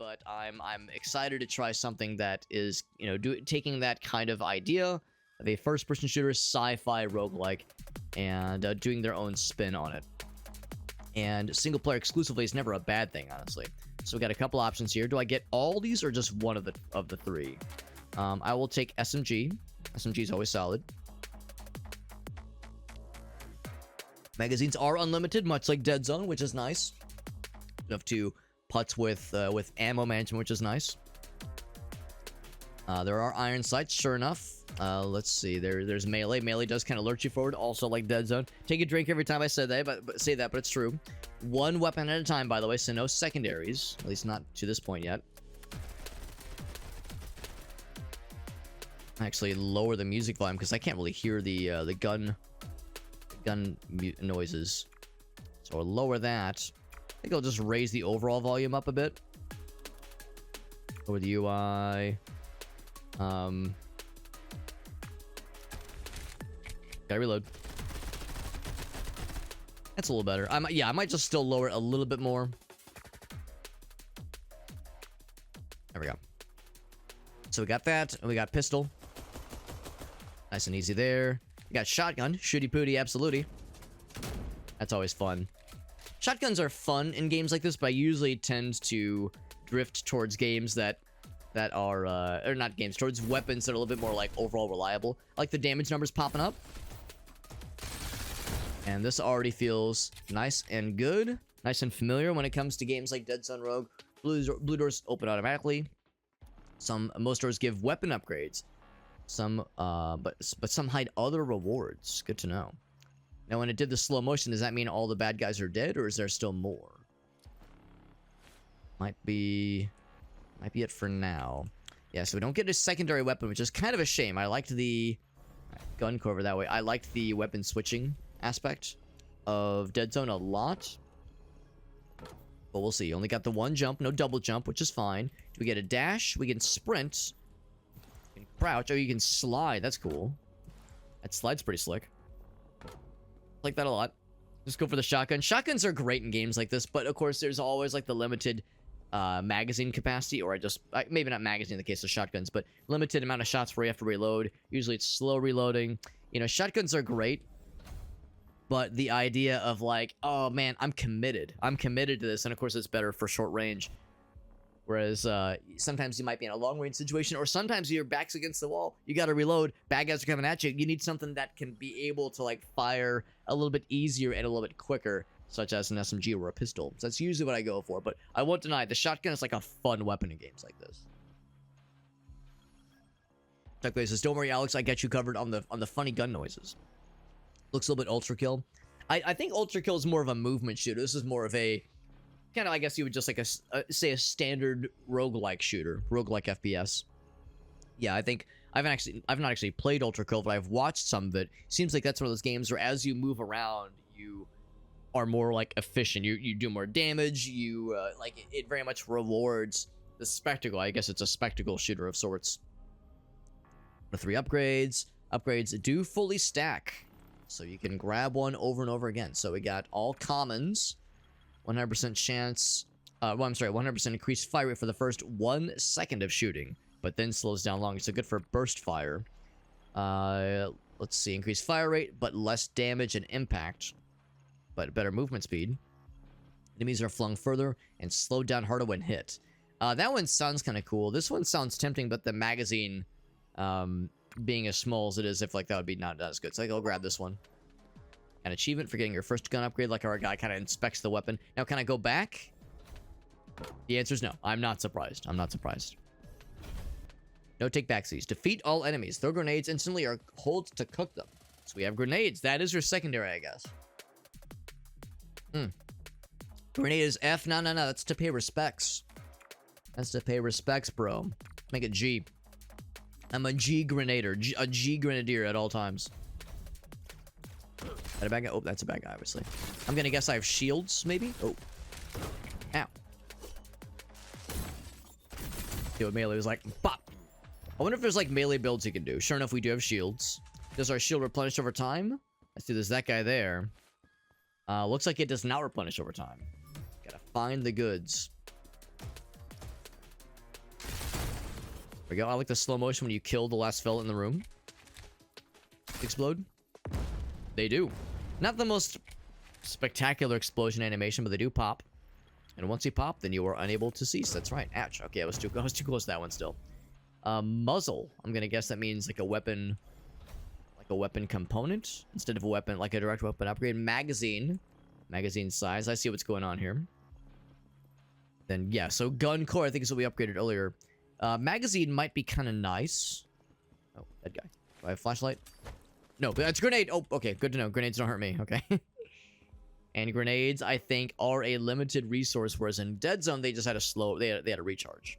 but I'm excited to try something that is, taking that kind of idea of a first-person shooter, sci-fi roguelike, and doing their own spin on it. And single-player exclusively is never a bad thing, honestly. So we got a couple options here. Do I get all these or just one of the three? I will take SMG. SMG is always solid. Magazines are unlimited, much like Dead Zone, which is nice. Enough to putz with ammo management, which is nice. There are iron sights, sure enough. Let's see. There's melee. Melee does kind of lurch you forward, also like Dead Zone. Take a drink every time I said that, but it's true. One weapon at a time, by the way, so no secondaries. At least not to this point yet. Actually, lower the music volume because I can't really hear the gun noises. So I'll lower that. I think I'll just raise the overall volume up a bit. Lower the UI. Gotta reload. That's a little better. I might just still lower it a little bit more. There we go. So we got that, and we got pistol. Nice and easy there. We got shotgun. Shooty pooty, absolutely. That's always fun. Shotguns are fun in games like this, but I usually tend to drift towards games that are, or not games, towards weapons that are a little bit more, like, overall reliable. I like the damage numbers popping up. And this already feels nice and good. Nice and familiar when it comes to games like Dead Zone Rogue. Blue doors open automatically. Most doors give weapon upgrades. But some hide other rewards. Good to know. Now, when it did the slow motion, does that mean all the bad guys are dead, or is there still more? Might be it for now. Yeah, so we don't get a secondary weapon, which is kind of a shame. I liked the gun cover that way. I liked the weapon switching aspect of Dead Zone a lot. But we'll see. Only got the one jump, no double jump, which is fine. Do we get a dash? We can sprint. We can crouch. Oh, you can slide. That's cool. That slide's pretty slick. Like that a lot. Just go for the shotgun. Shotguns are great in games like this, but of course there's always like the limited magazine capacity, or maybe not magazine in the case of shotguns, but limited amount of shots where you have to reload. Usually it's slow reloading. Shotguns are great, but the idea of like, oh man, I'm committed to this, and of course it's better for short range. Whereas sometimes you might be in a long range situation, or sometimes your back's against the wall, you gotta reload, bad guys are coming at you, you need something that can be able to like fire a little bit easier and a little bit quicker, such as an SMG or a pistol. So that's usually what I go for, but I won't deny the shotgun is like a fun weapon in games like this. Tuck says, don't worry Alex, I got you covered on the funny gun noises. Looks a little bit ultra kill. I think ultra kill is more of a movement shooter. This is more of a kind of, I guess you would just like say a standard roguelike shooter, roguelike FPS. Yeah, I think I've not actually played Ultra Kill, but I've watched some of it. Seems like that's one of those games where as you move around, you are more like efficient. You do more damage. You like it very much rewards the spectacle. I guess it's a spectacle shooter of sorts. The 3 upgrades. Upgrades do fully stack, so you can grab one over and over again. So we got all commons. 100% chance, 100% increased fire rate for the first 1 second of shooting, but then slows down longer, so good for burst fire. Let's see, increased fire rate, but less damage and impact, but better movement speed. Enemies are flung further and slowed down harder when hit. That one sounds kind of cool. This one sounds tempting, but the magazine, being as small as it is, if like that would be not as good. So I'll grab this one. An achievement for getting your first gun upgrade, like our guy kind of inspects the weapon. Now, can I go back? The answer is no. I'm not surprised. No take backsies. Defeat all enemies. Throw grenades instantly or hold to cook them. So we have grenades. That is your secondary, I guess. Grenade is F. No. That's to pay respects. That's to pay respects, bro. Make it G. I'm a G grenader. A G grenadier at all times. That a bad guy? Oh, that's a bad guy, obviously. I'm gonna guess I have shields, maybe? Oh. Ow. See what melee was like. Bop! I wonder if there's, like, melee builds you can do. Sure enough, we do have shields. Does our shield replenish over time? I see there's that guy there. Looks like it does not replenish over time. Gotta find the goods. we go. I like the slow motion when you kill the last fella in the room. Explode. They do. Not the most spectacular explosion animation, but they do pop. And once you pop, then you are unable to cease. That's right. Ouch. Okay, I was too close to that one still. Muzzle. I'm gonna guess that means like a weapon component instead of a weapon, like a direct weapon upgrade. Magazine size. I see what's going on here. Then yeah, so gun core I think is what we upgraded earlier. Magazine might be kind of nice. Oh, that guy. Do I have flashlight? No, that's grenade. Oh, okay, good to know. Grenades don't hurt me. Okay. And grenades I think are a limited resource, whereas in Dead Zone they just had a slow. They had a recharge.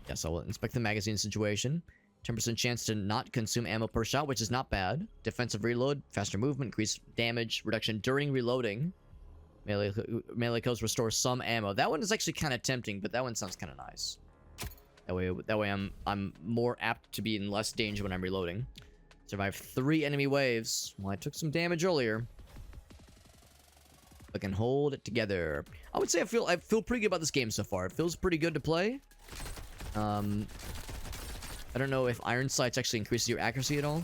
Yeah, so we'll inspect the magazine situation. 10% chance to not consume ammo per shot, which is not bad. Defensive reload, faster movement, increased damage reduction during reloading. Melee kills restore some ammo. That one is actually kind of tempting, but that one sounds kind of nice. That way I'm more apt to be in less danger when I'm reloading. Survived 3 enemy waves. Well, I took some damage earlier. I can hold it together. I would say I feel pretty good about this game so far. It feels pretty good to play. I don't know if Iron Sights actually increases your accuracy at all,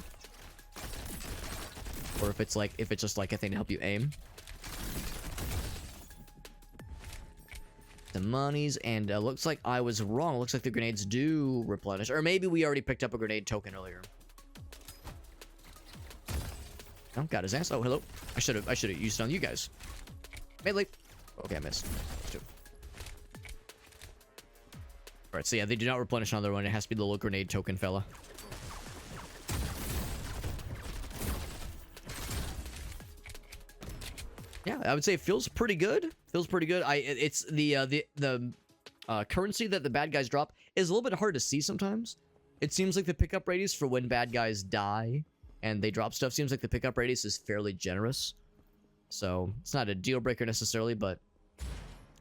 or if it's just like a thing to help you aim. The monies, and looks like I was wrong. Looks like the grenades do replenish, or maybe we already picked up a grenade token earlier. Oh, got his ass. Oh, hello. I should have used it on you guys. Melee. Okay, I missed. Alright, so yeah, they do not replenish another one. It has to be the little grenade token fella. Yeah, I would say it feels pretty good. Feels pretty good. It's the currency that the bad guys drop is a little bit hard to see sometimes. It seems like the pickup radius for when bad guys die and they drop stuff seems like the pickup radius is fairly generous. So it's not a deal breaker necessarily, but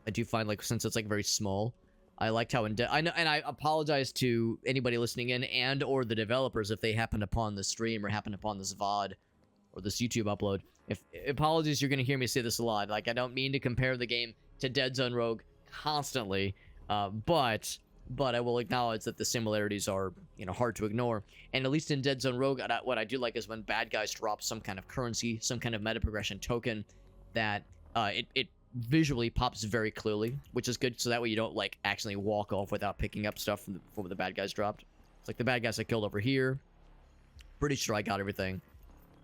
I do find like since it's like very small, I liked how I know, and I apologize to anybody listening in and or the developers if they happen upon the stream or happen upon this VOD or this YouTube upload. Apologies, you're gonna hear me say this a lot. Like, I don't mean to compare the game to Dead Zone Rogue constantly, but I will acknowledge that the similarities are, you know, hard to ignore. And at least in Dead Zone Rogue, what I do like is when bad guys drop some kind of currency, some kind of meta progression token, that it visually pops very clearly, which is good, so that way you don't like actually walk off without picking up stuff from the bad guys dropped. It's like the bad guys I killed over here. Pretty sure I got everything,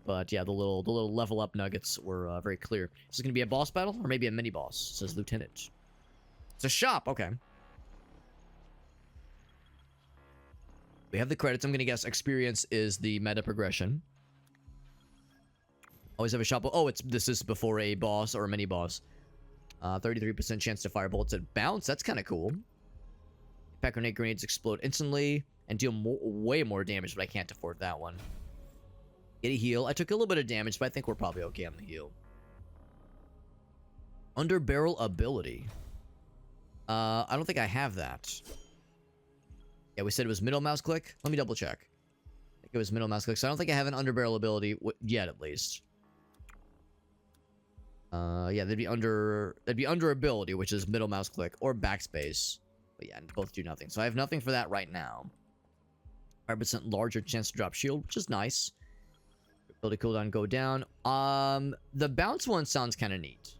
but yeah, the little level up nuggets were very clear. Is this gonna be a boss battle or maybe a mini boss? It says Lieutenant. It's a shop. Okay. We have the credits. I'm gonna guess experience is the meta progression. Always have a shop. Oh, this is before a boss or a mini boss. 33% chance to fire bullets at bounce. That's kind of cool. Pack grenades explode instantly and deal way more damage, but I can't afford that one. Get a heal. I took a little bit of damage, but I think we're probably okay on the heal. Under barrel ability. I don't think I have that. Yeah, we said it was middle mouse click. Let me double check. I think it was middle mouse click, so I don't think I have an under barrel ability yet, at least. Yeah, that'd be under ability, which is middle mouse click or backspace. But yeah, both do nothing. So I have nothing for that right now. 5% larger chance to drop shield, which is nice. Ability cooldown go down. The bounce one sounds kind of neat.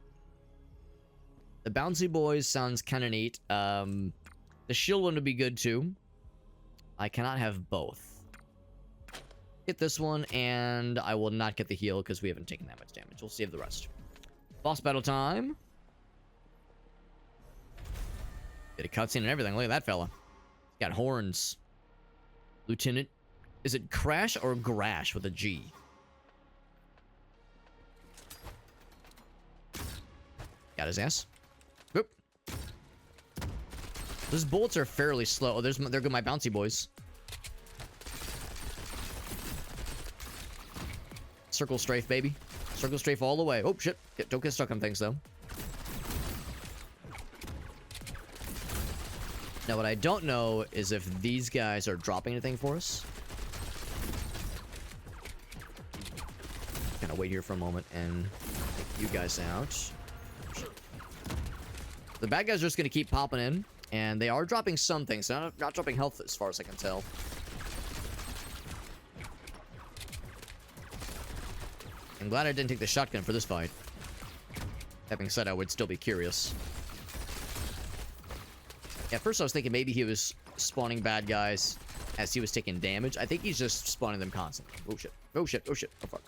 The bouncy boys sounds kind of neat. The shield one would be good too. I cannot have both. Get this one, and I will not get the heal because we haven't taken that much damage. We'll save the rest. Boss battle time. Get a cutscene and everything. Look at that fella. He's got horns. Lieutenant. Is it Crash or Grash with a G? Got his ass. Whoop. Those bullets are fairly slow. Oh, there go my bouncy boys. Circle strafe, baby. Circle strafe all the way. Oh, shit. Don't get stuck on things, though. Now, what I don't know is if these guys are dropping anything for us. Gonna wait here for a moment and take you guys out. The bad guys are just gonna keep popping in. And they are dropping some things. They're not dropping health as far as I can tell. I'm glad I didn't take the shotgun for this fight. That being said, I would still be curious. Yeah, at first I was thinking maybe he was spawning bad guys as he was taking damage. I think he's just spawning them constantly. Oh shit. Oh shit. Oh shit. Oh fuck.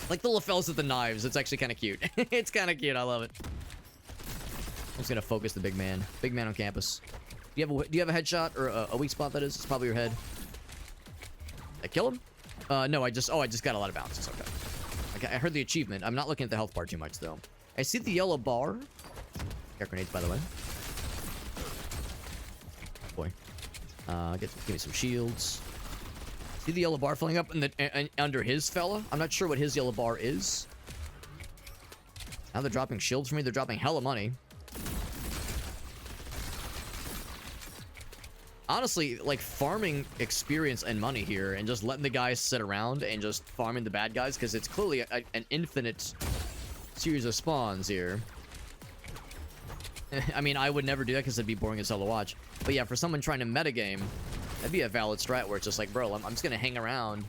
Like the lapels with the knives. It's actually kind of cute. It's kind of cute. I love it. I'm just gonna focus the big man. Big man on campus. Do you have a headshot or a weak spot? That is. It's probably your head. I kill him? No. I just got a lot of bounces. Okay. I heard the achievement. I'm not looking at the health bar too much though. I see the yellow bar. Air grenades, by the way. Boy. Give me some shields. See the yellow bar filling up under his fella? I'm not sure what his yellow bar is. Now they're dropping shields for me. They're dropping hella money. Honestly, like, farming experience and money here and just letting the guys sit around and just farming the bad guys, because it's clearly an infinite series of spawns here. I mean, I would never do that because it'd be boring as hell to watch. But yeah, for someone trying to metagame, that'd be a valid strat where it's just like, bro, I'm just gonna hang around,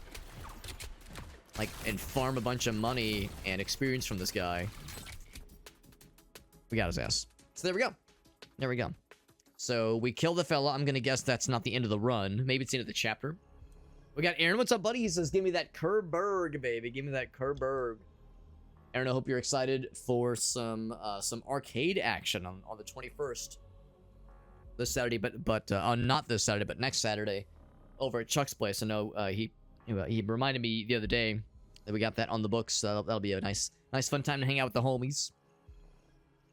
like, and farm a bunch of money and experience from this guy. We got his ass. So there we go. There we go. So we kill the fella. I'm gonna guess that's not the end of the run. Maybe it's the end of the chapter. We got Aaron. What's up, buddy? He says, give me that Kerberg, baby. Give me that Kerberg. Aaron, I hope you're excited for some arcade action on the 21st. This Saturday, but not this Saturday, but next Saturday over at Chuck's place. I know he reminded me the other day that we got that on the books. So that'll be a nice fun time to hang out with the homies.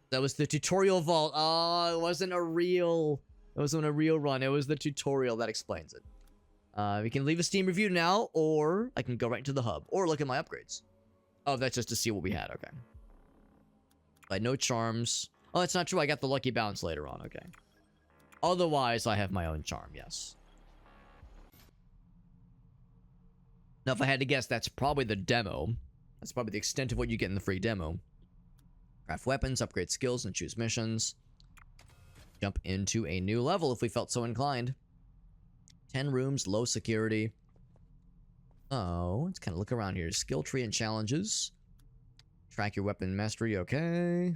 That was the tutorial vault. Oh, it wasn't a real run. It was the tutorial that explains it. We can leave a Steam review now, or I can go right into the hub, or look at my upgrades. Oh, that's just to see what we had. Okay. I had no charms. Oh, that's not true. I got the lucky bounce later on. Okay. Otherwise, I have my own charm. Yes. Now, if I had to guess, that's probably the demo. That's probably the extent of what you get in the free demo. Craft weapons, upgrade skills, and choose missions. Jump into a new level if we felt so inclined. 10 rooms, low security. Oh, let's kind of look around here. Skill tree and challenges. Track your weapon mastery. Okay.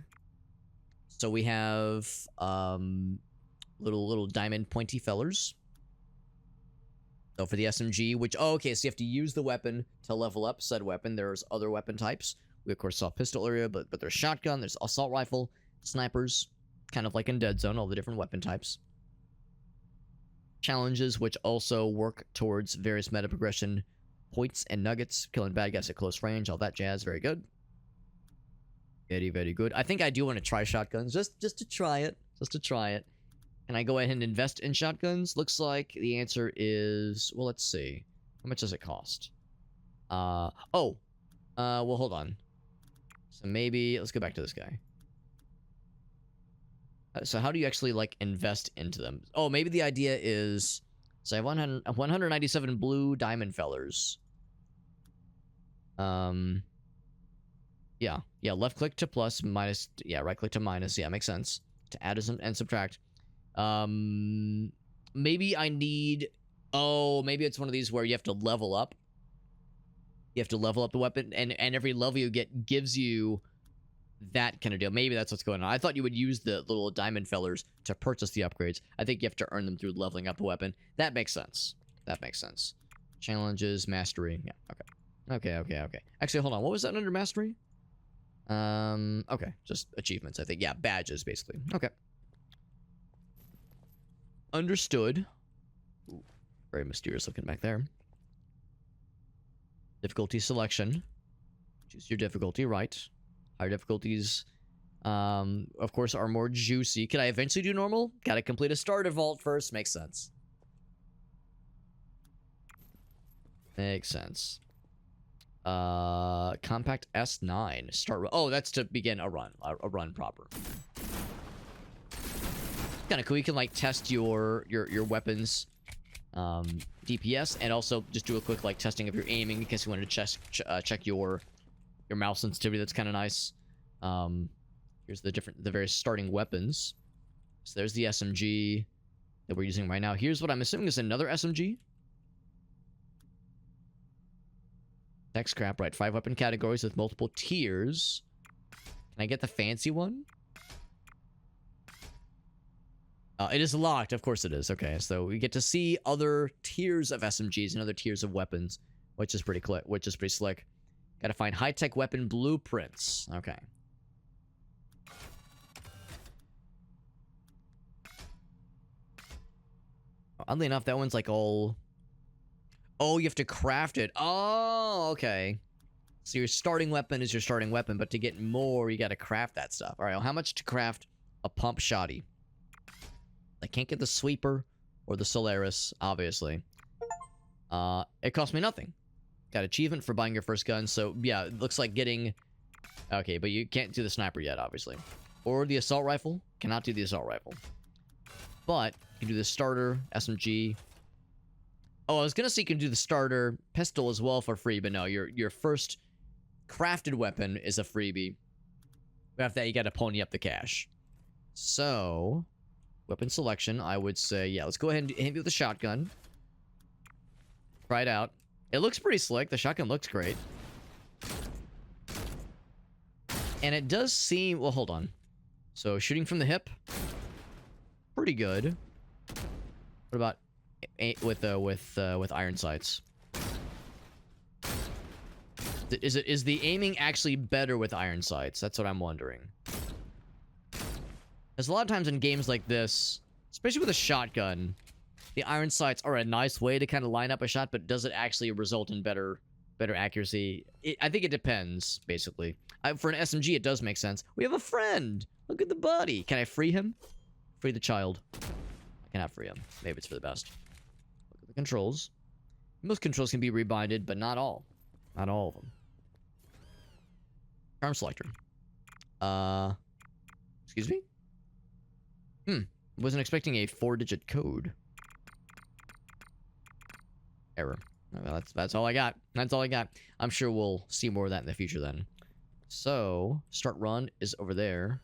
So we have little diamond pointy fellers. So for the SMG, which, oh, okay, so you have to use the weapon to level up said weapon. There's other weapon types. We, of course, saw pistol area, but there's shotgun, there's assault rifle, snipers, kind of like in Dead Zone, all the different weapon types. Challenges, which also work towards various meta progression points and nuggets, killing bad guys at close range, all that jazz. Very good. Very, very good. I think I do want to try shotguns, just to try it. Just to try it. Can I go ahead and invest in shotguns? Looks like the answer is, well, let's see. How much does it cost? Well, hold on. So maybe, let's go back to this guy. So how do you actually, like, invest into them? Oh, maybe the idea is, so I have 197 blue diamond fellers. Yeah, left click to plus, minus, yeah, right click to minus, yeah, makes sense. To add and subtract. Maybe I need, maybe it's one of these where you have to level up. You have to level up the weapon, and every level you get gives you that kind of deal. Maybe that's what's going on. I thought you would use the little diamond fellers to purchase the upgrades. I think you have to earn them through leveling up the weapon. That makes sense. That makes sense. Challenges, mastery. Yeah, okay. Actually, hold on. What was that under mastery? Okay. Just achievements, I think. Yeah, badges, basically. Okay. Understood. Ooh, very mysterious looking back there. Difficulty selection. Choose your difficulty, right. Higher difficulties, of course, are more juicy. Could I eventually do normal? Gotta complete a starter vault first. Makes sense. Makes sense. Compact S9. Start. Oh, that's to begin a run. A run proper. Kind of cool. You can, like, test your weapons DPS, and also just do a quick, like, testing of your aiming in case you wanted to check your mouse sensitivity. That's kind of nice. Here's the various starting weapons. So there's the SMG that we're using right now. Here's what I'm assuming is another SMG. Tech scrap, right? 5 weapon categories with multiple tiers. Can I get the fancy one? It is locked. Of course it is. Okay, so we get to see other tiers of SMGs and other tiers of weapons, which is pretty slick. Gotta find high-tech weapon blueprints. Okay. Oddly enough, that one's like all... Oh, you have to craft it. Oh, okay. So your starting weapon is your starting weapon, but to get more, you gotta craft that stuff. All right, well, how much to craft a pump shotty? I can't get the sweeper or the Solaris, obviously. It cost me nothing. Got achievement for buying your first gun, so yeah, it looks like getting... Okay, but you can't do the sniper yet, obviously. Or the assault rifle. Cannot do the assault rifle. But you can do the starter, SMG. Oh, I was gonna say you can do the starter pistol as well for free, but no, your first crafted weapon is a freebie. After that, you gotta pony up the cash. So... Weapon selection, I would say, yeah, let's go ahead and hit me with a shotgun. Try it out. It looks pretty slick. The shotgun looks great. And it does seem... Well, hold on. So, shooting from the hip. Pretty good. What about with iron sights? Is the aiming actually better with iron sights? That's what I'm wondering. Because a lot of times in games like this, especially with a shotgun, the iron sights are a nice way to kind of line up a shot, but does it actually result in better accuracy? I think it depends, basically. For an SMG, it does make sense. We have a friend! Look at the buddy! Can I free him? Free the child. I cannot free him. Maybe it's for the best. Look at the controls. Most controls can be rebinded, but not all. Not all of them. Arm selector. Excuse me? Wasn't expecting a 4-digit code. Error. Well, that's all I got. That's all I got. I'm sure we'll see more of that in the future then. So, start run is over there.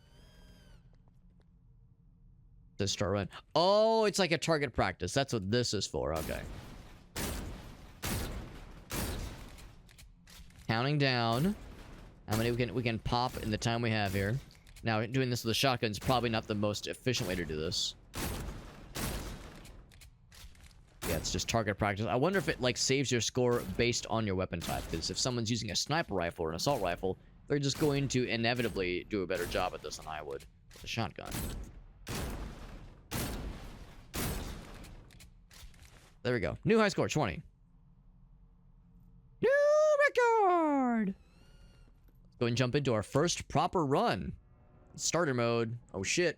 It says start run. Oh, it's like a target practice. That's what this is for. Okay. Counting down. How many we can pop in the time we have here. Now, doing this with a shotgun is probably not the most efficient way to do this. Yeah, it's just target practice. I wonder if it, like, saves your score based on your weapon type. Because if someone's using a sniper rifle or an assault rifle, they're just going to inevitably do a better job at this than I would with a shotgun. There we go. New high score, 20. New record! Let's go and jump into our first proper run. Starter mode. Oh shit.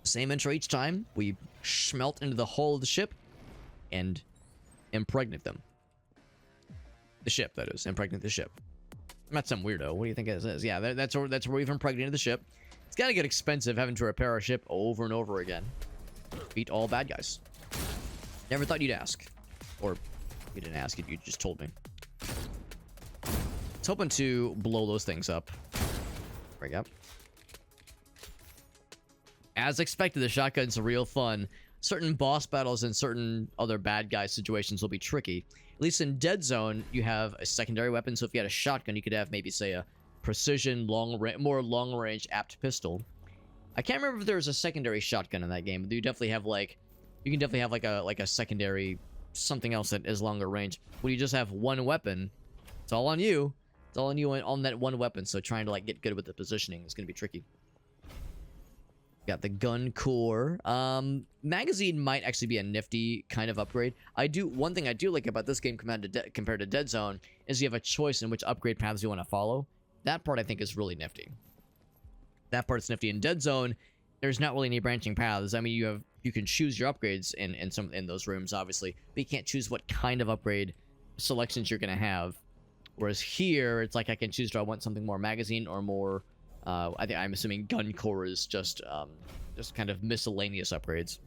Same intro each time. We smelt into the hull of the ship and impregnate them. The ship, that is. Impregnate the ship. I'm not some weirdo. What do you think this is? Yeah, that's where we've impregnated the ship. It's gotta get expensive having to repair our ship over and over again. Beat all bad guys. Never thought you'd ask. Or you didn't ask it, you just told me. It's hoping to blow those things up. There we go. As expected, the shotgun's real fun. Certain boss battles and certain other bad guy situations will be tricky. At least in Dead Zone, you have a secondary weapon. So if you had a shotgun, you could have maybe, say, a precision, more long-range apt pistol. I can't remember if there was a secondary shotgun in that game, but you definitely have like a secondary something else that is longer range. When you just have one weapon, it's all on you. It's all on you on that one weapon. So trying to like get good with the positioning is gonna be tricky. Got the gun core. Magazine might actually be a nifty kind of upgrade. One thing I do like about this game compared to Dead Zone is you have a choice in which upgrade paths you want to follow. That part I think is really nifty. That part's nifty. In Dead Zone, there's not really any branching paths. I mean, you can choose your upgrades in those rooms, obviously, but you can't choose what kind of upgrade selections you're gonna have. Whereas here, it's like I can choose, do I want something more magazine or more, I'm assuming gun core is just kind of miscellaneous upgrades.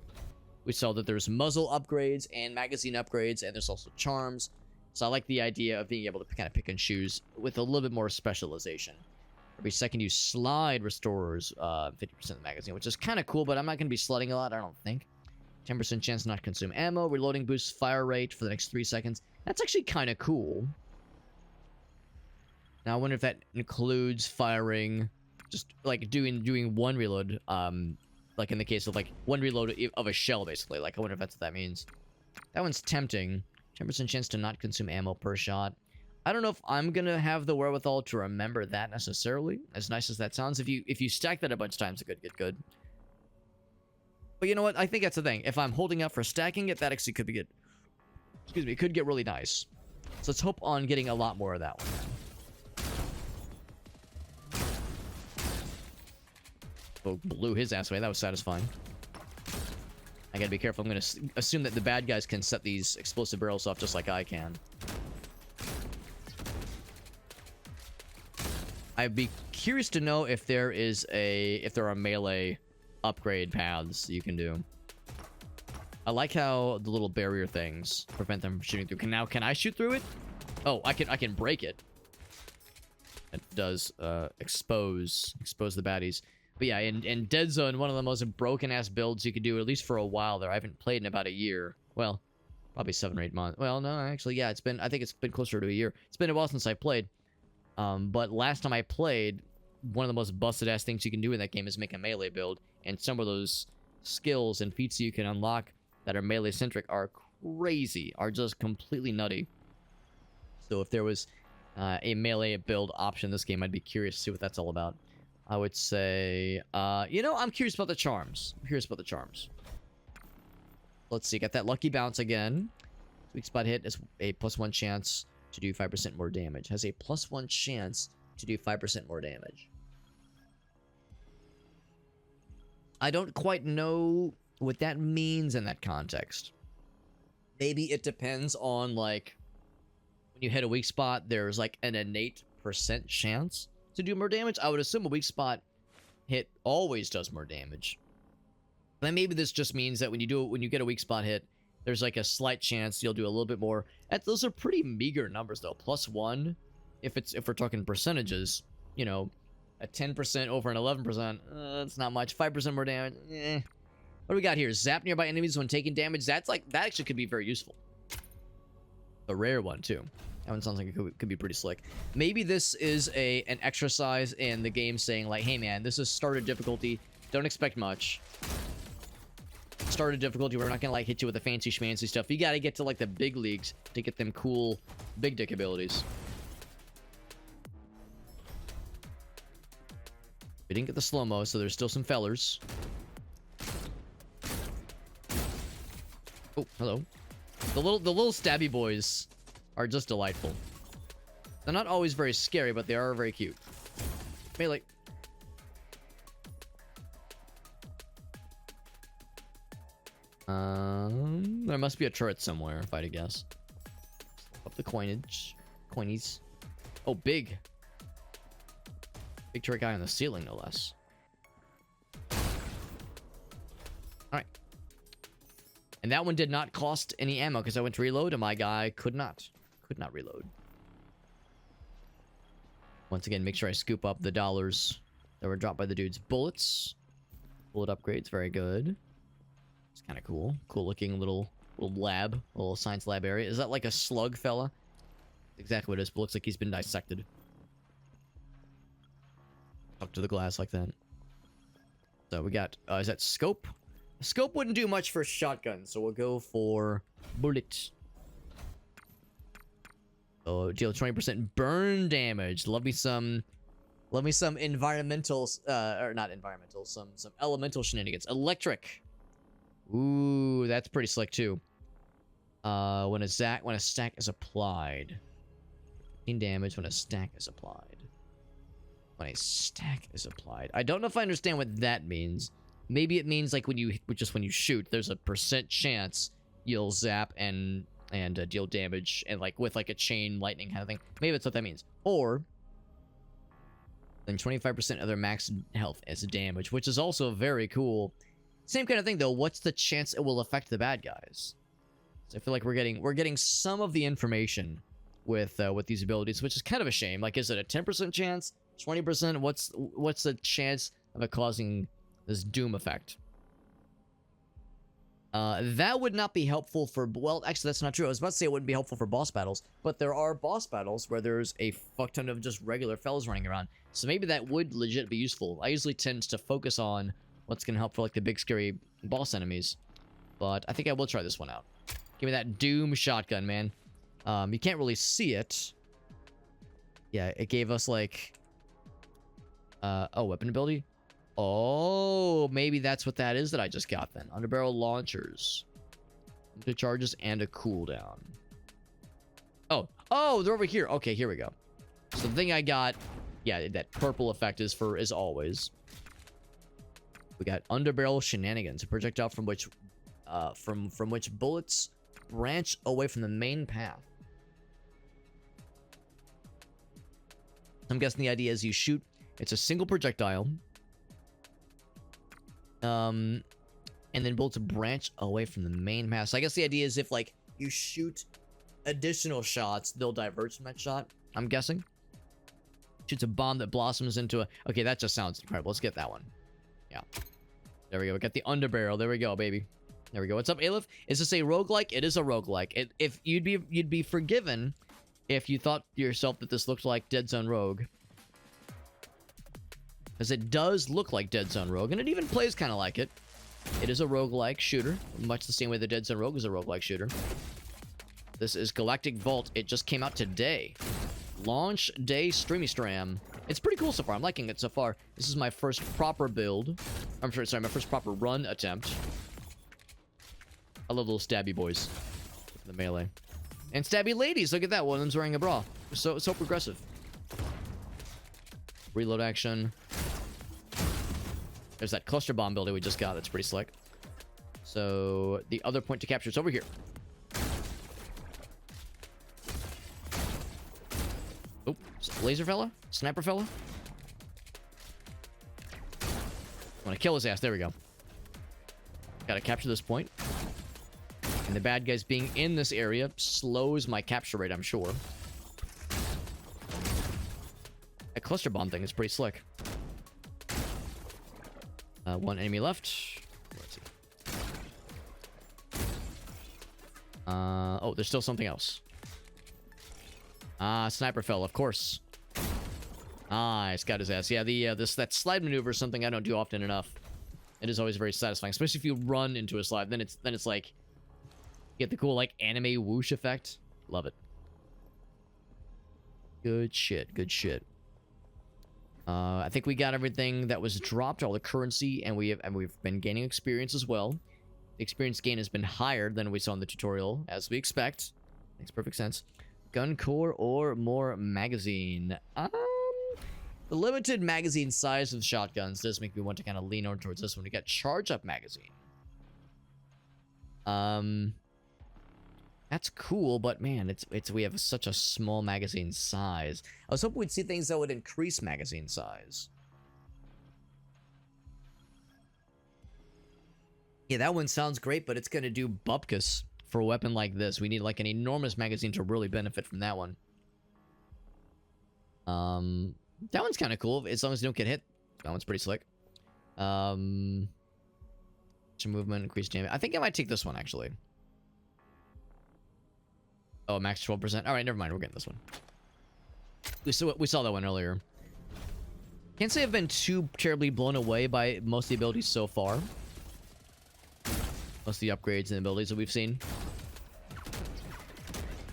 We saw that there's muzzle upgrades and magazine upgrades, and there's also charms. So I like the idea of being able to kind of pick and choose with a little bit more specialization. Every second you slide restores 50% of the magazine, which is kind of cool, but I'm not going to be sliding a lot, I don't think. 10% chance to not consume ammo. Reloading boosts fire rate for the next 3 seconds. That's actually kind of cool. Now, I wonder if that includes firing, just, like, doing one reload, like in the case of, like, one reload of a shell, basically. Like, I wonder if that's what that means. That one's tempting. 10% chance to not consume ammo per shot. I don't know if I'm gonna have the wherewithal to remember that necessarily, as nice as that sounds. If you stack that a bunch of times, it could get good. But you know what? I think that's the thing. If I'm holding up for stacking it, that actually could be good. Excuse me, it could get really nice. So let's hope on getting a lot more of that one. Oh, blew his ass away. That was satisfying. I gotta be careful. I'm gonna assume that the bad guys can set these explosive barrels off just like I can. I'd be curious to know if there are melee upgrade paths you can do. I like how the little barrier things prevent them from shooting through. Can I shoot through it? Oh, I can break it. It does expose the baddies. But yeah, in Dead Zone, one of the most broken ass builds you could do, at least for a while there. I haven't played in about a year. Well, probably 7 or 8 months. Well, no, actually, yeah, I think it's been closer to a year. It's been a while since I played. But last time I played, one of the most busted-ass things you can do in that game is make a melee build. And some of those skills and feats you can unlock that are melee-centric are crazy, are just completely nutty. So if there was a melee build option in this game, I'd be curious to see what that's all about. I would say, you know, I'm curious about the charms. Let's see, got that lucky bounce again. Weak spot hit is a +1 chance to do 5% more damage. Has a +1 chance to do 5% more damage. I don't quite know what that means in that context. Maybe it depends on, like, when you hit a weak spot, there's, like, an innate % chance to do more damage. I would assume a weak spot hit always does more damage. Then maybe this just means that when you get a weak spot hit, there's like a slight chance you'll do a little bit more. Those are pretty meager numbers though. +1, if we're talking percentages, you know, a 10% over an 11%, that's not much. 5% more damage, eh. What do we got here? Zap nearby enemies when taking damage. That actually could be very useful. A rare one too. That one sounds like it could be pretty slick. Maybe this is an exercise in the game saying like, hey man, this is starter difficulty. Don't expect much. Starter difficulty, we're not gonna like hit you with the fancy schmancy stuff. You gotta get to like the big leagues to get them cool big dick abilities. We didn't get the slow-mo, so there's still some fellers. Oh, hello. The little stabby boys are just delightful. They're not always very scary, but they are very cute. Melee. There must be a turret somewhere, if I had to guess. Up the coinies. Oh, big turret guy on the ceiling, no less. Alright. And that one did not cost any ammo, because I went to reload, and my guy could not reload. Once again, make sure I scoop up the dollars that were dropped by the dude's bullets. Bullet upgrades, very good. It's kind of cool. Cool looking little lab, little science lab area. Is that like a slug fella? Exactly what it is, but looks like he's been dissected. Up to the glass like that. So we got, is that scope? Scope wouldn't do much for shotgun, so we'll go for bullet. Oh, deal 20% burn damage. Love me some environmental, or not environmental, some elemental shenanigans. Electric. Ooh, that's pretty slick too. When a stack is applied. 15 damage when a stack is applied. When a stack is applied. I don't know if I understand what that means. Maybe it means like when you shoot, there's a % chance you'll zap and deal damage, and like with like a chain lightning kind of thing. Maybe that's what that means. Or then 25% of their max health as damage, which is also very cool. Same kind of thing though. What's the chance it will affect the bad guys? So I feel like we're getting some of the information with these abilities, which is kind of a shame. Like, is it a 10% chance, 20%. What's the chance of it causing this doom effect? That would not be helpful for... Well, actually, that's not true. I was about to say it wouldn't be helpful for boss battles, but there are boss battles where there's a fuck ton of just regular fellas running around. So maybe that would legit be useful. I usually tend to focus on what's going to help for, like, the big, scary boss enemies. But I think I will try this one out. Give me that Doom shotgun, man. You can't really see it. Yeah, it gave us, like... oh, weapon ability? Oh, maybe that's what that is that I just got then. Underbarrel launchers. Two charges and a cooldown. Oh, they're over here. Okay, here we go. So the thing I got, yeah, that purple effect is for as always. We got underbarrel shenanigans, a projectile from which bullets branch away from the main path. I'm guessing the idea is you shoot. It's a single projectile. And then bullets branch away from the main path. So I guess the idea is if, like, you shoot additional shots, they'll diverge from that shot, I'm guessing. Shoots a bomb that blossoms into a... Okay, that just sounds incredible. Let's get that one. Yeah. There we go. We got the underbarrel. There we go, baby. There we go. What's up, Aleph? Is this a roguelike? It is a roguelike. If you'd be forgiven if you thought to yourself that this looked like Dead Zone Rogue. Because it does look like Dead Zone Rogue, and it even plays kind of like it. It is a roguelike shooter, much the same way the Dead Zone Rogue is a roguelike shooter. This is Galactic Vault. It just came out today. Launch day streamy stram. It's pretty cool so far. I'm liking it so far. This is my first proper build. I'm sorry, my first proper run attempt. I love little stabby boys. The melee. And stabby ladies. Look at that. One of them's wearing a bra. So progressive. Reload action. There's that cluster bomb building we just got. That's pretty slick. So the other point to capture is over here. Oh, laser fella? Sniper fella? I want to kill his ass. There we go. Gotta capture this point. And the bad guys being in this area slows my capture rate, I'm sure. That cluster bomb thing is pretty slick. One enemy left. Let's see. Oh, there's still something else. Sniper fell, of course. Nice, got his ass. Yeah, that slide maneuver is something I don't do often enough. It is always very satisfying, especially if you run into a slide. Then it's like you get the cool like anime whoosh effect. Love it. Good shit. Good shit. I think we got everything that was dropped, all the currency, and we've been gaining experience as well. The experience gain has been higher than we saw in the tutorial, as we expect. Makes perfect sense. Gun core or more magazine. The limited magazine size of shotguns does make me want to kind of lean over towards this one. We got charge up magazine. That's cool, but man, we have such a small magazine size. I was hoping we'd see things that would increase magazine size. Yeah, that one sounds great, but it's gonna do bupkis for a weapon like this. We need like an enormous magazine to really benefit from that one. That one's kind of cool as long as you don't get hit. That one's pretty slick. Movement, increased damage. I think I might take this one actually. Oh, max 12%. All right, never mind. We're getting this one. We saw that one earlier. Can't say I've been too terribly blown away by most of the abilities so far. Most of the upgrades and abilities that we've seen.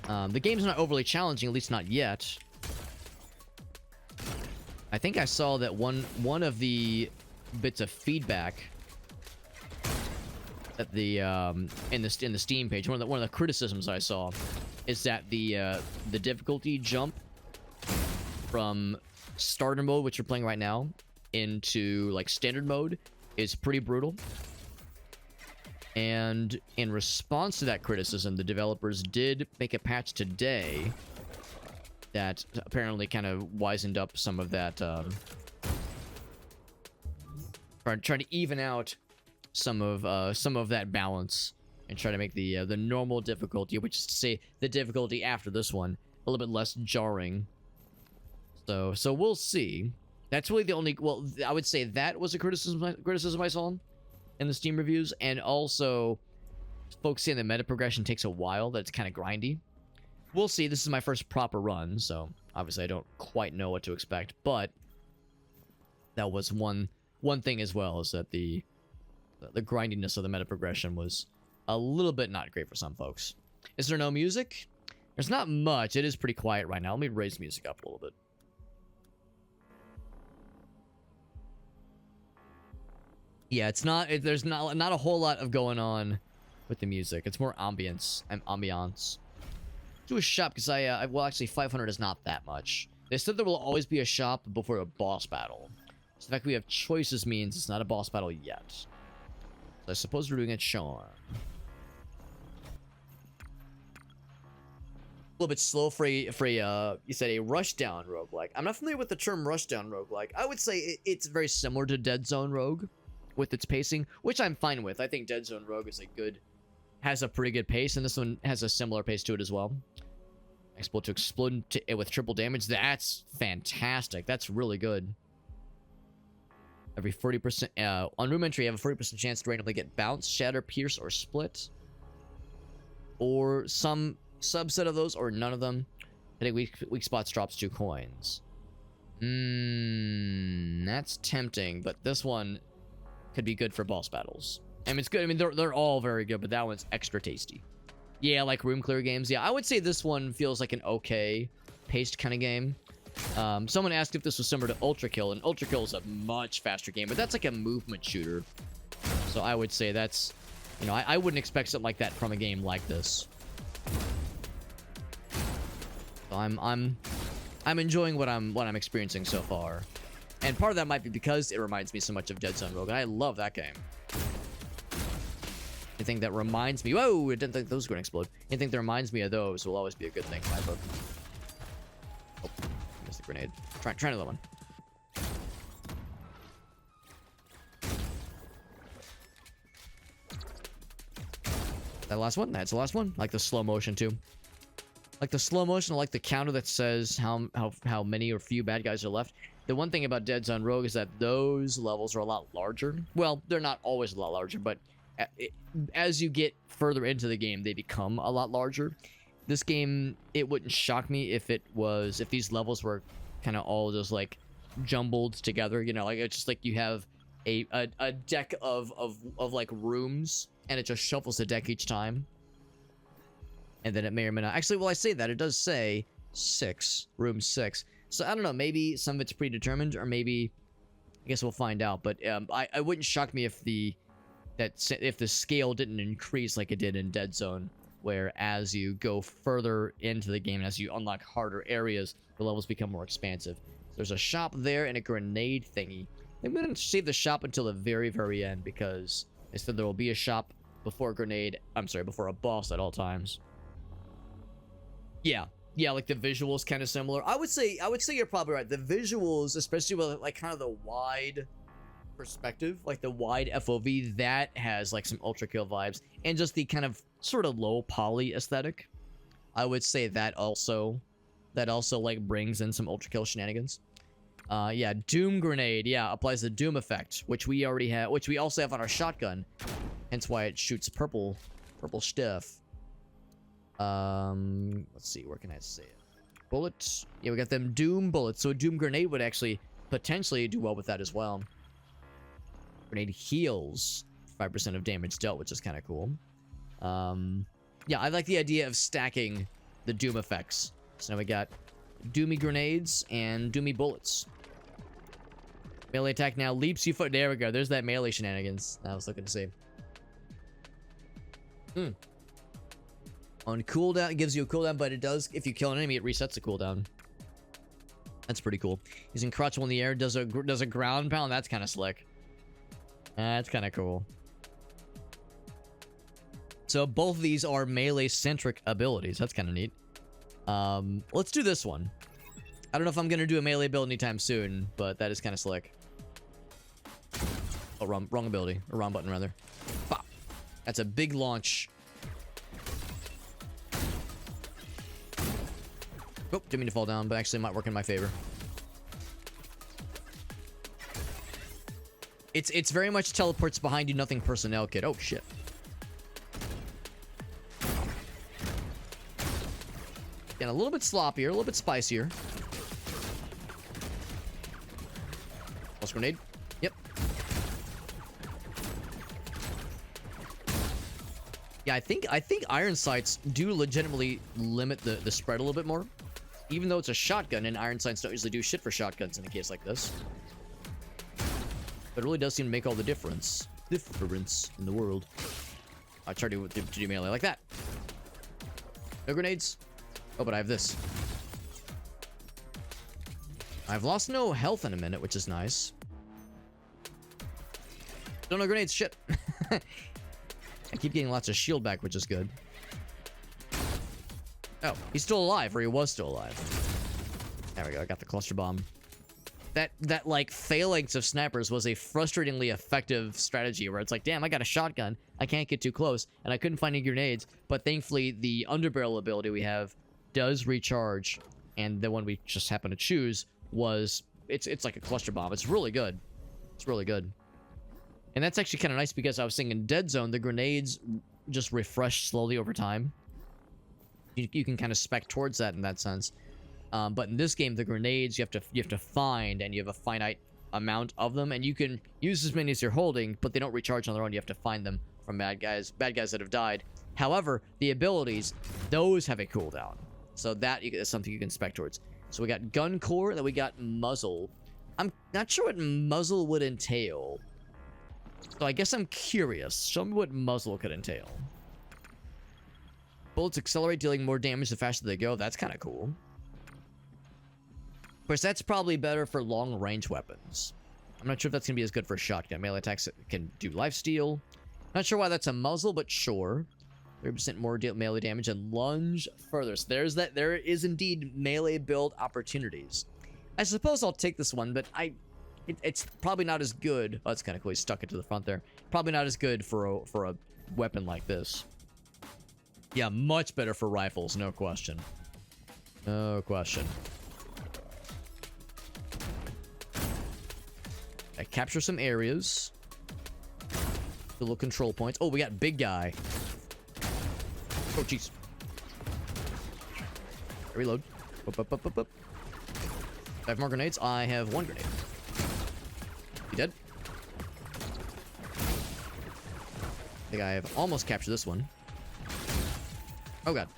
The game's not overly challenging, at least not yet. I think I saw that one of the bits of feedback at the in the Steam page, one of the criticisms I saw is that the difficulty jump from starter mode, which you're playing right now, into like standard mode is pretty brutal. And in response to that criticism, the developers did make a patch today that apparently kind of wisened up some of that, trying to even out some of that balance and try to make the normal difficulty, which is to say the difficulty after this one, a little bit less jarring. So we'll see. That's really the only, well, I would say that was a criticism I saw in the Steam reviews, and also folks saying the meta progression takes a while, that it's kind of grindy. We'll see. This is my first proper run, so obviously I don't quite know what to expect, but that was one thing as well, is that the grindiness of the meta progression was a little bit not great for some folks. Is there no music? There's not much. It is pretty quiet right now. Let me raise the music up a little bit. Yeah, it's not. There's not a whole lot of going on with the music. It's more ambience and ambiance. Do a shop because well, actually 500 is not that much. They said there will always be a shop before a boss battle. So the fact we have choices means it's not a boss battle yet. So I suppose we're doing it Sean. A little bit slow for you said a rushdown roguelike. I'm not familiar with the term rushdown roguelike. I would say it's very similar to Dead Zone Rogue with its pacing, which I'm fine with. I think Dead Zone Rogue has a pretty good pace, and this one has a similar pace to it as well. Explode to explode with triple damage. That's fantastic. That's really good. Every 40%, on room entry, you have a 40% chance to randomly get bounce, shatter, pierce, or split. Or some subset of those, or none of them. I think weak spots drops 2 coins. That's tempting, but this one could be good for boss battles. I mean, it's good. I mean, they're all very good, but that one's extra tasty. Yeah, like room clear games. Yeah, I would say this one feels like an okay paced kind of game. Someone asked if this was similar to Ultra Kill, and Ultra Kill is a much faster game, but that's like a movement shooter. So I would say that's, you know, I wouldn't expect something like that from a game like this. So I'm enjoying what I'm experiencing so far. And part of that might be because it reminds me so much of Dead Zone Rogue, and I love that game. Anything that reminds me... Whoa! I didn't think those were going to explode. Anything that reminds me of those will always be a good thing in my book. Oh, missed the grenade. Try another one. That last one? That's the last one. Like the slow motion, too. Like the slow motion, I like the counter that says how many or few bad guys are left. The one thing about Dead Zone Rogue is that those levels are a lot larger. Well, they're not always a lot larger, but as you get further into the game, they become a lot larger. This game, it wouldn't shock me if these levels were kind of all just like jumbled together. You know, like it's just like you have a deck of like rooms, and it just shuffles the deck each time. And then it may or may not. Actually, well, I say that. It does say 6. Room 6. So, I don't know. Maybe some of it's predetermined, or maybe... I guess we'll find out. But I wouldn't shock me if the scale didn't increase like it did in Dead Zone, where as you go further into the game, and as you unlock harder areas, the levels become more expansive. There's a shop there and a grenade thingy. I'm going to save the shop until the very, very end, because they said there will be a shop before before a boss at all times. Yeah, like the visuals kind of similar. I would say you're probably right. The visuals, especially with like kind of the wide perspective, like the wide FOV, that has like some Ultra Kill vibes, and just the kind of sort of low poly aesthetic. I would say that also like brings in some Ultra Kill shenanigans. Yeah, Doom Grenade, yeah, applies the Doom effect, which we already have, which we also have on our shotgun, hence why it shoots purple stuff. Let's see, where can I say it? Bullets. Yeah, we got them Doom bullets. So a Doom grenade would actually potentially do well with that as well. Grenade heals 5% of damage dealt, which is kind of cool. Yeah, I like the idea of stacking the Doom effects. So now we got Doomy grenades and Doomy bullets. Melee attack now leaps you foot. There we go. There's that melee shenanigans I was looking to see. On cooldown, it gives you a cooldown, but it does, if you kill an enemy, it resets the cooldown. That's pretty cool. Using crouch while in the air, does a ground pound. That's kind of slick. That's kind of cool. So both of these are melee-centric abilities. That's kind of neat. Let's do this one. I don't know if I'm going to do a melee build anytime soon, but that is kind of slick. Oh, wrong ability. Or wrong button, rather. Pop. That's a big launch. Oh, didn't mean to fall down, but actually it might work in my favor. It's very much teleports behind you, nothing personnel kit. Oh, shit. Getting a little bit sloppier, a little bit spicier. Pulse grenade. Yep. Yeah, I think iron sights do legitimately limit the spread a little bit more. Even though it's a shotgun, and iron sights don't usually do shit for shotguns in a case like this. But it really does seem to make all the difference. Difference in the world. I tried to do melee like that. No grenades. Oh, but I have this. I've lost no health in a minute, which is nice. Still no grenades, shit. I keep getting lots of shield back, which is good. Oh, he's still alive, or he was still alive. There we go, I got the cluster bomb. That like phalanx of snappers was a frustratingly effective strategy where it's like, damn, I got a shotgun, I can't get too close, and I couldn't find any grenades, but thankfully the underbarrel ability we have does recharge, and the one we just happened to choose was it's like a cluster bomb. It's really good. It's really good. And that's actually kind of nice because I was saying in Dead Zone, the grenades just refresh slowly over time. You can kind of spec towards that in that sense. But in this game, the grenades you have to find, and you have a finite amount of them, and you can use as many as you're holding, but they don't recharge on their own. You have to find them from bad guys that have died. However, the abilities, those have a cooldown. So that is something you can spec towards. So we got gun core, then we got muzzle. I'm not sure what muzzle would entail. So I guess I'm curious. Show me what muzzle could entail. Bullets accelerate, dealing more damage the faster they go. That's kind of cool. Of course, that's probably better for long-range weapons. I'm not sure if that's going to be as good for shotgun. Melee attacks can do lifesteal. Not sure why that's a muzzle, but sure. 30% more melee damage and lunge further. So there is indeed melee build opportunities. I suppose I'll take this one, but it's probably not as good. Oh, that's kind of cool. He stuck it to the front there. Probably not as good for a weapon like this. Yeah, much better for rifles, no question. No question. I capture some areas. Little control points. Oh, we got big guy. Oh, jeez. Reload. Up. I have more grenades. I have one grenade. You dead? I think I have almost captured this one. Oh, God.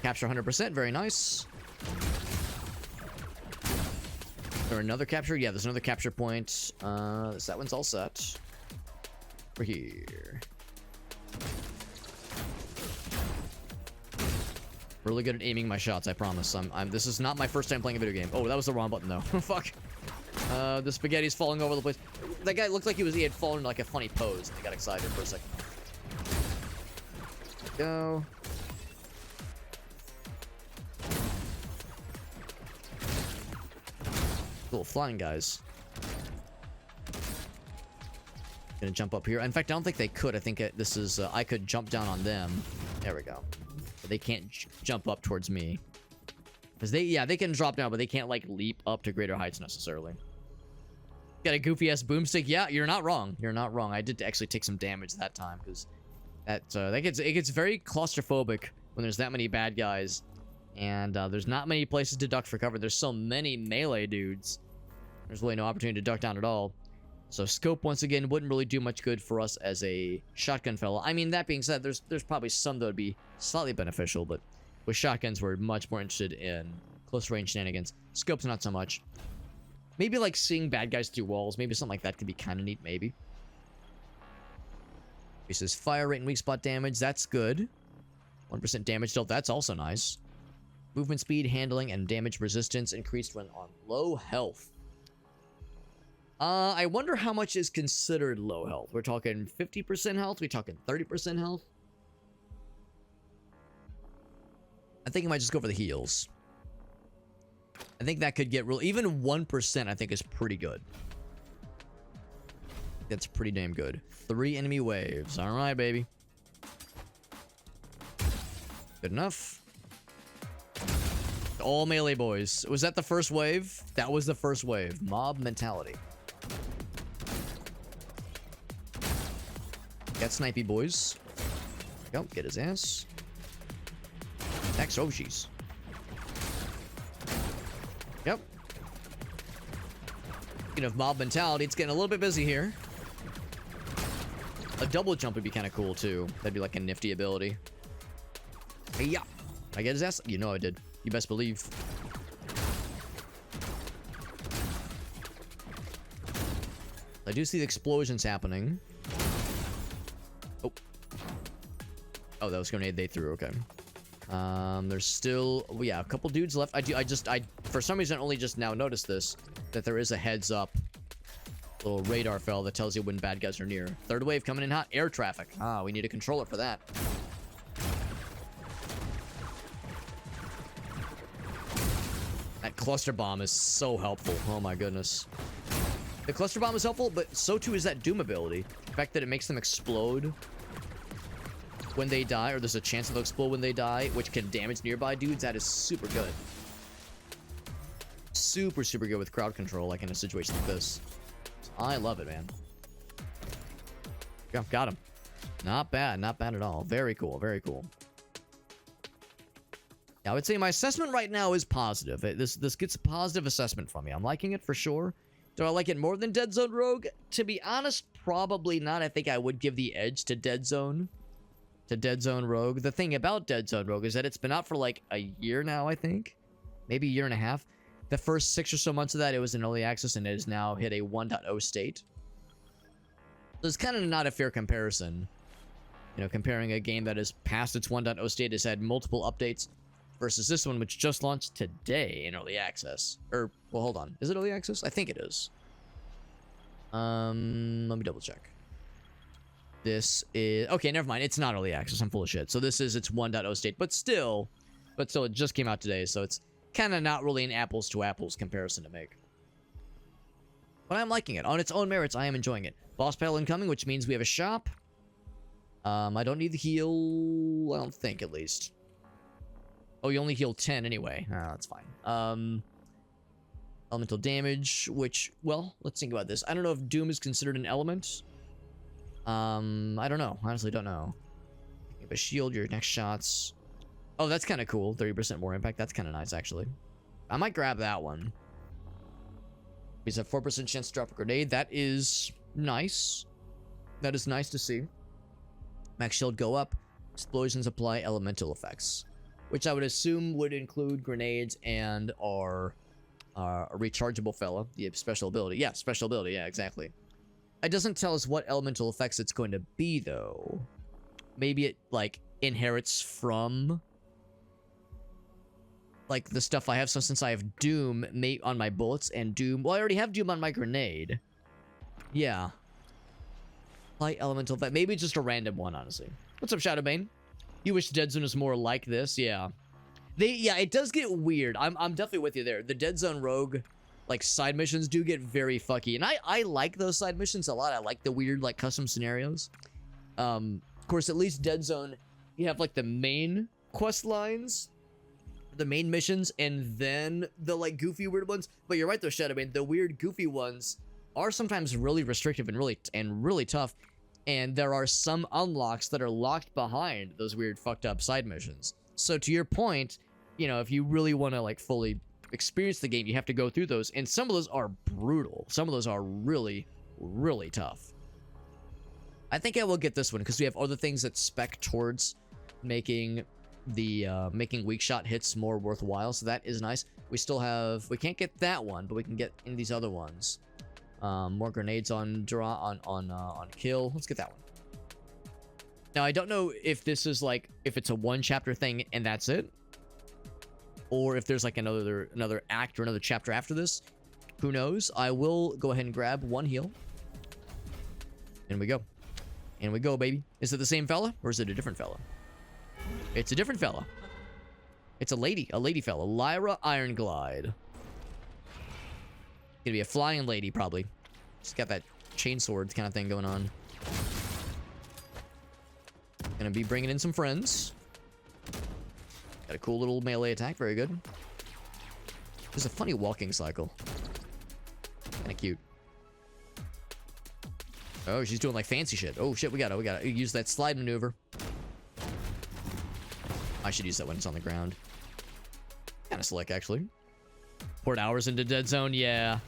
Capture 100%. Very nice. Is there another capture? Yeah, there's another capture point. That one's all set. We're here. Really good at aiming my shots, I promise. This is not my first time playing a video game. Oh, that was the wrong button, though. Fuck. The spaghetti's falling over the place. That guy looked like he had fallen in like a funny pose, and I got excited for a second. Go. Cool, flying guys. Gonna jump up here. In fact, I don't think they could. I think this is... I could jump down on them. There we go. But they can't jump up towards me. Because they can drop down, but they can't, like, leap up to greater heights necessarily. Got a goofy-ass boomstick. Yeah, you're not wrong. You're not wrong. I did actually take some damage that time, because it gets very claustrophobic when there's that many bad guys. And there's not many places to duck for cover. There's so many melee dudes. There's really no opportunity to duck down at all. So scope, once again, wouldn't really do much good for us as a shotgun fella. I mean, that being said, there's probably some that would be slightly beneficial, but with shotguns, we're much more interested in close range shenanigans. Scope's not so much. Maybe like seeing bad guys through walls. Maybe something like that could be kind of neat, maybe. This is fire rate and weak spot damage. That's good. 1% damage dealt. That's also nice. Movement speed, handling, and damage resistance increased when on low health. I wonder how much is considered low health. We're talking 50% health? We're talking 30% health? I think I might just go for the heals. I think that could get real... Even 1% I think is pretty good. That's pretty damn good. 3 enemy waves. Alright, baby. Good enough. All melee boys. Was that the first wave? That was the first wave. Mob mentality. Got snipey boys. Go, get his ass. Next, oh jeez. Yep. Speaking of mob mentality, it's getting a little bit busy here. A double jump would be kind of cool too. That'd be like a nifty ability. Hey, yeah. I get his ass? You know I did. You best believe. I do see the explosions happening. Oh. Oh, that was grenade they threw. Okay. There's still, yeah, a couple dudes left. I for some reason only just now noticed this, that there is a heads up little radar fell that tells you when bad guys are near. Third wave coming in hot. Air traffic. Ah, we need a controller for that. That cluster bomb is so helpful. Oh my goodness. The cluster bomb is helpful, but so too is that Doom ability. The fact that it makes them explode when they die, or there's a chance they'll explode when they die, which can damage nearby dudes. That is super good. Super, super good with crowd control, like in a situation like this. I love it, man. Yeah, got him. Not bad. Not bad at all. Very cool. Very cool. I would say my assessment right now is positive. This gets a positive assessment from me. I'm liking it for sure. Do I like it more than Dead Zone Rogue? To be honest, probably not. I think I would give the edge to Dead Zone. To Dead Zone Rogue. The thing about Dead Zone Rogue is that it's been out for like a year now, I think. Maybe a year and a half. The first 6 or so months of that, it was in early access, and it has now hit a 1.0 state. So it's kind of not a fair comparison. You know, comparing a game that is past its 1.0 state, has had multiple updates, versus this one, which just launched today in early access. Or, well, hold on. Is it early access? I think it is. Let me double check. This is... Okay, never mind. It's not early access. I'm full of shit. So this is its 1.0 state. But still, it just came out today, so it's kind of not really an apples to apples comparison to make. But I'm liking it. On its own merits, I am enjoying it. Boss battle incoming, which means we have a shop. I don't need the heal... I don't think, at least. Oh, you only heal 10 anyway. Ah, that's fine. Elemental damage, which... Well, let's think about this. I don't know if Doom is considered an element. I don't know. Honestly, don't know. You have a shield, your next shots... Oh, that's kind of cool. 30% more impact. That's kind of nice, actually. I might grab that one. He's a 4% chance to drop a grenade. That is nice. That is nice to see. Max shield go up. Explosions apply elemental effects. Which I would assume would include grenades and our rechargeable fella. The special ability. Yeah, special ability. Yeah, exactly. It doesn't tell us what elemental effects it's going to be, though. Maybe it, like, inherits from... like the stuff I have. So since I have Doom on my bullets and Doom, well, I already have Doom on my grenade. Yeah. Light elemental effect. Maybe it's just a random one, honestly. What's up, Shadowbane? You wish Dead Zone was more like this? Yeah. Yeah, it does get weird. I'm definitely with you there. The Dead Zone Rogue, like, side missions do get very fucky. And I like those side missions a lot. I like the weird, like, custom scenarios. Of course, at least Dead Zone, you have, like, the main quest lines, the main missions, and then the, like, goofy weird ones. But you're right though, Shadowbane, the weird goofy ones are sometimes really restrictive and really tough, and there are some unlocks that are locked behind those weird fucked up side missions. So to your point, you know, if you really want to, like, fully experience the game, you have to go through those, and some of those are brutal. Some of those are really tough. I think I will get this one because we have other things that spec towards making the making weak shot hits more worthwhile, so that is nice. We can't get that one, but we can get in these other ones. More grenades on kill. Let's get that one. Now I don't know if this is like, if it's a one chapter thing and that's it, or if there's like another act or another chapter after this. Who knows? I will go ahead and grab one heal. And we go. And we go, baby. Is it the same fella or is it a different fella? It's a different fella. It's a lady fella. Lyra Ironglide. Gonna be a flying lady, probably. She's got that chainsword kind of thing going on. Gonna be bringing in some friends. Got a cool little melee attack. Very good. There's a funny walking cycle. Kind of cute. Oh, she's doing like fancy shit. Oh shit, we gotta use that slide maneuver. I should use that when it's on the ground. Kind of slick, actually. Poured hours into Dead Zone, yeah.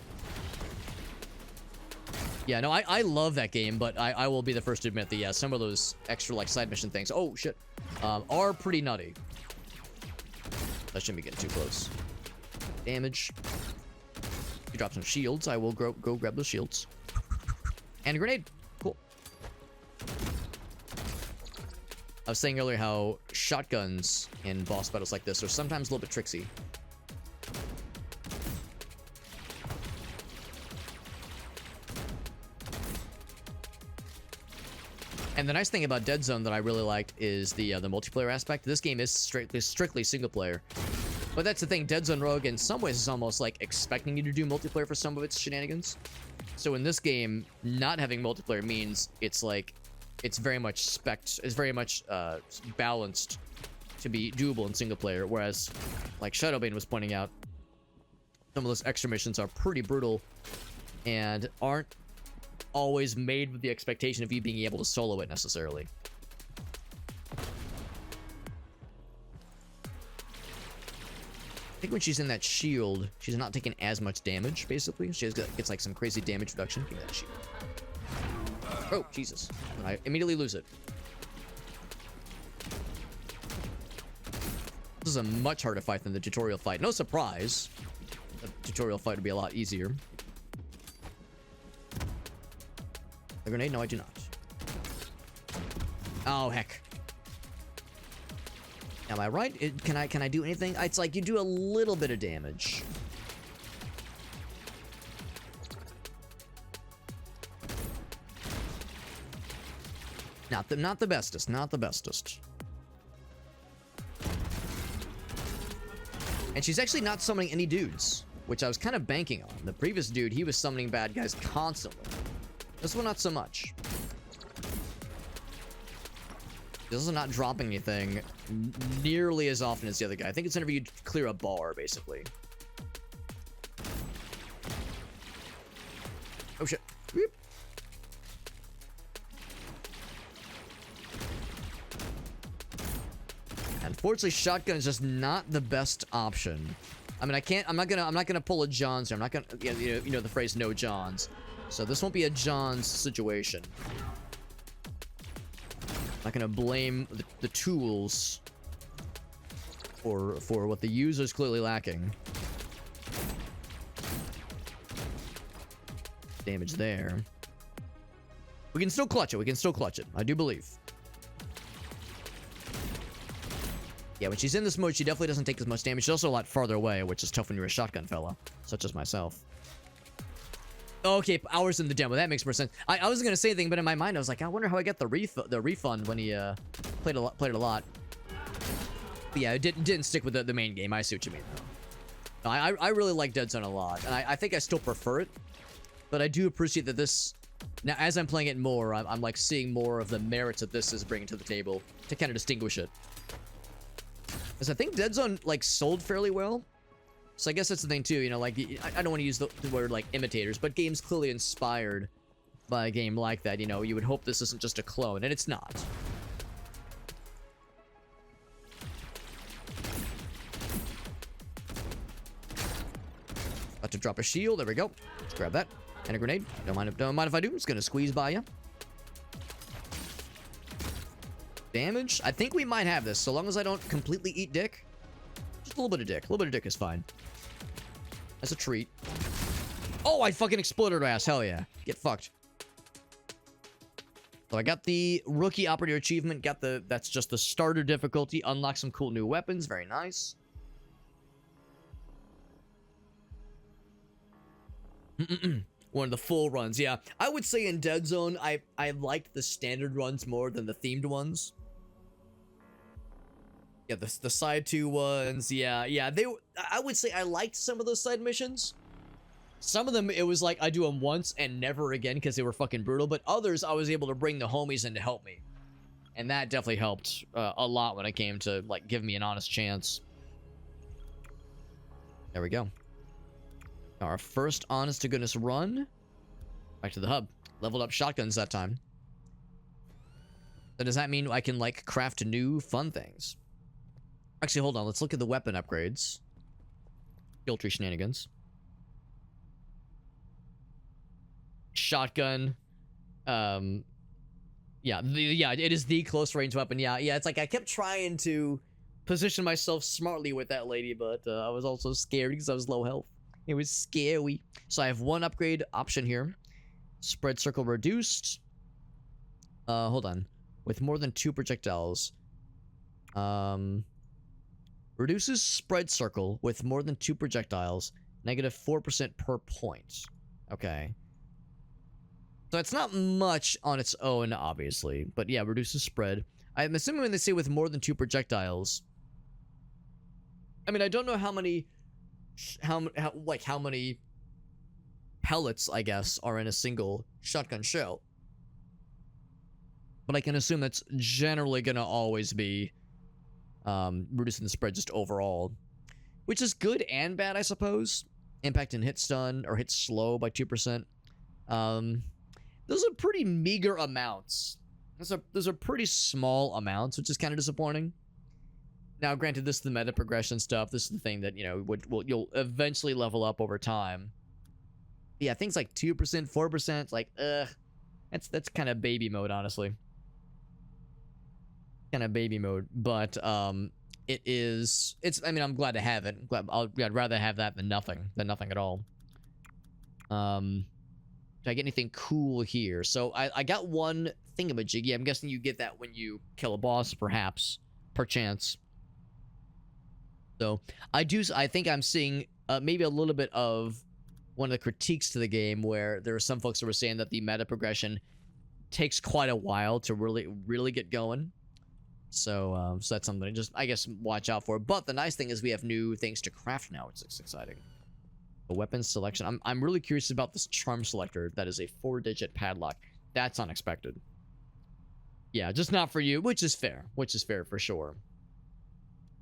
Yeah, no, I love that game, but I will be the first to admit that, yeah, some of those extra, like, side mission things, oh, shit, are pretty nutty. I shouldn't be getting too close. Damage. You drop some shields, I will go grab those shields. And a grenade. Cool. I was saying earlier how shotguns in boss battles like this are sometimes a little bit tricksy. And the nice thing about Dead Zone that I really liked is the multiplayer aspect. This game is strictly single player. But that's the thing, Dead Zone Rogue in some ways is almost like expecting you to do multiplayer for some of its shenanigans. So in this game, not having multiplayer means it's like, it's very much balanced to be doable in single player. Whereas, like Shadowbane was pointing out, some of those extra missions are pretty brutal and aren't always made with the expectation of you being able to solo it necessarily. I think when she's in that shield, she's not taking as much damage, basically. She gets like some crazy damage reduction. Give me that shield. Oh, Jesus. And I immediately lose it. This is a much harder fight than the tutorial fight. No surprise. The tutorial fight would be a lot easier. A grenade? No, I do not. Oh, heck. Am I right? Can I do anything? It's like you do a little bit of damage. Not the bestest. Not the bestest. And she's actually not summoning any dudes, which I was kind of banking on. The previous dude, he was summoning bad guys constantly. This one, not so much. This is not dropping anything nearly as often as the other guy. I think it's whenever you clear a bar, basically. Oh, shit. Whoop. Unfortunately, shotgun is just not the best option. I mean, I'm not gonna pull a Johns here. I'm not gonna, you know the phrase "no Johns." So this won't be a Johns situation. I'm not gonna blame the tools for what the user's clearly lacking. Damage there. We can still clutch it. We can still clutch it. I do believe. Yeah, when she's in this mode, she definitely doesn't take as much damage. She's also a lot farther away, which is tough when you're a shotgun fella, such as myself. Okay, hours in the demo. That makes more sense. I wasn't gonna say anything, but in my mind, I was like, I wonder how I get the refund when he played it a lot. But yeah, it didn't stick with the main game. I see what you mean, though. No, I really like Dead Zone a lot, and I think I still prefer it. But I do appreciate that this... Now, as I'm playing it more, I'm like seeing more of the merits that this is bringing to the table to kind of distinguish it. Because I think Dead Zone, like, sold fairly well. So I guess that's the thing, too, you know, like, I don't want to use the word, like, imitators, but games clearly inspired by a game like that, you know, you would hope this isn't just a clone, and it's not. About to drop a shield, there we go. Let's grab that. And a grenade. Don't mind if I do, it's gonna squeeze by you. Damage? I think we might have this, so long as I don't completely eat dick. Just a little bit of dick. A little bit of dick is fine. That's a treat. Oh, I fucking exploded her ass. Hell yeah. Get fucked. So I got the Rookie Operator achievement. Got the... That's just the starter difficulty. Unlock some cool new weapons. Very nice. One of the full runs. Yeah. I would say in Dead Zone, I liked the standard runs more than the themed ones. Yeah, the side 2 ones, yeah, I would say I liked some of those side missions. Some of them, it was like, I do them once and never again because they were fucking brutal, but others, I was able to bring the homies in to help me. And that definitely helped a lot when it came to, like, give me an honest chance. There we go. Our first honest to goodness run. Back to the hub. Leveled up shotguns that time. So does that mean I can, like, craft new fun things? Actually, hold on. Let's look at the weapon upgrades. Skill tree shenanigans. Shotgun. Yeah, it is the close range weapon. Yeah, it's like I kept trying to position myself smartly with that lady, but I was also scared because I was low health. It was scary. So I have one upgrade option here. Spread circle reduced. Hold on. With more than 2 projectiles. Reduces spread circle with more than 2 projectiles. -4% per point. Okay. So it's not much on its own, obviously. But yeah, reduces spread. I'm assuming when they say with more than 2 projectiles. I mean, I don't know how many pellets, I guess, are in a single shotgun shell. But I can assume that's generally gonna always be reducing the spread just overall. Which is good and bad, I suppose. Impact and hit stun, or hit slow by 2%. Those are pretty meager amounts. Those are pretty small amounts, which is kind of disappointing. Now, granted, this is the meta progression stuff. This is the thing that, you know, you'll eventually level up over time. Yeah, things like 2%, 4%, it's like, that's kind of baby mode, honestly. Kind of baby mode, but I mean, I'm glad to have it. I'd rather have that than nothing at all. Do I get anything cool here? So I got one thingamajig. Yeah, I'm guessing you get that when you kill a boss, perhaps, perchance. So I think I'm seeing maybe a little bit of one of the critiques to the game, where there are some folks who were saying that the meta progression takes quite a while to really get going. So that's something to just, I guess, watch out for. But the nice thing is we have new things to craft now, which is exciting. The weapon selection. I'm really curious about this charm selector. That is a 4-digit padlock. That's unexpected. Yeah, just not for you, which is fair. Which is fair for sure.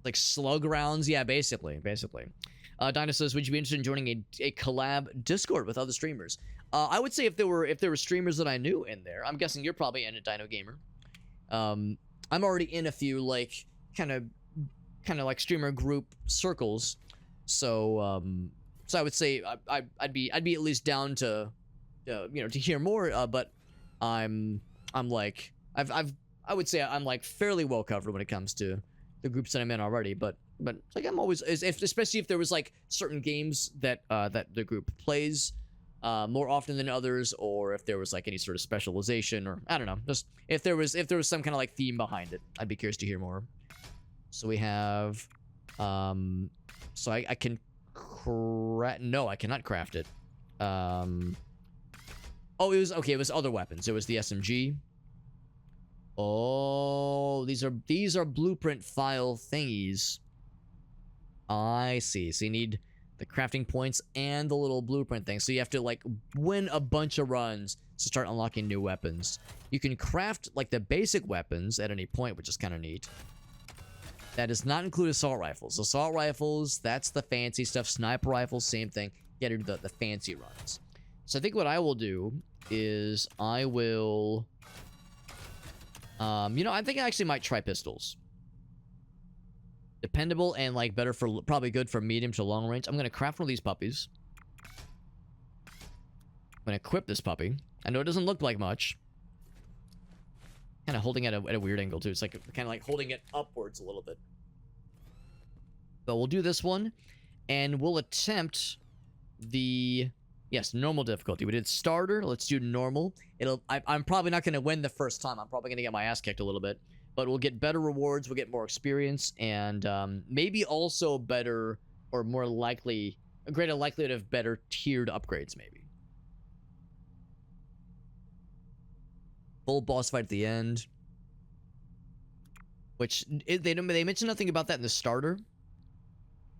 Like slug rounds, yeah, basically. Dino says, would you be interested in joining a collab Discord with other streamers? I would say if there were streamers that I knew in there. I'm guessing you're probably in a Dino Gamer. I'm already in a few, like, kind of like streamer group circles. So I would say I'd be at least down to, you know, to hear more. But I would say I'm like fairly well covered when it comes to the groups that I'm in already. But like I'm always, especially if there was like certain games that that the group plays more often than others, or if there was like any sort of specialization, or I don't know, just if there was some kind of like theme behind it, I'd be curious to hear more. So we have, so I can no, I cannot craft it. Oh, it was okay. It was other weapons. It was the SMG. Oh, these are blueprint file thingies. I see. So you need the crafting points and the little blueprint thing. So you have to like win a bunch of runs to start unlocking new weapons. You can craft like the basic weapons at any point, which is kind of neat. That does not include assault rifles. Assault rifles, that's the fancy stuff. Sniper rifles, same thing. You gotta do the fancy runs. So I think what I will do is I will... you know, I think I actually might try pistols. Dependable and like better for... Probably good for medium to long range. I'm gonna craft one of these puppies. I'm gonna equip this puppy. I know it doesn't look like much. Kind of holding it at a weird angle too. It's like kind of like holding it upwards a little bit. But we'll do this one, and we'll attempt the normal difficulty. We did starter. Let's do normal. I'm probably not going to win the first time. I'm probably going to get my ass kicked a little bit, but we'll get better rewards. We'll get more experience, and maybe also better or more likely a greater likelihood of better tiered upgrades. Maybe. Full boss fight at the end. Which, they mentioned nothing about that in the starter.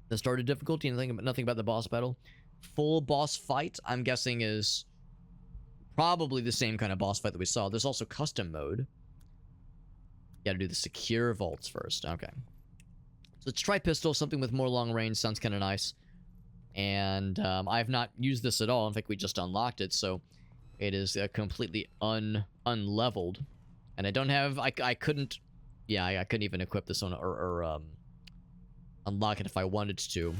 The starter difficulty, nothing about the boss battle. Full boss fight, I'm guessing, is probably the same kind of boss fight that we saw. There's also custom mode. You gotta do the secure vaults first. Okay. So let's try pistol. Something with more long range sounds kind of nice. And I have not used this at all. In fact, we just unlocked it, so it is completely unleveled. And I don't have... I couldn't... Yeah, I couldn't even equip this one or unlock it if I wanted to.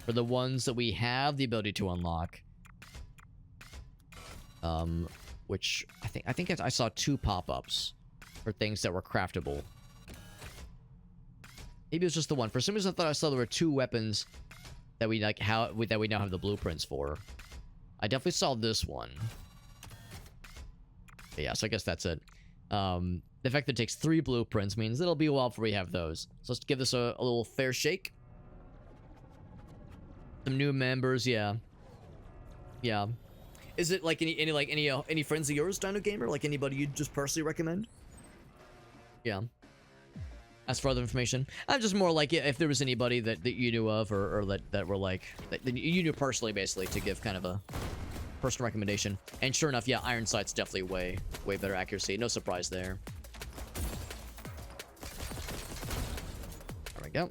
For the ones that we have the ability to unlock, which I think I saw 2 pop-ups for things that were craftable. Maybe it was just the one. For some reason, I thought I saw there were 2 weapons that we like that we now have the blueprints for. I definitely saw this one. But yeah, so I guess that's it. The fact that it takes 3 blueprints means it'll be a while before we have those. So let's give this a little fair shake. Some new members, yeah. Yeah. Is it like any friends of yours, Dino Gamer? Like anybody you'd just personally recommend? Yeah. As for other information, I'm just more like if there was anybody that you knew of or that were like that you knew personally, basically, to give kind of a personal recommendation. And sure enough, yeah, Iron Sight's definitely way better accuracy. No surprise there. There we go.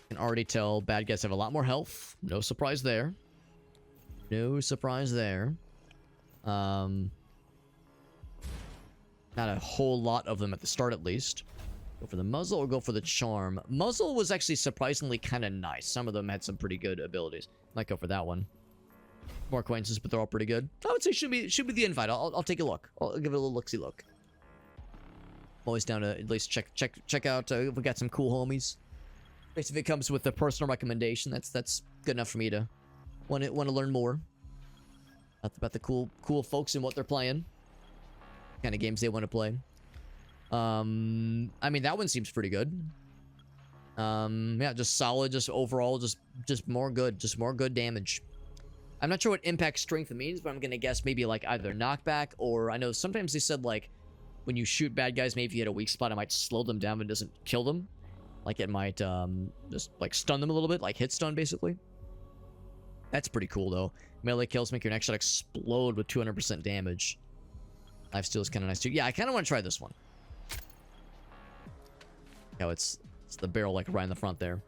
Can already tell bad guys have a lot more health. No surprise there. No surprise there. Not a whole lot of them at the start, at least. Go for the muzzle or go for the charm. Muzzle was actually surprisingly kind of nice. Some of them had some pretty good abilities. Might go for that one. More acquaintances, but they're all pretty good. I would say should be the invite. I'll take a look. I'll give it a little look-see look. I'm always down to at least check out if we got some cool homies. If it comes with a personal recommendation, that's good enough for me to want to learn more about the cool folks and what they're playing. Kind of games they want to play. I mean, that one seems pretty good. Yeah, just solid, just overall, just more good damage. I'm not sure what impact strength means, but I'm gonna guess maybe like either knockback or I know sometimes they said like when you shoot bad guys, maybe if you hit a weak spot, it might slow them down but doesn't kill them. Like it might just like stun them a little bit, like hit stun basically. That's pretty cool though. Melee kills make your next shot explode with 200% damage. Lifesteal is kind of nice too. Yeah, I kind of want to try this one. Oh, it's the barrel like right in the front there.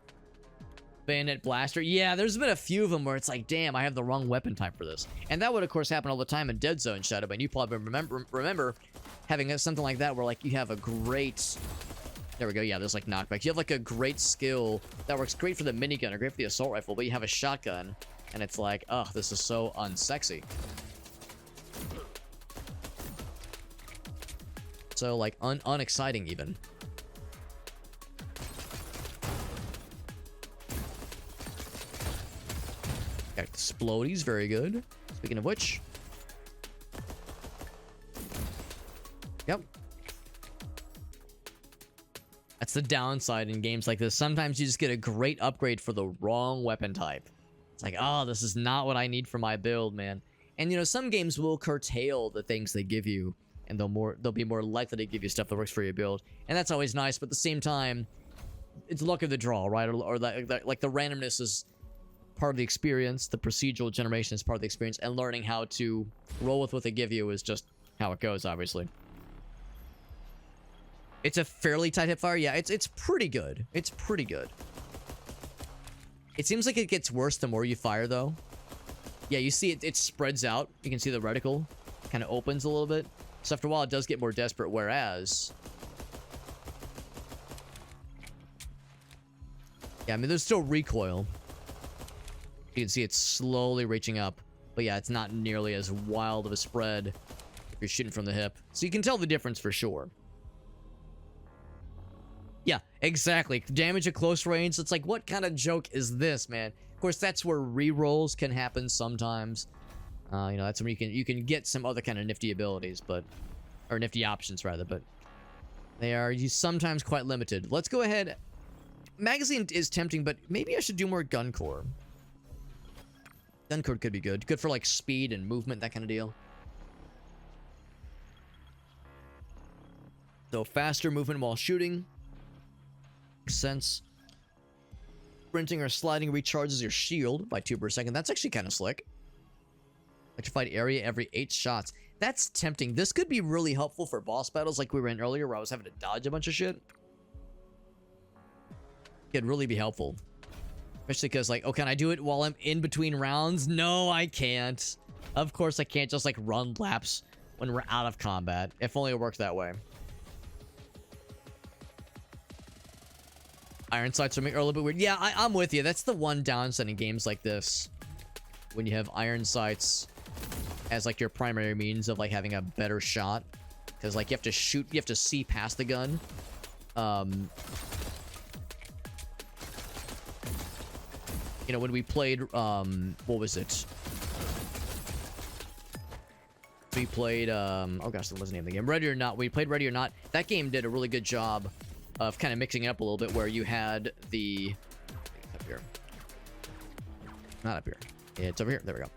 Bayonet blaster. Yeah, there's been a few of them where it's like, damn, I have the wrong weapon type for this. And that would, of course, happen all the time in Dead Zone Shadow. And you probably remember having something like that where like you have a great... There we go. Yeah, there's like knockback. You have like a great skill that works great for the minigun or great for the assault rifle, but you have a shotgun and it's like, oh, this is so unsexy. So like unexciting even. Got explodies, very good. Speaking of which. Yep. That's the downside in games like this. Sometimes you just get a great upgrade for the wrong weapon type. It's like, oh, this is not what I need for my build, man. And you know, some games will curtail the things they give you, and they'll be more likely to give you stuff that works for your build. And that's always nice, but at the same time, it's luck of the draw, right? Or like the randomness is part of the experience. The procedural generation is part of the experience, and learning how to roll with what they give you is just how it goes, obviously. It's a fairly tight hipfire. Yeah, it's pretty good. It's pretty good. It seems like it gets worse the more you fire, though. Yeah, you see it spreads out. You can see the reticle kind of opens a little bit. So after a while, it does get more desperate, whereas... Yeah, I mean, there's still recoil. You can see it's slowly reaching up. But yeah, it's not nearly as wild of a spread if you're shooting from the hip. So you can tell the difference for sure. Yeah, exactly. Damage at close range. It's like, what kind of joke is this, man? Of course, that's where rerolls can happen sometimes. You know, that's when you can get some other kind of nifty abilities, or nifty options rather, but they are sometimes quite limited. Let's go ahead. Magazine is tempting, but maybe I should do more gun core. Gun core could be good. Good for like speed and movement, that kind of deal. So faster movement while shooting. Makes sense. Sprinting or sliding recharges your shield by 2 per second. That's actually kind of slick. Electrified area every 8 shots. That's tempting. This could be really helpful for boss battles like we were in earlier, where I was having to dodge a bunch of shit. Could really be helpful. Especially because, like, oh, can I do it while I'm in between rounds? No, I can't. Of course, I can't just, like, run laps when we're out of combat. If only it worked that way. Iron sights are a little bit weird. Yeah, I'm with you. That's the one downside in games like this. When you have iron sights as, like, your primary means of, like, having a better shot. Because, like, you have to shoot, you have to see past the gun. You know, when we played, what was it? We played, oh gosh, what was the name of the game? Ready or Not. We played Ready or Not. That game did a really good job of kind of mixing it up a little bit, where you had the... Up here. Not up here. It's over here. There we go.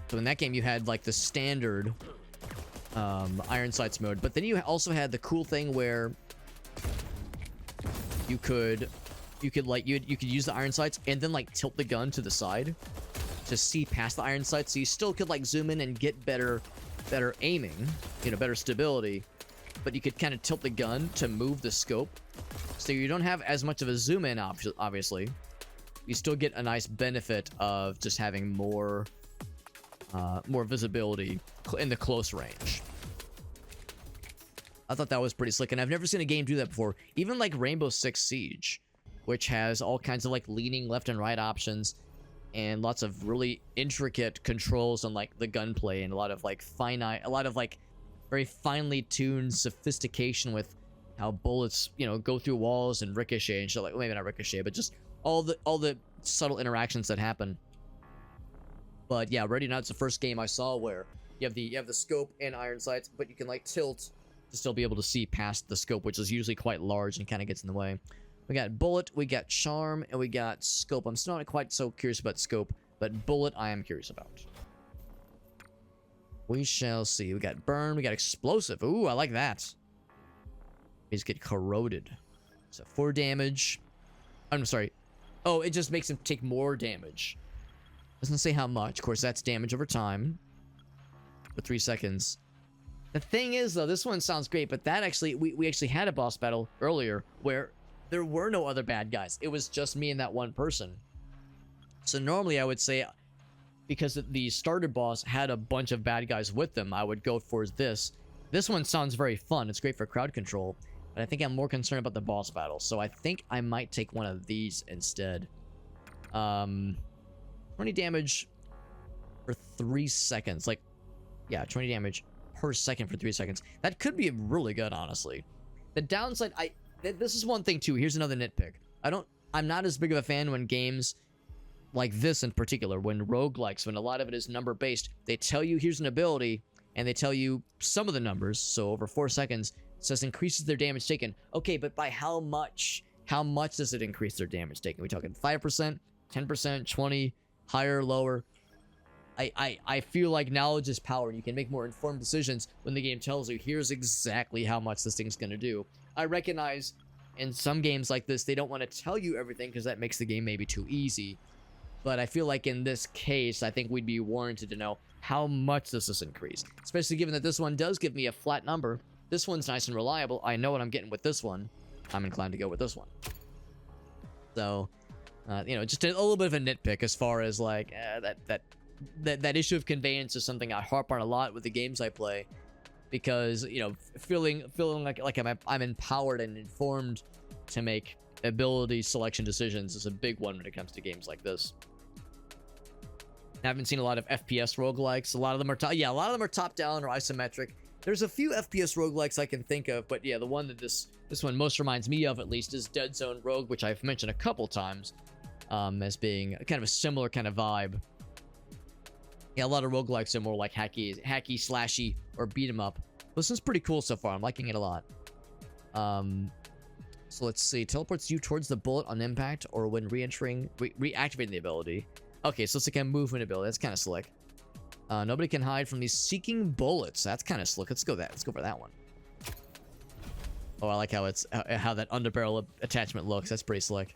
So in that game, you had, like, the standard iron sights mode, but then you also had the cool thing where you could like you could use the iron sights and then, like, tilt the gun to the side to see past the iron sights, so you still could, like, zoom in and get better aiming, you know, better stability, but you could kind of tilt the gun to move the scope, so you don't have as much of a zoom in obviously. You still get a nice benefit of just having more visibility in the close range. I thought that was pretty slick, and I've never seen a game do that before. Even, like, Rainbow Six Siege, which has all kinds of, like, leaning left and right options and lots of really intricate controls on, like, the gunplay, and a lot of, like, very finely tuned sophistication with how bullets, you know, go through walls and ricochet and shit, like, well, maybe not ricochet, but just all the subtle interactions that happen. But yeah, Ready or Not is the first game I saw where you have the scope and iron sights, but you can, like, tilt to still be able to see past the scope, which is usually quite large and kind of gets in the way. We got Bullet, we got Charm, and we got Scope. I'm still not quite so curious about Scope, but Bullet I am curious about. We shall see. We got Burn, we got Explosive. Ooh, I like that. These get corroded. So 4 damage. I'm sorry. Oh, it just makes him take more damage. Doesn't say how much. Of course, that's damage over time. For 3 seconds. The thing is, though, this one sounds great, but that actually, we actually had a boss battle earlier where there were no other bad guys. It was just me and that one person. So normally I would say, because the starter boss had a bunch of bad guys with them, I would go for this. This one sounds very fun. It's great for crowd control, but I think I'm more concerned about the boss battle. So I think I might take one of these instead. 20 damage for 3 seconds. Like, yeah, 20 damage per second for 3 seconds. That could be really good, honestly. The downside, this is one thing too. Here's another nitpick. I'm not as big of a fan when games like this in particular, when roguelikes, when a lot of it is number based, they tell you here's an ability and they tell you some of the numbers. So over 4 seconds, it says increases their damage taken. Okay, but by how much? How much does it increase their damage taken? Are we talking 5%, 10%, 20, higher, lower? I feel like knowledge is power. You can make more informed decisions when the game tells you here's exactly how much this thing's gonna do. I recognize in some games like this, they don't want to tell you everything because that makes the game maybe too easy. But I feel like in this case, I think we'd be warranted to know how much does this increase. Especially given that this one does give me a flat number. This one's nice and reliable. I know what I'm getting with this one. I'm inclined to go with this one. So, you know, just a little bit of a nitpick as far as, like, that issue of conveyance is something I harp on a lot with the games I play, because, you know, feeling like I'm empowered and informed to make ability selection decisions is a big one when it comes to games like this. I haven't seen a lot of FPS roguelikes. A lot of them are top down or isometric. There's a few FPS roguelikes I can think of, but yeah, the one that this one most reminds me of, at least, is Dead Zone Rogue, which I've mentioned a couple times as being kind of a similar kind of vibe. Yeah, a lot of roguelikes are more like hacky, slashy, or beat 'em up. This one's pretty cool so far. I'm liking it a lot. So let's see. Teleports you towards the bullet on impact or when re-entering, reactivating the ability. Okay, so it's like a movement ability. That's kind of slick. Nobody can hide from these seeking bullets. That's kind of slick. Let's go for that one. Oh, I like how how that underbarrel attachment looks. That's pretty slick.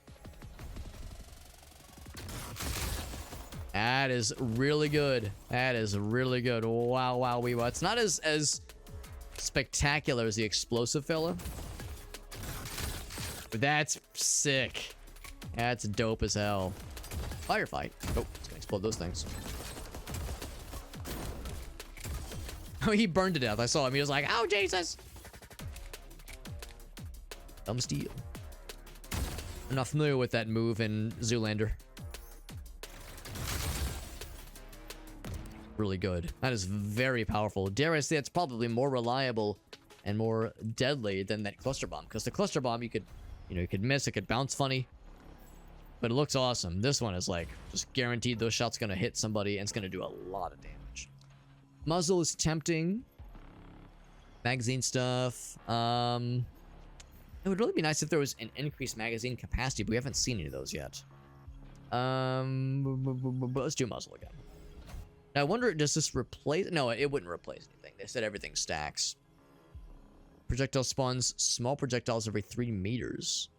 That is really good. That is really good. Wow, wow, wow. It's not as spectacular as the explosive fella, but that's sick. That's dope as hell. Firefight. Oh, it's gonna explode those things. Oh, he burned to death. I saw him. He was like, oh, Jesus. Dumb steel. I'm not familiar with that move in Zoolander. Really good. That is very powerful. Dare I say it's probably more reliable and more deadly than that cluster bomb. Because the cluster bomb, you could miss. It could bounce funny. But it looks awesome. This one is like, just guaranteed those shots gonna hit somebody and it's gonna do a lot of damage. Muzzle is tempting. Magazine stuff. It would really be nice if there was an increased magazine capacity, but we haven't seen any of those yet. Let's do muzzle again. Now, I wonder, does this replace... No, it wouldn't replace anything. They said everything stacks. Projectile spawns small projectiles every 3 meters.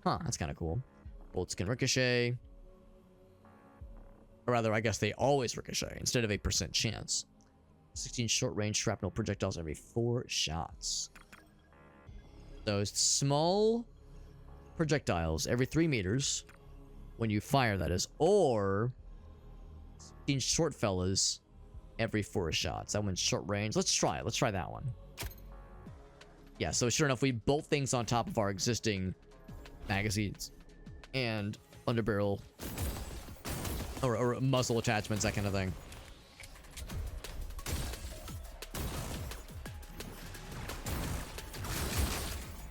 Huh, that's kind of cool. Bolts can ricochet. Or rather, I guess they always ricochet instead of a % chance. 16 short-range shrapnel projectiles every 4 shots. Those small projectiles every 3 meters when you fire, that is, or 16 short fellas every 4 shots. That one's short range. Let's try it. Let's try that one. Yeah, so sure enough, we bolt things on top of our existing magazines and underbarrel or muzzle attachments, that kind of thing.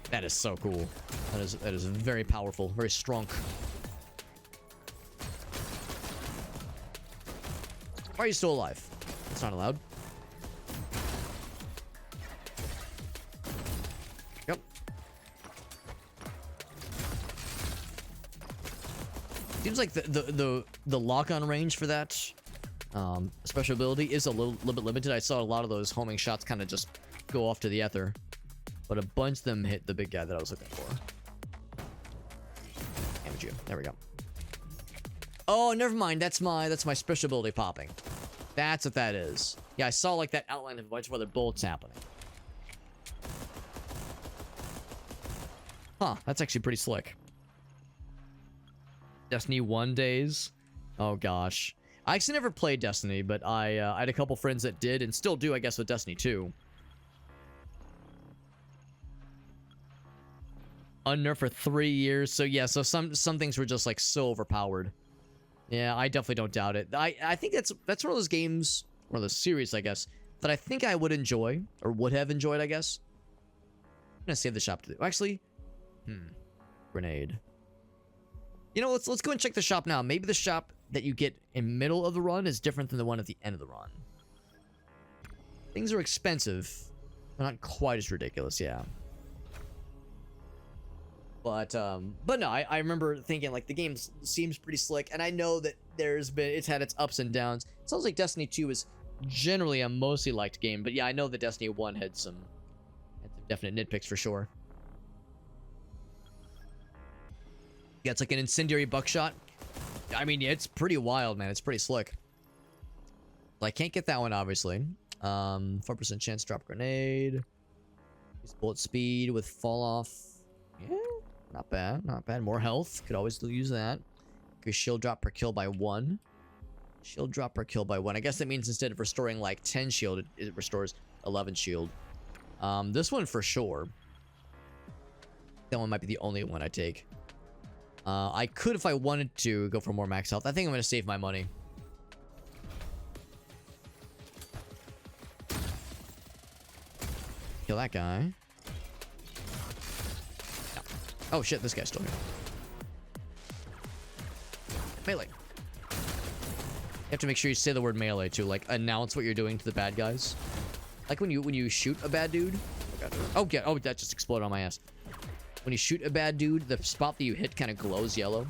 That is so cool. That is very powerful, very strong. Why are you still alive? That's not allowed. Yep. Seems like the lock-on range for that special ability is a little bit limited. I saw a lot of those homing shots kind of just go off to the ether. But a bunch of them hit the big guy that I was looking for. Damage you. There we go. Oh, never mind. That's my special ability popping. That's what that is. Yeah, I saw like that outline of a bunch of other bullets happening. Huh, that's actually pretty slick. Destiny 1 days. Oh gosh. I actually never played Destiny, but I had a couple friends that did and still do, I guess, with Destiny 2. Unnerfed for 3 years, so yeah, so some things were just like so overpowered. Yeah, I definitely don't doubt it. I think that's one of those games, or those series, I guess, that I think I would enjoy, or would have enjoyed, I guess. I'm gonna save the shop to actually. Grenade. You know, let's go and check the shop now. Maybe the shop that you get in middle of the run is different than the one at the end of the run. Things are expensive, but not quite as ridiculous, yeah. But no, I remember thinking, like, the game seems pretty slick, and I know that it's had its ups and downs. It sounds like Destiny 2 is generally a mostly liked game, but yeah, I know that Destiny 1 had some definite nitpicks for sure. Yeah, it's like an incendiary buckshot. I mean, yeah, it's pretty wild, man. It's pretty slick. Well, I can't get that one, obviously. 4% chance drop grenade. Use bullet speed with fall off. Yeah. Not bad, not bad. More health. Could always use that. Okay, shield drop per kill by 1. Shield drop per kill by 1. I guess that means instead of restoring like 10 shield, it restores 11 shield. This one for sure. That one might be the only one I take. I could, if I wanted to, go for more max health. I think I'm going to save my money. Kill that guy. Oh shit, this guy's still here. Melee. You have to make sure you say the word melee too, like announce what you're doing to the bad guys. Like when you shoot a bad dude. Oh god, oh that just exploded on my ass. When you shoot a bad dude, the spot that you hit kind of glows yellow.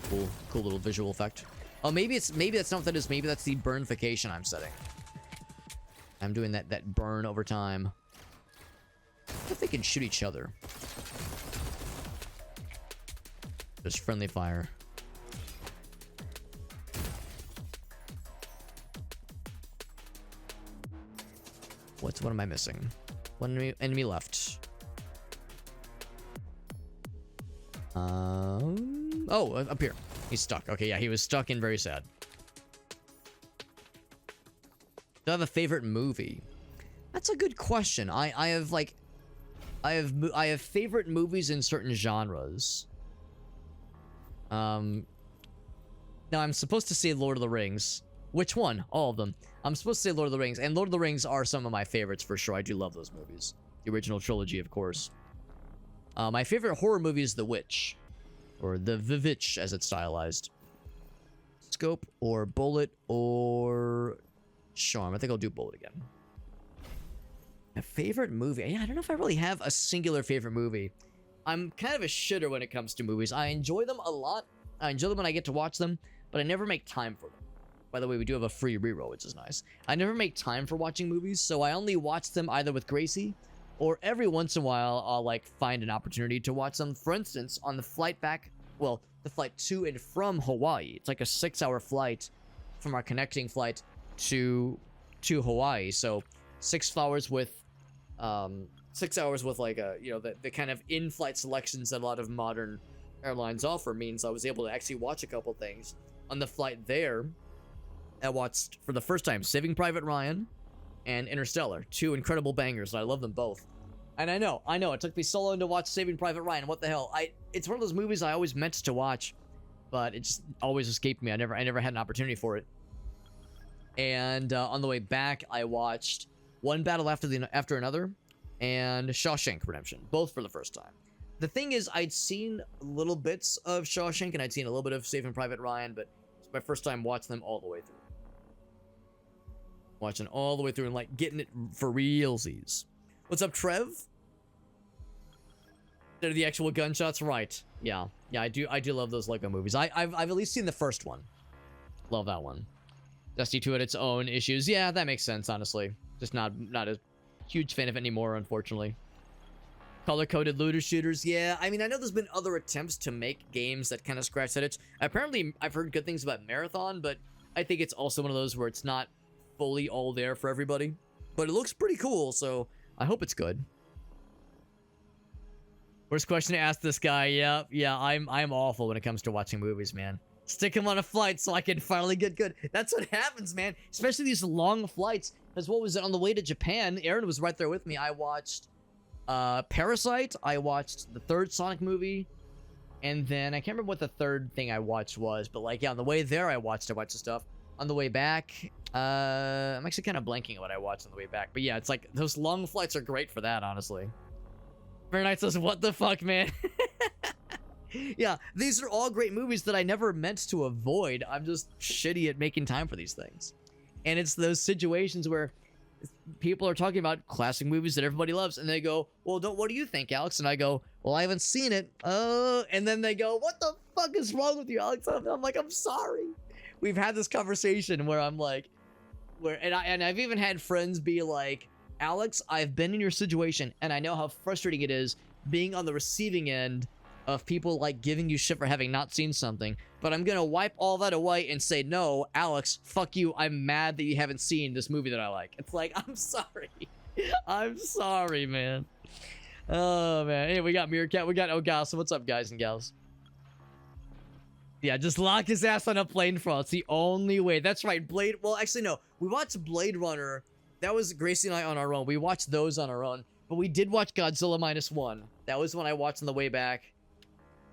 Cool little visual effect. Oh, maybe that's not what that is. Maybe that's the burnification I'm setting. I'm doing that burn over time. If they can shoot each other. Just friendly fire. What am I missing? One enemy left. Oh, up here. He's stuck. Okay, yeah, he was stuck and very sad. Do I have a favorite movie? That's a good question. I have like, I have favorite movies in certain genres. Now I'm supposed to say Lord of the Rings. Which one? All of them. I'm supposed to say Lord of the Rings, and Lord of the Rings are some of my favorites for sure. I do love those movies. The original trilogy, of course. My favorite horror movie is The Witch, or The Vivitch as it's stylized. Scope or Bullet or Charm. I think I'll do Bullet again. A favorite movie? Yeah, I don't know if I really have a singular favorite movie. I'm kind of a shitter when it comes to movies. I enjoy them a lot. I enjoy them when I get to watch them, but I never make time for them. By the way, we do have a free reroll, which is nice. I never make time for watching movies, so I only watch them either with Gracie, or every once in a while, I'll like find an opportunity to watch them. For instance, on the flight back, well, the flight to and from Hawaii. It's like a 6-hour flight from our connecting flight to Hawaii. So 6 hours with 6 hours with like a, you know, the kind of in-flight selections that a lot of modern airlines offer means I was able to actually watch a couple things. On the flight there, I watched for the first time Saving Private Ryan and Interstellar, 2 incredible bangers, and I love them both. And I know, it took me so long to watch Saving Private Ryan. What the hell? It's one of those movies I always meant to watch, but it just always escaped me. I never had an opportunity for it. And on the way back, I watched One Battle After Another and Shawshank Redemption, both for the first time. The thing is, I'd seen little bits of Shawshank and I'd seen a little bit of Saving Private Ryan, but it's my first time watching them all the way through. Watching all the way through and like getting it for realsies. What's up, Trev? They're the actual gunshots, right? Yeah, I do love those Lego movies. I've at least seen the first one. Love that one. Dusty 2 had its own issues. Yeah, that makes sense, honestly. Just not a huge fan of it anymore, unfortunately. Color-coded looter shooters. Yeah, I mean, I know there's been other attempts to make games that kind of scratch that itch. Apparently, I've heard good things about Marathon, but I think it's also one of those where it's not fully all there for everybody. But it looks pretty cool, so I hope it's good. Worst question to ask this guy. Yeah, I'm awful when it comes to watching movies, man. Stick him on a flight so I can finally get good. That's what happens, man. Especially these long flights. Because what was it? On the way to Japan, Aaron was right there with me. I watched Parasite. I watched the third Sonic movie. And then I can't remember what the third thing I watched was. But like, yeah, on the way there, I watched a bunch of stuff. On the way back, I'm actually kind of blanking on what I watched on the way back. But yeah, it's like those long flights are great for that, honestly. Very Night says, what the fuck, man? Yeah, these are all great movies that I never meant to avoid. I'm just shitty at making time for these things. And it's those situations where people are talking about classic movies that everybody loves, and they go, well, what do you think, Alex? And I go, well, I haven't seen it. And then they go, what the fuck is wrong with you, Alex? I'm like, I'm sorry. We've had this conversation where I'm like, and I've even had friends be like, Alex, I've been in your situation, and I know how frustrating it is being on the receiving end of people like giving you shit for having not seen something, but I'm gonna wipe all that away and say, no, Alex, fuck you, I'm mad that you haven't seen this movie that I like. It's like, I'm sorry. I'm sorry, man. Oh, man. Hey, we got Meerkat, we got A.R.G.U.S. So what's up, guys and gals? Yeah, just lock his ass on a plane for all. It's the only way. That's right, Blade. Well, actually, no. We watched Blade Runner. That was Gracie and I on our own. We watched those on our own. But we did watch Godzilla -1. That was one I watched on the way back.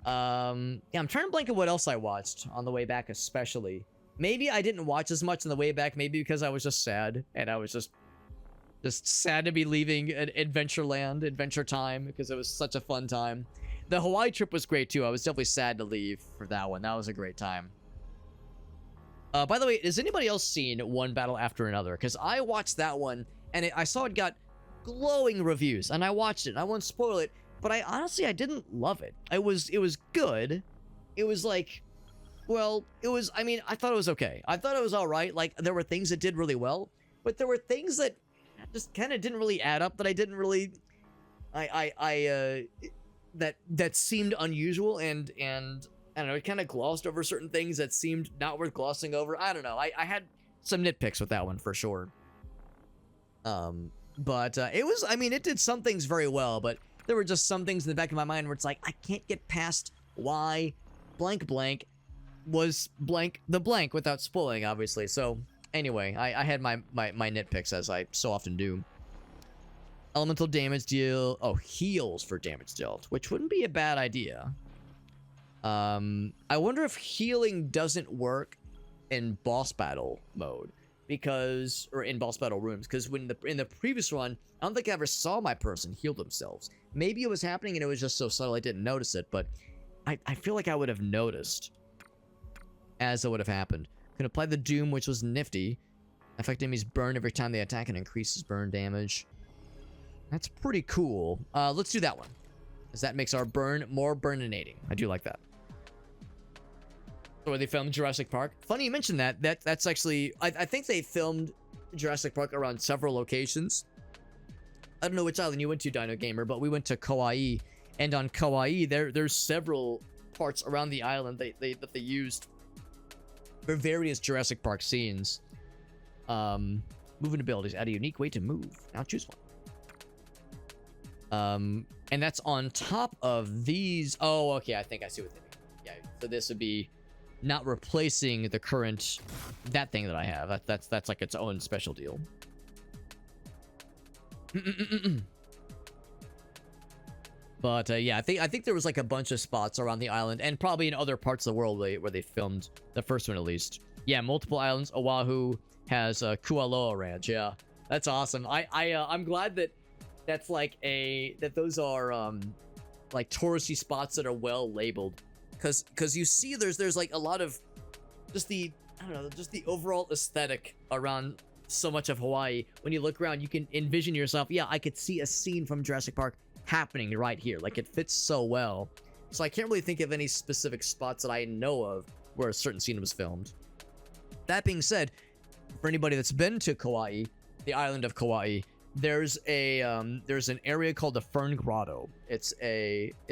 Yeah, I'm trying to blank at what else I watched on the way back, especially. Maybe I didn't watch as much on the way back, maybe because I was just sad, and I was just sad to be leaving Adventureland, Adventure Time, because it was such a fun time. The Hawaii trip was great, too. I was definitely sad to leave for that one. That was a great time. By the way, has anybody else seen One Battle After Another? Because I watched that one, and I saw it got glowing reviews, and I watched it. I won't spoil it, but I didn't love it. It was good. It was like, well, I mean, I thought it was okay. I thought it was all right. Like, there were things that did really well, but there were things that just kind of didn't really add up, that I didn't really, that seemed unusual, and I don't know, it kind of glossed over certain things that seemed not worth glossing over. I don't know. I had some nitpicks with that one for sure. But it was, I mean, it did some things very well, but there were just some things in the back of my mind where it's like, I can't get past why blank blank was blank the blank without spoiling, obviously. So anyway, I had my nitpicks, as I so often do. Elemental damage deal. Oh, heals for damage dealt, which wouldn't be a bad idea. I wonder if healing doesn't work in boss battle mode, because, or in boss battle rooms, because in the previous run, I don't think I ever saw my person heal themselves. Maybe it was happening and it was just so subtle I didn't notice it, but I feel like I would have noticed as it would have happened. Can apply the Doom, which was nifty. Affect enemies burn every time they attack and increases burn damage. That's pretty cool. Let's do that one, because that makes our burn more burninating. I do like that. So where they filmed Jurassic Park. Funny you mentioned that. That's actually, I think they filmed Jurassic Park around several locations. I don't know which island you went to, Dino Gamer, but we went to Kauai, and on Kauai there's several parts around the island that they used for various Jurassic Park scenes. Moving abilities. Add a unique way to move. Now choose one. And that's on top of these. Oh, okay. I think I see what they mean. Yeah. So this would be not replacing the current that thing that I have. That's like its own special deal. But yeah, I think there was like a bunch of spots around the island, and probably in other parts of the world where they filmed the first one at least. Yeah, multiple islands. Oahu has Kualoa Ranch. Yeah, that's awesome. I'm glad that that's like that those are like touristy spots that are well labeled, because you see there's like a lot of just the, I don't know, just the overall aesthetic around so much of Hawaii. When you look around, you can envision yourself, yeah, I could see a scene from Jurassic Park happening right here. Like, it fits so well. So I can't really think of any specific spots that I know of where a certain scene was filmed. That being said, for anybody that's been to Kauai, the island of Kauai, there's an area called the Fern Grotto. It's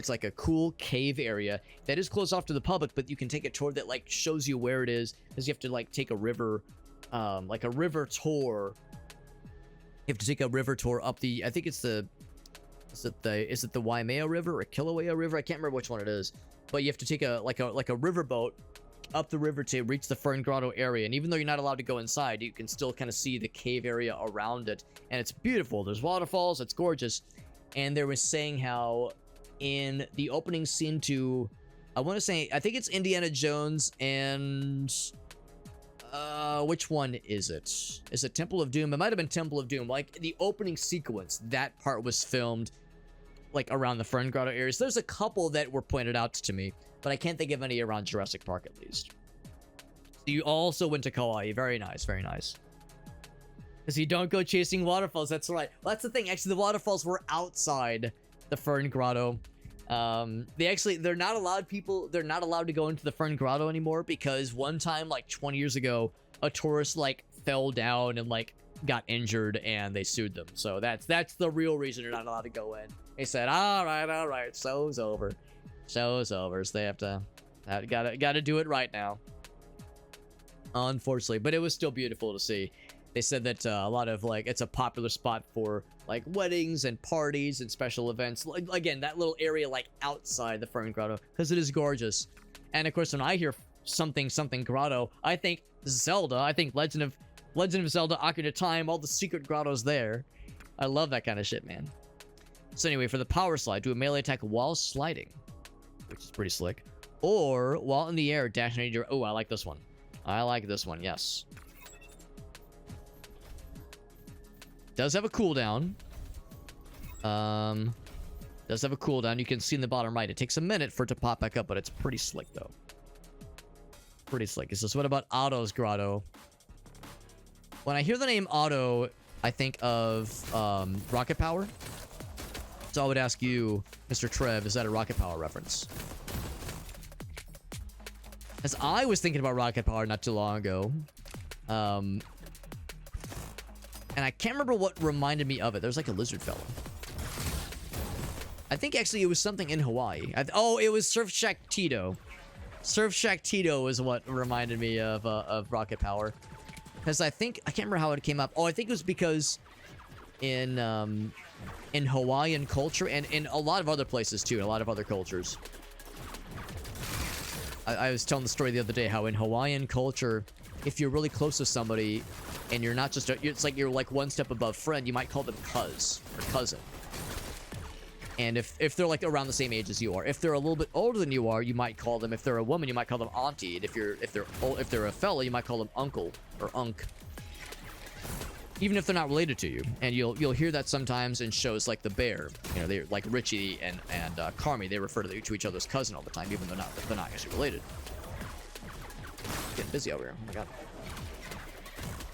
like a cool cave area that is closed off to the public, but you can take a tour that like shows you where it is, because you have to like take a river, like a river tour. You have to take a river tour up the, I think it's the, is it the Waimea River or Kilauea River? I can't remember which one it is, but you have to take a river boat up the river to reach the Fern Grotto area. And even though you're not allowed to go inside, you can still kind of see the cave area around it, and it's beautiful. There's waterfalls, it's gorgeous. And they were saying how in the opening scene to, I want to say, I think it's Indiana Jones and which one is it? Is it Temple of Doom? It might have been Temple of Doom. Like, the opening sequence, that part was filmed like around the Fern Grotto areas. There's a couple that were pointed out to me, but I can't think of any around Jurassic Park at least. So you also went to Kauai. Very nice, very nice. Because you don't go chasing waterfalls. That's right. Well, that's the thing. Actually, the waterfalls were outside the Fern Grotto. They're not allowed to go into the Fern Grotto anymore, because one time, like 20 years ago, a tourist like fell down and like got injured, and they sued them. So that's the real reason you're not allowed to go in. They said, all right, show's over. Show's over. So they have to, gotta do it right now. Unfortunately, but it was still beautiful to see. They said that a lot of like, it's a popular spot for like weddings and parties and special events. Like, again, that little area like outside the Fern Grotto, because it is gorgeous. And of course, when I hear something grotto, I think Zelda. I think Legend of Zelda: Ocarina of Time. All the secret grottos there. I love that kind of shit, man. So anyway, for the power slide, do a melee attack while sliding, which is pretty slick. Or while in the air, dash and your. Oh, I like this one. I like this one. Yes. Does have a cooldown. Does have a cooldown. You can see in the bottom right. It takes a minute for it to pop back up, but it's pretty slick though. Pretty slick. Is this what about Otto's Grotto? When I hear the name Otto, I think of Rocket Power. So I would ask you, Mr. Trev, is that a Rocket Power reference? As I was thinking about Rocket Power not too long ago. And I can't remember what reminded me of it. There's like a lizard fella. I think actually it was something in Hawaii. Oh, it was Surf Shack Tito. Surf Shack Tito is what reminded me of Rocket Power. Because I can't remember how it came up. Oh, I think it was because in Hawaiian culture, and in a lot of other places too, in a lot of other cultures, I was telling the story the other day how in Hawaiian culture, if you're really close to somebody and you're not just it's like you're like one step above friend, you might call them cuz or cousin. And if they're like around the same age as you are, if they're a little bit older than you are, you might call them, if they're a woman, you might call them auntie. And if they're a fella, you might call them uncle or unk. Even if they're not related to you. And you'll hear that sometimes in shows like The Bear. You know, they like Richie and Carmi, they refer to each other as cousin all the time, even though they're not actually related. Getting busy over here. Oh my god.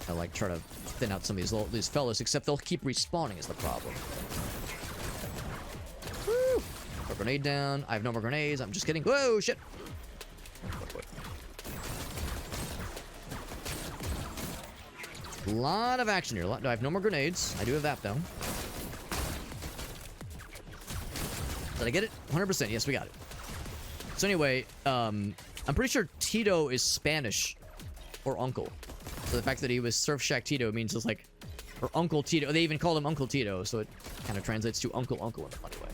I like try to thin out some of these fellas, except they'll keep respawning is the problem. Woo! Put a grenade down. I have no more grenades. I'm just kidding. Whoa, shit. A lot of action here. I have no more grenades. I do have that, though. Did I get it? 100%. Yes, we got it. So anyway, I'm pretty sure Tito is Spanish or uncle. So the fact that he was Surf Shack Tito means it's like, or Uncle Tito. They even called him Uncle Tito, so it kind of translates to Uncle in a funny way.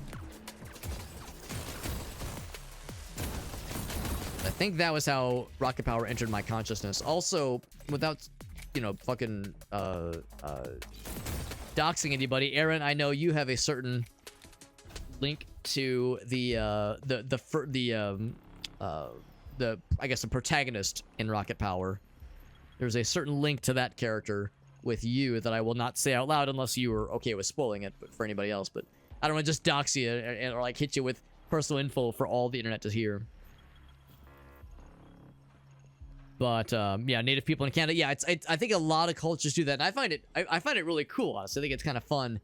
I think that was how rocket power entered my consciousness. Also, without, you know, fucking doxing anybody, Aaron, I know you have a certain link to the I guess the protagonist in Rocket Power. There's a certain link to that character with you that I will not say out loud unless you were okay with spoiling it, but for anybody else. But I don't want to just dox you or like hit you with personal info for all the internet to hear. But yeah, Native people in Canada. Yeah, I think a lot of cultures do that, and I find it really cool. Honestly, I think it's kind of fun.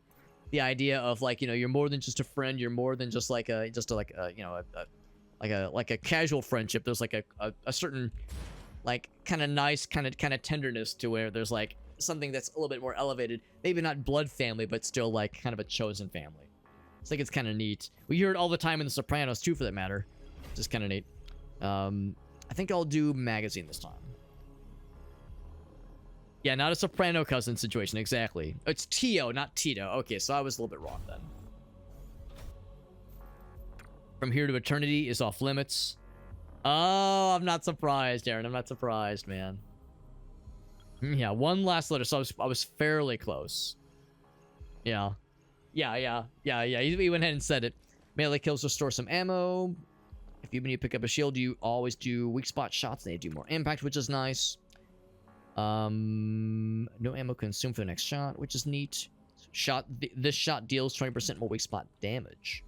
The idea of like, you know, you're more than just a friend. You're more than just like a you know like a casual friendship. There's like a certain like kind of nice kind of tenderness to where there's like something that's a little bit more elevated. Maybe not blood family, but still like kind of a chosen family. I think it's kind of neat. We hear it all the time in The Sopranos too, for that matter. Just kind of neat. I think I'll do magazine this time. Yeah, not a Soprano cousin situation, exactly. It's Tio, not Tito. Okay, so I was a little bit wrong then. From Here to Eternity is off limits. Oh, I'm not surprised, Aaron. I'm not surprised, man. Yeah, one last letter, so I was fairly close. Yeah. Yeah. He went ahead and said it. Melee kills restore some ammo. If you pick up a shield, you always do weak spot shots. They do more impact, which is nice. No ammo consumed for the next shot, which is neat. This shot deals 20% more weak spot damage.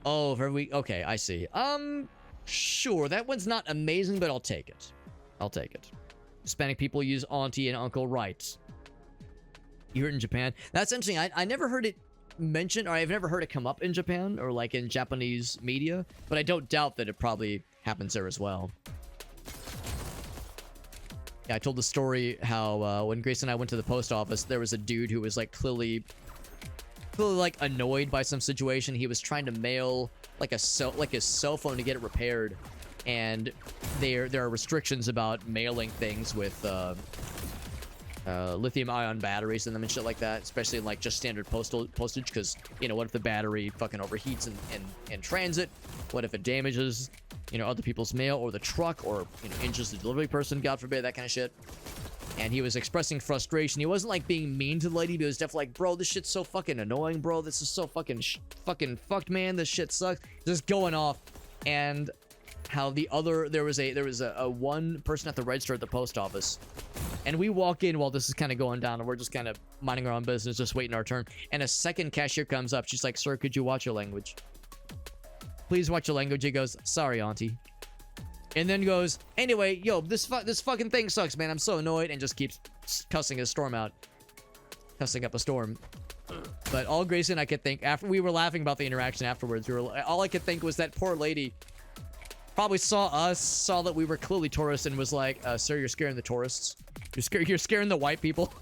Oh, for every week. Okay, I see. Sure. That one's not amazing, but I'll take it. I'll take it. Hispanic people use auntie and uncle, right? You heard it in Japan. That's interesting. I never heard it mentioned, or I've never heard it come up in Japan or like in Japanese media, but I don't doubt that it probably happens there as well. Yeah, I told the story how when Grace and I went to the post office, there was a dude who was like clearly like annoyed by some situation. He was trying to mail like his cell phone to get it repaired, and there are restrictions about mailing things with lithium-ion batteries in them and shit like that, especially in like just standard postage, because, you know, what if the battery fucking overheats in transit? What if it damages, you know, other people's mail or the truck, or, you know, injures the delivery person, God forbid, that kind of shit. And he was expressing frustration. He wasn't like being mean to the lady, but he was definitely like, bro, this shit's so fucking annoying, bro. This is so fucking fucked, man. This shit sucks. Just going off. And how there was a one person at the register at the post office, and we walk in while this is kind of going down, and we're just kind of minding our own business, just waiting our turn, and a second cashier comes up. She's like, sir, could you watch your language? Please watch your language. He goes, sorry, auntie. And then goes, anyway, yo, this fucking thing sucks, man. I'm so annoyed, and just keeps cussing a storm out. Cussing up a storm. But all Grayson I could think, after we were laughing about the interaction afterwards, all I could think was that poor lady probably saw that we were clearly tourists, and was like, sir, you're scaring the tourists. You're scaring the white people.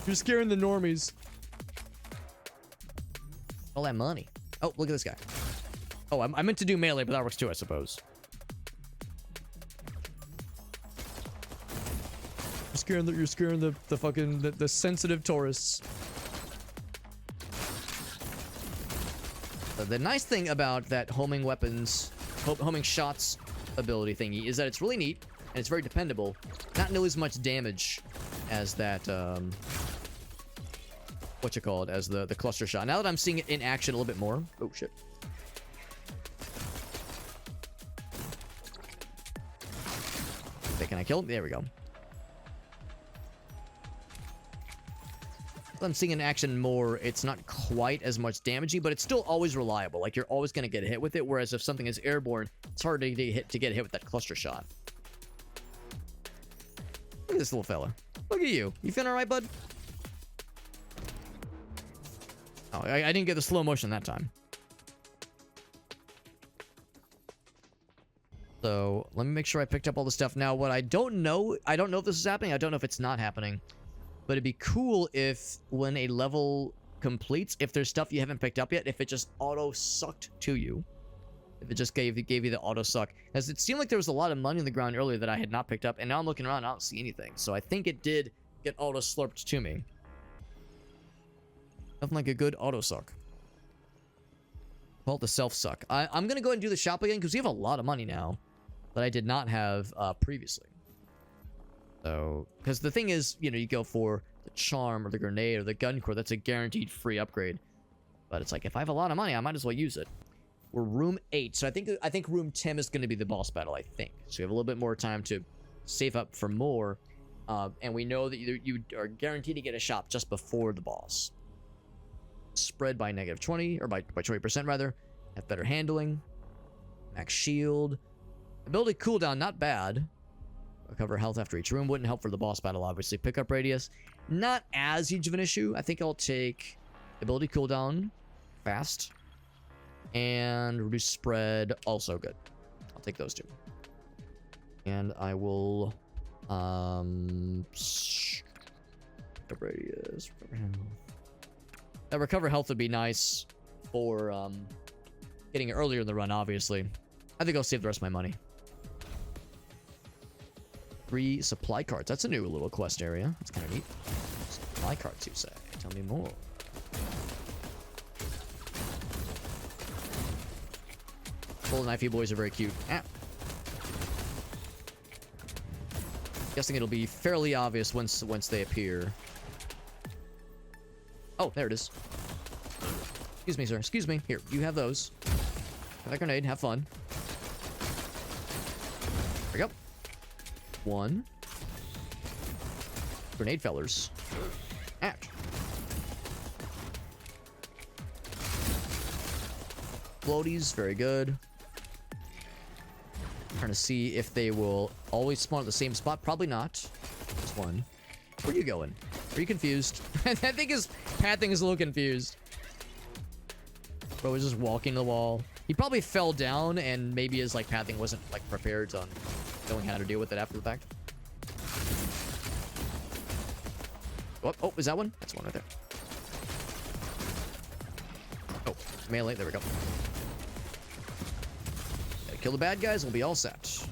You're scaring the normies. All that money. Oh, look at this guy. Oh, I meant to do melee, but that works too, I suppose. You're scaring the fucking the sensitive tourists. The nice thing about that homing weapons homing shots ability thingy is that it's really neat and it's very dependable. Not nearly as much damage as that, as the cluster shot. Now that I'm seeing it in action a little bit more. Oh, shit. Okay, can I kill him? There we go. I'm seeing in action more, it's not quite as much damaging, but it's still always reliable. Like, you're always going to get hit with it, whereas if something is airborne, it's hard to get hit with that cluster shot. Look at this little fella. Look at you. You feeling alright, bud? Oh, I didn't get the slow motion that time. So, let me make sure I picked up all the stuff. Now, what I don't know if this is happening. I don't know if it's not happening. But it'd be cool if, when a level completes, if there's stuff you haven't picked up yet, if it just auto-sucked to you. If it just gave you the auto-suck. As it seemed like there was a lot of money on the ground earlier that I had not picked up, and now I'm looking around, I don't see anything. So I think it did get auto-slurped to me. Nothing like a good auto-suck. Well, the self-suck. I'm going to go ahead and do the shop again, because we have a lot of money now that I did not have previously. So, because the thing is, you know, you go for the charm or the grenade or the gun core, that's a guaranteed free upgrade. But it's like, if I have a lot of money, I might as well use it. We're room 8, so I think room 10 is going to be the boss battle, I think. So we have a little bit more time to save up for more. And we know that you are guaranteed to get a shop just before the boss. Spread by -20, or by 20% rather. Have better handling. Max shield. Ability cooldown, not bad. Recover health after each room. Wouldn't help for the boss battle, obviously. Pickup radius. Not as huge of an issue. I think I'll take ability cooldown. Fast. And reduce spread. Also good. I'll take those two. And I will... Pickup radius. That recover health would be nice for getting it earlier in the run, obviously. I think I'll save the rest of my money. 3 supply cards. That's a new little quest area. That's kind of neat. Supply cards, you say? Tell me more. Full knifey boys are very cute. Ah. Guessing it'll be fairly obvious once they appear. Oh, there it is. Excuse me, sir. Excuse me. Here, you have those. Have that grenade. Have fun. There we go. 1. Grenade fellers. Ouch. Floaties, very good. Trying to see if they will always spawn at the same spot. Probably not. Just one. Where are you going? Are you confused? That thing is... Pathing is a little confused. Bro was just walking the wall. He probably fell down and maybe his like pathing wasn't like prepared on knowing how to deal with it after the fact. Oh, is that one? That's one right there. Oh, melee. There we go. Gotta kill the bad guys. We'll be all set.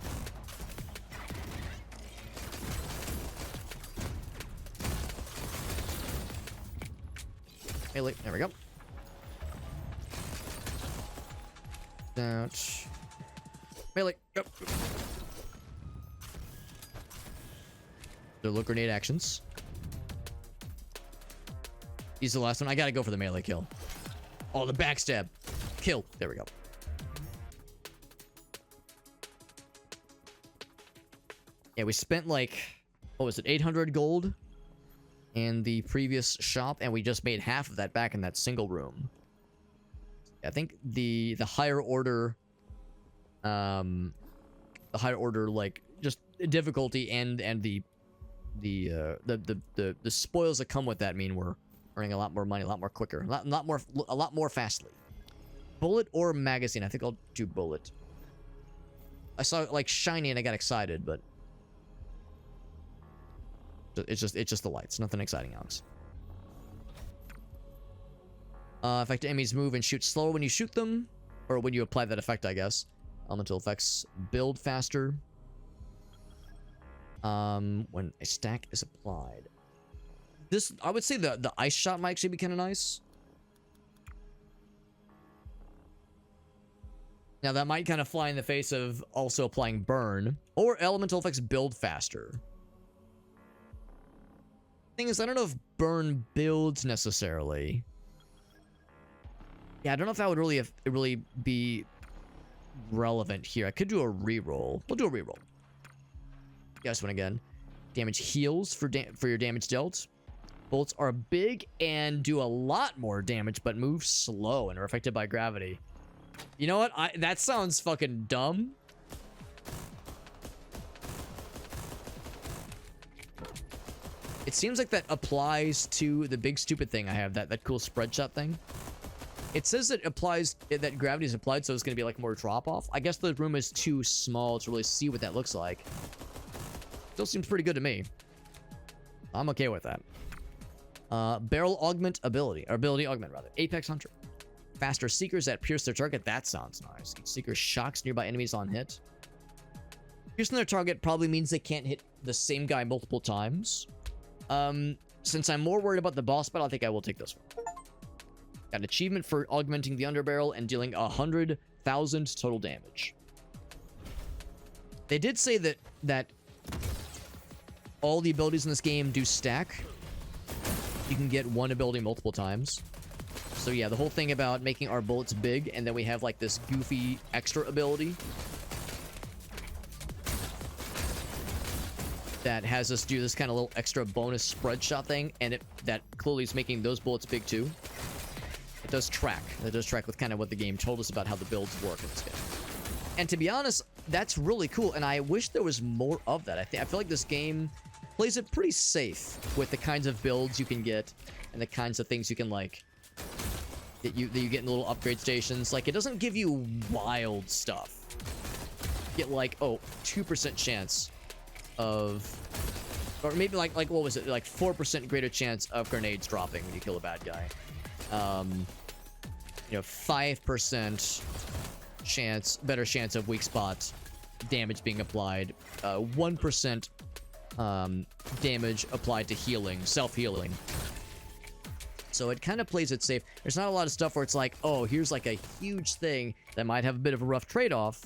Melee. There we go. Ouch. Melee. Go. The look grenade actions. He's the last one. I gotta go for the melee kill. Oh, the backstab. Kill. There we go. Yeah, we spent like, what was it, 800 gold in the previous shop, and we just made half of that back in that single room. I think the higher order, like just difficulty and the spoils that come with that mean we're earning a lot more money, a lot more quicker, a lot more fastly. Bullet or magazine? I think I'll do bullet. I saw it like shiny and I got excited, but it's just the lights. Nothing exciting, Alex. Effect enemies move and shoot slower when you shoot them, or when you apply that effect, I guess. Elemental effects build faster. When a stack is applied. This, I would say the ice shot might actually be kind of nice. Now, that might kind of fly in the face of also applying burn, or elemental effects build faster. Thing is, I don't know if burn builds necessarily. Yeah, I don't know if that would really be relevant here. I could do a reroll. We'll do a reroll. Yes, one again. Damage heals for your damage dealt. Bolts are big and do a lot more damage, but move slow and are affected by gravity. You know what? That sounds fucking dumb. It seems like that applies to the big stupid thing I have, that cool spread shot thing. It says it applies, that gravity is applied, so it's going to be like more drop off. I guess the room is too small to really see what that looks like. Still seems pretty good to me. I'm okay with that. Barrel augment ability, or ability augment rather. Apex Hunter. Faster seekers that pierce their target. That sounds nice. Each seeker shocks nearby enemies on hit. Piercing their target probably means they can't hit the same guy multiple times. Since I'm more worried about the boss battle, I think I will take this one. Got an achievement for augmenting the underbarrel and dealing 100,000 total damage. They did say that all the abilities in this game do stack. You can get one ability multiple times. So yeah, the whole thing about making our bullets big, and then we have like this goofy extra ability that has us do this kind of little extra bonus spread shot thing, and that clearly is making those bullets big too. It does track. It does track with kind of what the game told us about how the builds work in this game. And to be honest, that's really cool, and I wish there was more of that. I feel like this game plays it pretty safe with the kinds of builds you can get and the kinds of things you can like that you get in the little upgrade stations. Like, it doesn't give you wild stuff. You get like, oh, 2% chance of, or maybe like what was it, like 4% greater chance of grenades dropping when you kill a bad guy. 5% better chance of weak spot damage being applied. 1% damage applied to healing, self-healing. So it kind of plays it safe. There's not a lot of stuff where it's like, oh, here's like a huge thing that might have a bit of a rough trade-off,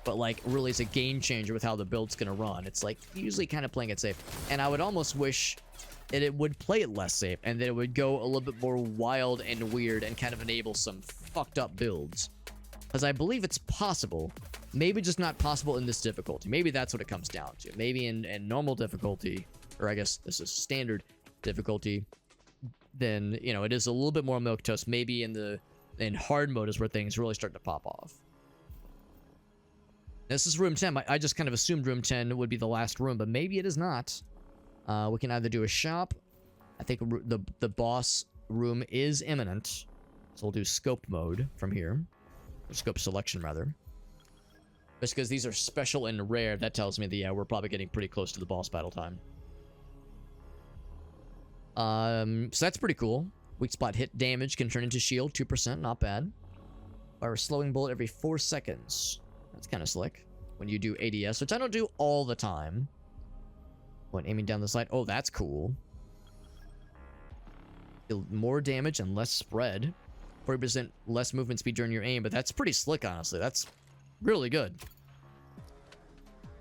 but like really is a game changer with how the build's gonna run. It's like usually kind of playing it safe. And I would almost wish that it would play it less safe and that it would go a little bit more wild and weird and kind of enable some fucked up builds. Because I believe it's possible. Maybe just not possible in this difficulty. Maybe that's what it comes down to. Maybe in normal difficulty, or I guess this is standard difficulty, then, you know, it is a little bit more milquetoast. Maybe in hard mode is where things really start to pop off. This is room 10. I just kind of assumed room 10 would be the last room, but maybe it is not. We can either do a shop. I think the boss room is imminent. So we'll do scoped mode from here. Or scope selection, rather. Just because these are special and rare, that tells me that, yeah, we're probably getting pretty close to the boss battle time. So that's pretty cool. Weak spot hit damage can turn into shield, 2%, not bad. Fire a slowing bullet every 4 seconds. That's kind of slick. When you do ADS, which I don't do all the time. When aiming down the sight, oh, that's cool. Deal more damage and less spread. 40% less movement speed during your aim, but that's pretty slick, honestly. That's really good.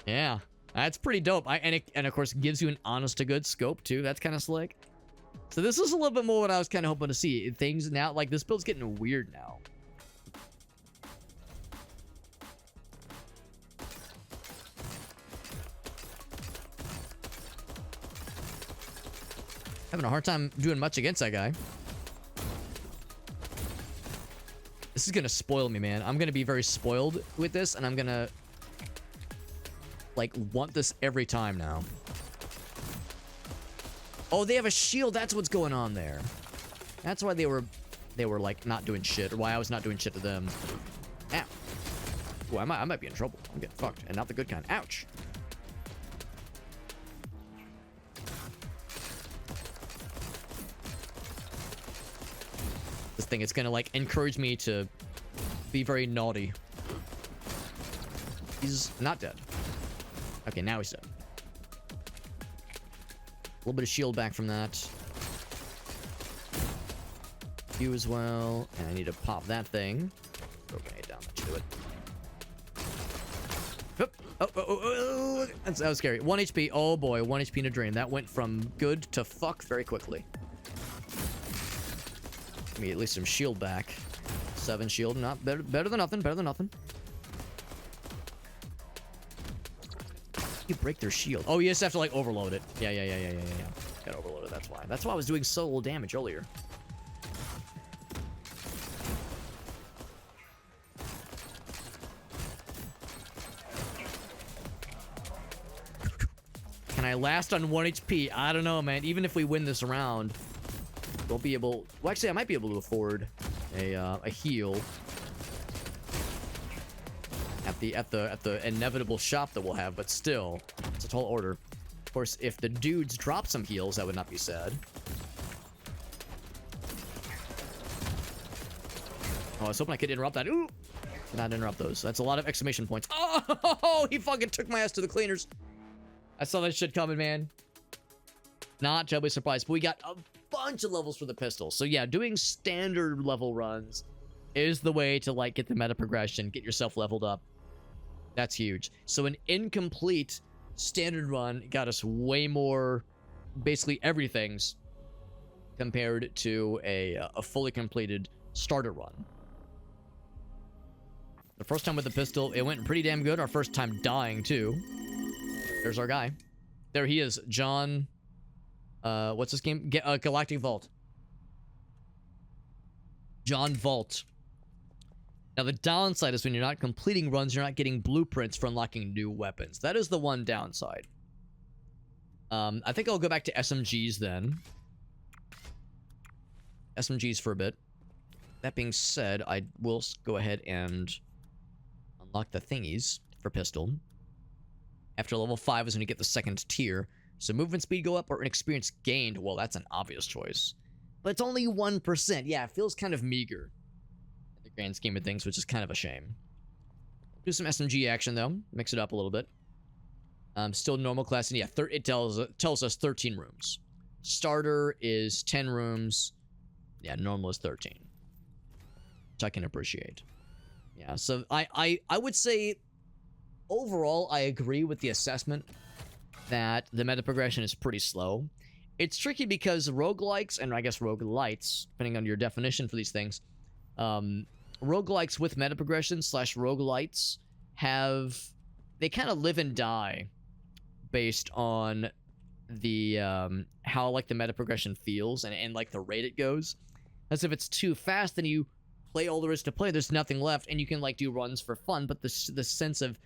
Yeah, that's pretty dope. And of course, gives you an honest-to-good scope, too. That's kind of slick. So this is a little bit more what I was kind of hoping to see. Things now, like, this build's getting weird now. Having a hard time doing much against that guy. This is gonna spoil me, man. I'm gonna be very spoiled with this, and I'm gonna like want this every time now. Oh, they have a shield. That's what's going on there. That's why they were like not doing shit, or why I was not doing shit to them. Ow. Boy, I might be in trouble. I'm getting fucked, and not the good kind. Ouch. This thing is gonna like encourage me to be very naughty. He's not dead. Okay, now he's dead. A little bit of shield back from that. You as well. And I need to pop that thing. Throw a grenade down. That should do it. That was scary. 1 HP. Oh boy, 1 HP in a drain. That went from good to fuck very quickly. Give me at least some shield back. 7 shield, not better than nothing, better than nothing. You break their shield. Oh, you just have to like overload it. Yeah. Gotta overload it, that's why. That's why I was doing so little damage earlier. Can I last on 1 HP? I don't know, man. Even if we win this round, we'll be able... Well, actually, I might be able to afford a heal at the inevitable shop that we'll have, but still, it's a tall order. Of course, if the dudes drop some heals, that would not be sad. Oh, I was hoping I could interrupt that. Ooh! Did not interrupt those. That's a lot of exclamation points. Oh, he fucking took my ass to the cleaners. I saw that shit coming, man. Not terribly surprised, but we got a bunch of levels for the pistol. So yeah, doing standard level runs is the way to like get the meta progression, get yourself leveled up. That's huge. So an incomplete standard run got us way more, basically everything's, compared to a fully completed starter run. The first time with the pistol, it went pretty damn good. Our first time dying too. There's our guy. There he is, John. What's this game? Galactic Vault. John Vault. Now, the downside is when you're not completing runs, you're not getting blueprints for unlocking new weapons. That is the one downside. I think I'll go back to SMGs then. SMGs for a bit. That being said, I will go ahead and unlock the thingies for pistol. After level 5 is when you get the second tier. So movement speed go up or an experience gained. Well, that's an obvious choice. But it's only 1%. Yeah, it feels kind of meager in the grand scheme of things, which is kind of a shame. Do some SMG action, though. Mix it up a little bit. Still normal class. And yeah, it tells us 13 rooms. Starter is 10 rooms. Yeah, normal is 13. Which I can appreciate. Yeah, so I would say... Overall, I agree with the assessment that the meta progression is pretty slow. It's tricky because roguelikes, and I guess roguelites, depending on your definition for these things, roguelikes with meta progression / roguelites they kind of live and die based on the, how, like, the meta progression feels and like, the rate it goes. As if it's too fast, then you play all there is to play, there's nothing left, and you can, like, do runs for fun, but the sense of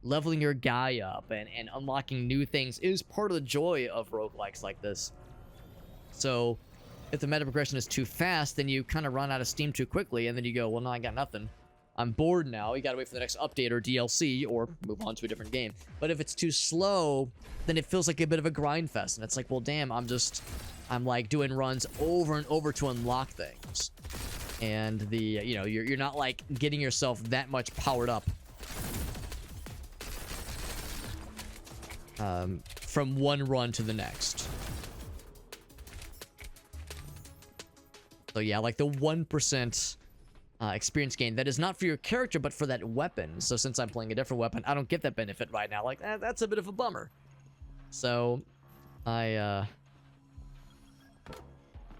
leveling your guy up and unlocking new things is part of the joy of roguelikes like this. So, if the meta progression is too fast, then you kind of run out of steam too quickly, and then you go, well, no, I got nothing. I'm bored now. You gotta wait for the next update or DLC, or move on to a different game. But if it's too slow, then it feels like a bit of a grind fest, and it's like, well, damn, I'm like doing runs over and over to unlock things. And you're not like getting yourself that much powered up. From one run to the next. So yeah, like the 1% experience gain, that is not for your character, but for that weapon. So since I'm playing a different weapon, I don't get that benefit right now. Like, that's a bit of a bummer. So, I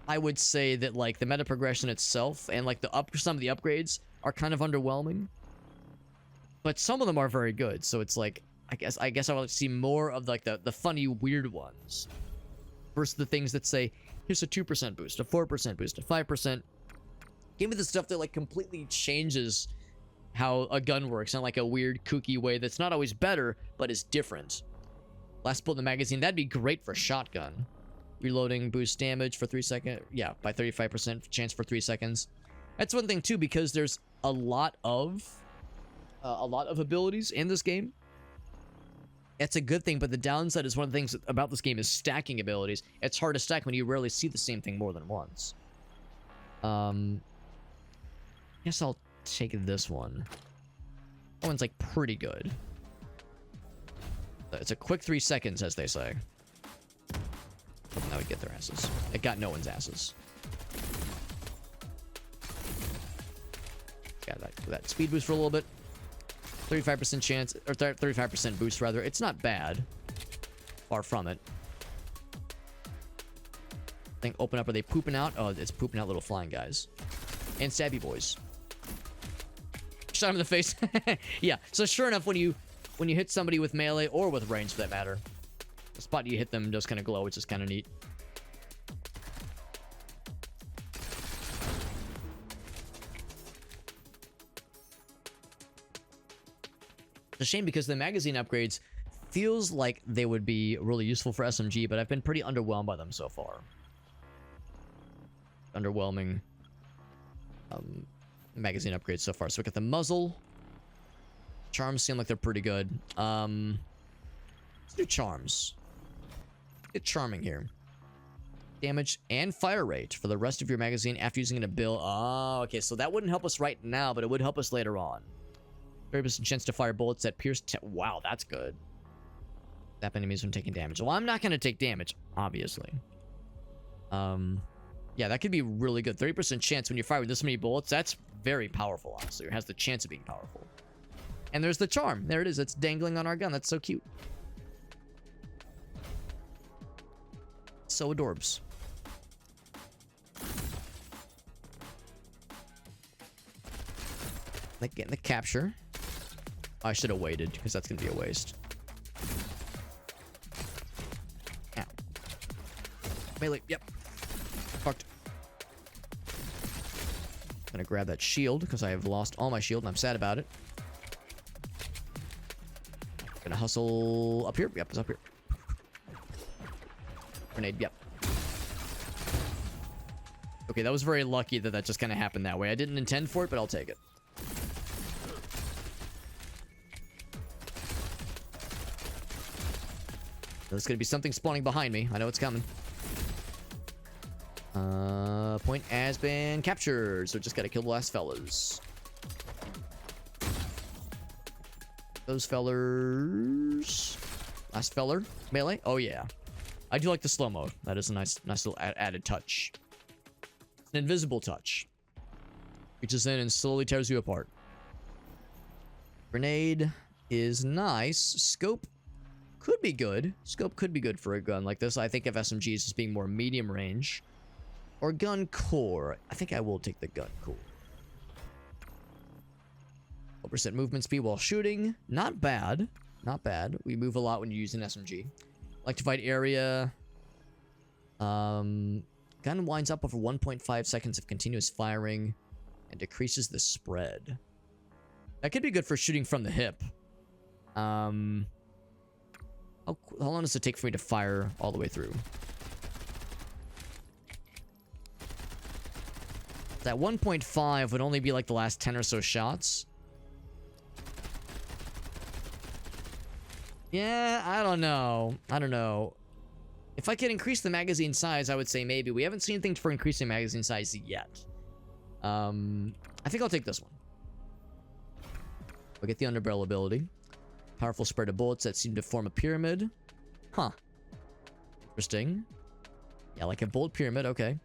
would say that, like, the meta progression itself and, like, some of the upgrades are kind of underwhelming. But some of them are very good, so it's like, I guess I want to see more of, like, the funny, weird ones. Versus the things that say, here's a 2% boost, a 4% boost, a 5%. Give me the stuff that, like, completely changes how a gun works in, like, a weird, kooky way that's not always better, but is different. Last bullet in the magazine, that'd be great for shotgun. Reloading, boost damage for 3 seconds. Yeah, by 35% chance for 3 seconds. That's one thing, too, because there's a lot of abilities in this game. It's a good thing, but the downside is one of the things about this game is stacking abilities. It's hard to stack when you rarely see the same thing more than once. Guess I'll take this one. That one's, like, pretty good. It's a quick 3 seconds, as they say. That would get their asses. It got no one's asses. Got that speed boost for a little bit. 35% chance, or 35% boost rather. It's not bad. Far from it. Thing open up. Are they pooping out? Oh, it's pooping out little flying guys. And stabby boys. Shot him in the face. Yeah. So sure enough, when you hit somebody with melee or with range for that matter, the spot you hit them does kind of glow, which is kind of neat. It's a shame because the magazine upgrades feels like they would be really useful for SMG, but I've been pretty underwhelmed by them so far. Underwhelming magazine upgrades so far. So we got the muzzle. Charms seem like they're pretty good. Let's do charms. Get charming here. Damage and fire rate for the rest of your magazine after using it in a bill. Oh, okay. So that wouldn't help us right now, but it would help us later on. 30% chance to fire bullets that pierce. Wow, that's good. Zap enemies when taking damage. Well, I'm not going to take damage, obviously. Yeah, that could be really good. 30% chance when you fire with this many bullets. That's very powerful, honestly. It has the chance of being powerful. And there's the charm. There it is. It's dangling on our gun. That's so cute. So adorbs. Like getting the capture. I should have waited because that's going to be a waste. Ow. Melee. Yep. Fucked. I'm gonna grab that shield because I have lost all my shield and I'm sad about it. Gonna hustle up here. Yep, it's up here. Grenade. Yep. Okay, that was very lucky that that just kind of happened that way. I didn't intend for it, but I'll take it. There's gonna be something spawning behind me. I know it's coming. Point has been captured, so just gotta kill the last fellas. Those fellers. Last feller. Melee. Oh yeah. I do like the slow mode. That is a nice little added touch. It's an invisible touch. Reaches in and slowly tears you apart. Grenade is nice. Scope could be good. Scope could be good for a gun like this. I think of SMGs as being more medium range. Or gun core. I think I will take the gun core. 4% movement speed while shooting. Not bad. Not bad. We move a lot when you use an SMG. Electrified area. Gun winds up over 1.5 seconds of continuous firing and decreases the spread. That could be good for shooting from the hip. How long does it take for me to fire all the way through? That 1.5 would only be like the last 10 or so shots. Yeah, I don't know. I don't know. If I could increase the magazine size, I would say maybe. We haven't seen anything for increasing magazine size yet. I think I'll take this one. We'll get the underbarrel ability. Powerful spread of bullets that seem to form a pyramid. Huh. Interesting. Yeah, like a bullet pyramid. Okay.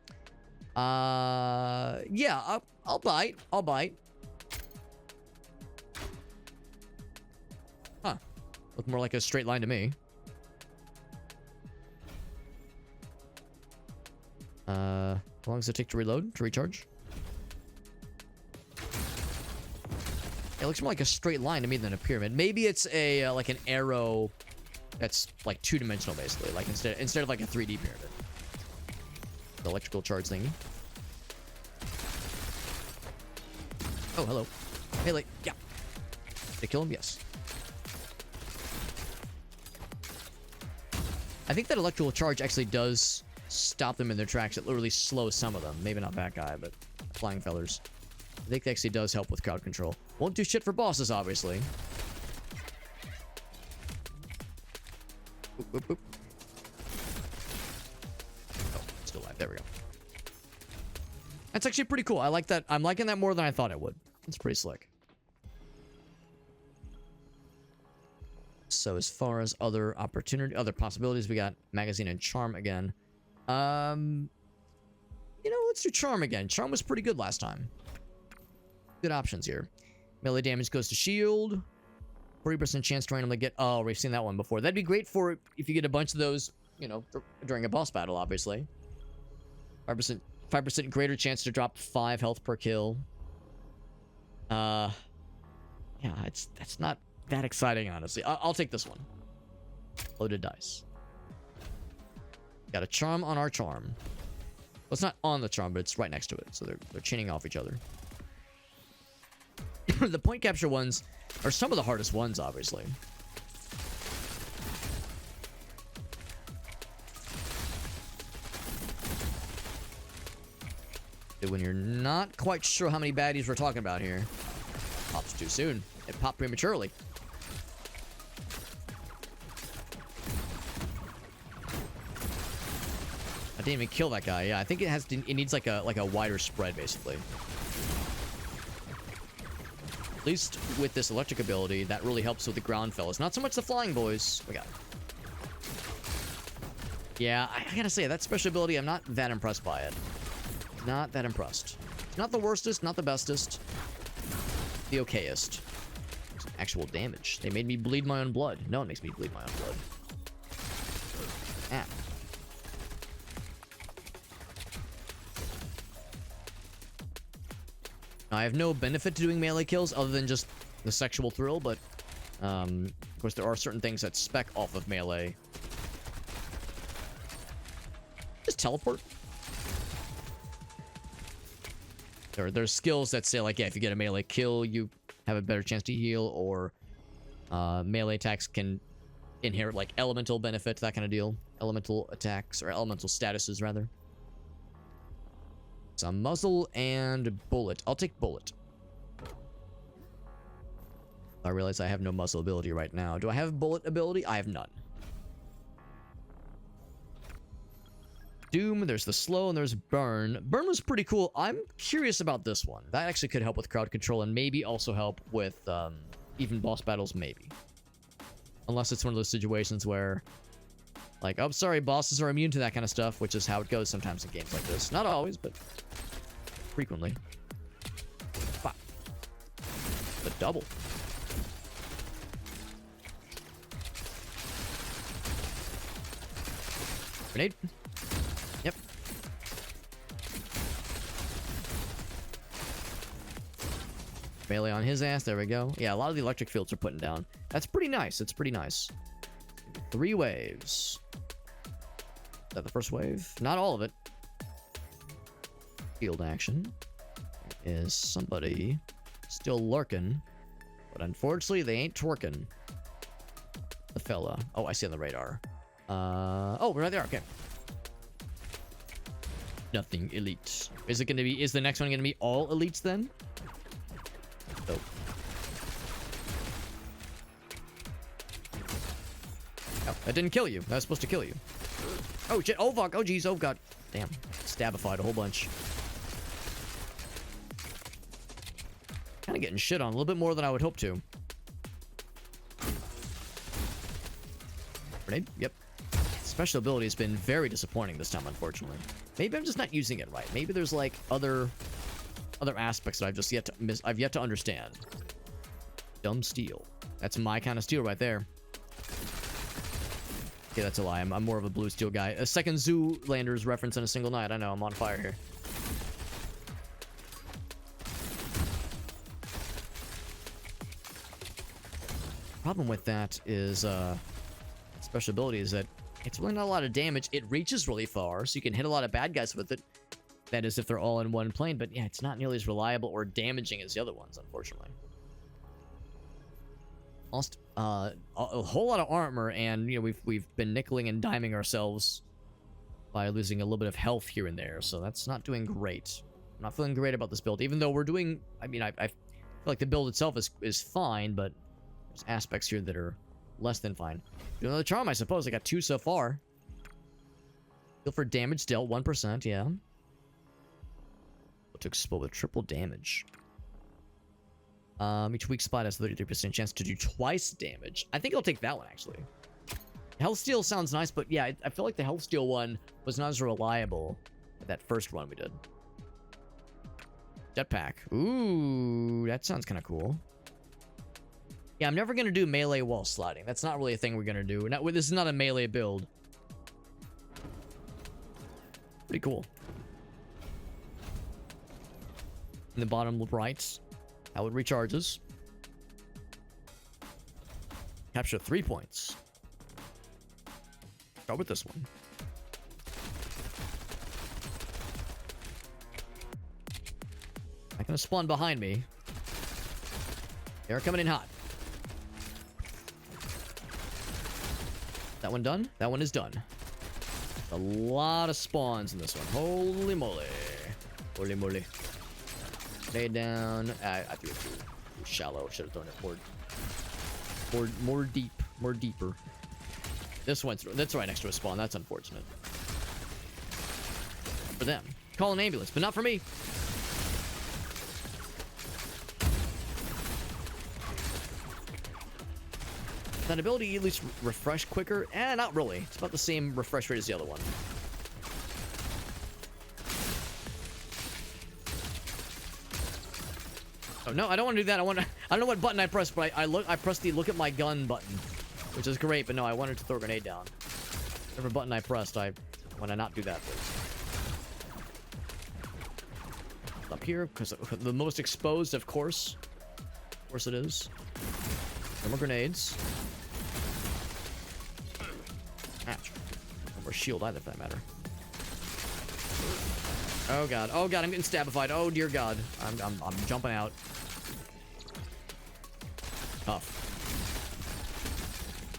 Yeah, I'll bite. I'll bite. Huh. Look more like a straight line to me. How long does it take to reload, to recharge? It looks more like a straight line to me than a pyramid. Maybe it's a like an arrow that's like two-dimensional basically, like instead of like a 3D pyramid. The electrical charge thingy. Oh, hello. Melee. Yeah. Did they kill him? Yes. I think that electrical charge actually does stop them in their tracks. It literally slows some of them. Maybe not that guy, but flying fellers. I think that actually does help with crowd control. Won't do shit for bosses, obviously. Boop, boop, boop. Oh, still alive. There we go. That's actually pretty cool. I like that. I'm liking that more than I thought I would. It's pretty slick. So as far as other possibilities, we got magazine and charm again. You know, let's do charm again. Charm was pretty good last time. Good options here. Melee damage goes to shield. 40% chance to randomly get... Oh, we've seen that one before. That'd be great for if you get a bunch of those, you know, during a boss battle, obviously. 5% greater chance to drop 5 health per kill. Yeah, that's not that exciting, honestly. I'll take this one. Loaded dice. Got a charm on our charm. Well, it's not on the charm, but it's right next to it. So they're chaining off each other. The point capture ones are some of the hardest ones, obviously. When you're not quite sure how many baddies we're talking about here. Pops too soon. It popped prematurely. I didn't even kill that guy. Yeah, I think it needs like a wider spread, basically. At least with this electric ability, that really helps with the ground fellas. Not so much the flying boys. We got it. Yeah, I gotta say, that special ability, I'm not that impressed by it. Not that impressed. Not the worstest, not the bestest. The okayest. Some actual damage. They made me bleed my own blood. No one makes me bleed my own blood. Ah. I have no benefit to doing melee kills other than just the sexual thrill, but of course there are certain things that spec off of melee. Just teleport. There's skills that say, like, yeah, if you get a melee kill, you have a better chance to heal, or melee attacks can inherit, like, elemental benefits, that kind of deal. Elemental attacks, or elemental statuses, rather. Some muzzle and bullet. I'll take bullet. I realize I have no muzzle ability right now. Do I have bullet ability? I have none. Doom, there's the slow, and there's burn. Burn was pretty cool. I'm curious about this one. That actually could help with crowd control and maybe also help with even boss battles, maybe. Unless it's one of those situations where, like, oh, sorry, bosses are immune to that kind of stuff, which is how it goes sometimes in games like this. Not always, but frequently. Fuck. The double. Grenade. Yep. Melee on his ass. There we go. Yeah, a lot of the electric fields are putting down. That's pretty nice. It's pretty nice. 3 waves. Is that the first wave? Not all of it. Field action. Is somebody still lurking. But unfortunately, they ain't twerking. The fella. Oh, I see on the radar. Oh, we're right there. Okay. Nothing elite. Is it going to be... Is the next one going to be all elites then? Nope. Oh, that didn't kill you. That was supposed to kill you. Oh, shit. Oh, fuck. Oh, jeez. Oh, God. Damn. Stabified a whole bunch. Kind of getting shit on a little bit more than I would hope to. Grenade? Yep. Special ability has been very disappointing this time, unfortunately. Maybe I'm just not using it right. Maybe there's like other aspects that I've just yet to understand. Dumb steel. That's my kind of steel right there. Okay, that's a lie. I'm more of a blue steel guy. A second Zoolander's reference in a single night. I know, I'm on fire here. Problem with that is, special ability is that it's really not a lot of damage. It reaches really far, so you can hit a lot of bad guys with it. That is if they're all in one plane, but yeah, it's not nearly as reliable or damaging as the other ones, unfortunately. Lost a whole lot of armor, and you know we've been nickeling and diming ourselves by losing a little bit of health here and there, so that's not doing great. I'm not feeling great about this build, even though we're doing. I mean, I feel like the build itself is fine, but there's aspects here that are less than fine. Do another charm, I suppose. I got 2 so far. Heal for damage dealt, 1%, yeah. To explode with triple damage. Each weak spot has a 33% chance to do twice damage. I think I'll take that one, actually. Health Steal sounds nice, but yeah, I feel like the Health Steal one was not as reliable as that first one we did. Jetpack. Ooh, that sounds kind of cool. Yeah, I'm never going to do melee wall sliding. That's not really a thing we're going to do. This is not a melee build. Pretty cool. In the bottom right, how it recharges. Capture 3 points. Start with this one. Not gonna spawn behind me. They're coming in hot. That one done? That one is done. A lot of spawns in this one. Holy moly. Holy moly. Lay it down. I threw it too shallow. Should have thrown it more deep. More deeper. This went through. That's right next to a spawn. That's unfortunate. For them. Call an ambulance, but not for me. That ability at least refresh quicker? Not really. It's about the same refresh rate as the other one. Oh no, I don't want to do that. I don't know what button I pressed, but I pressed the look at my gun button, which is great, but no, I wanted to throw a grenade down. Whatever button I pressed, I want to not do that, please. Up here, because the most exposed, of course. Of course it is. No more grenades. Ouch. No more shield either, for that matter. Oh god. Oh god, I'm getting stabified. Oh dear god. I'm jumping out. Tough.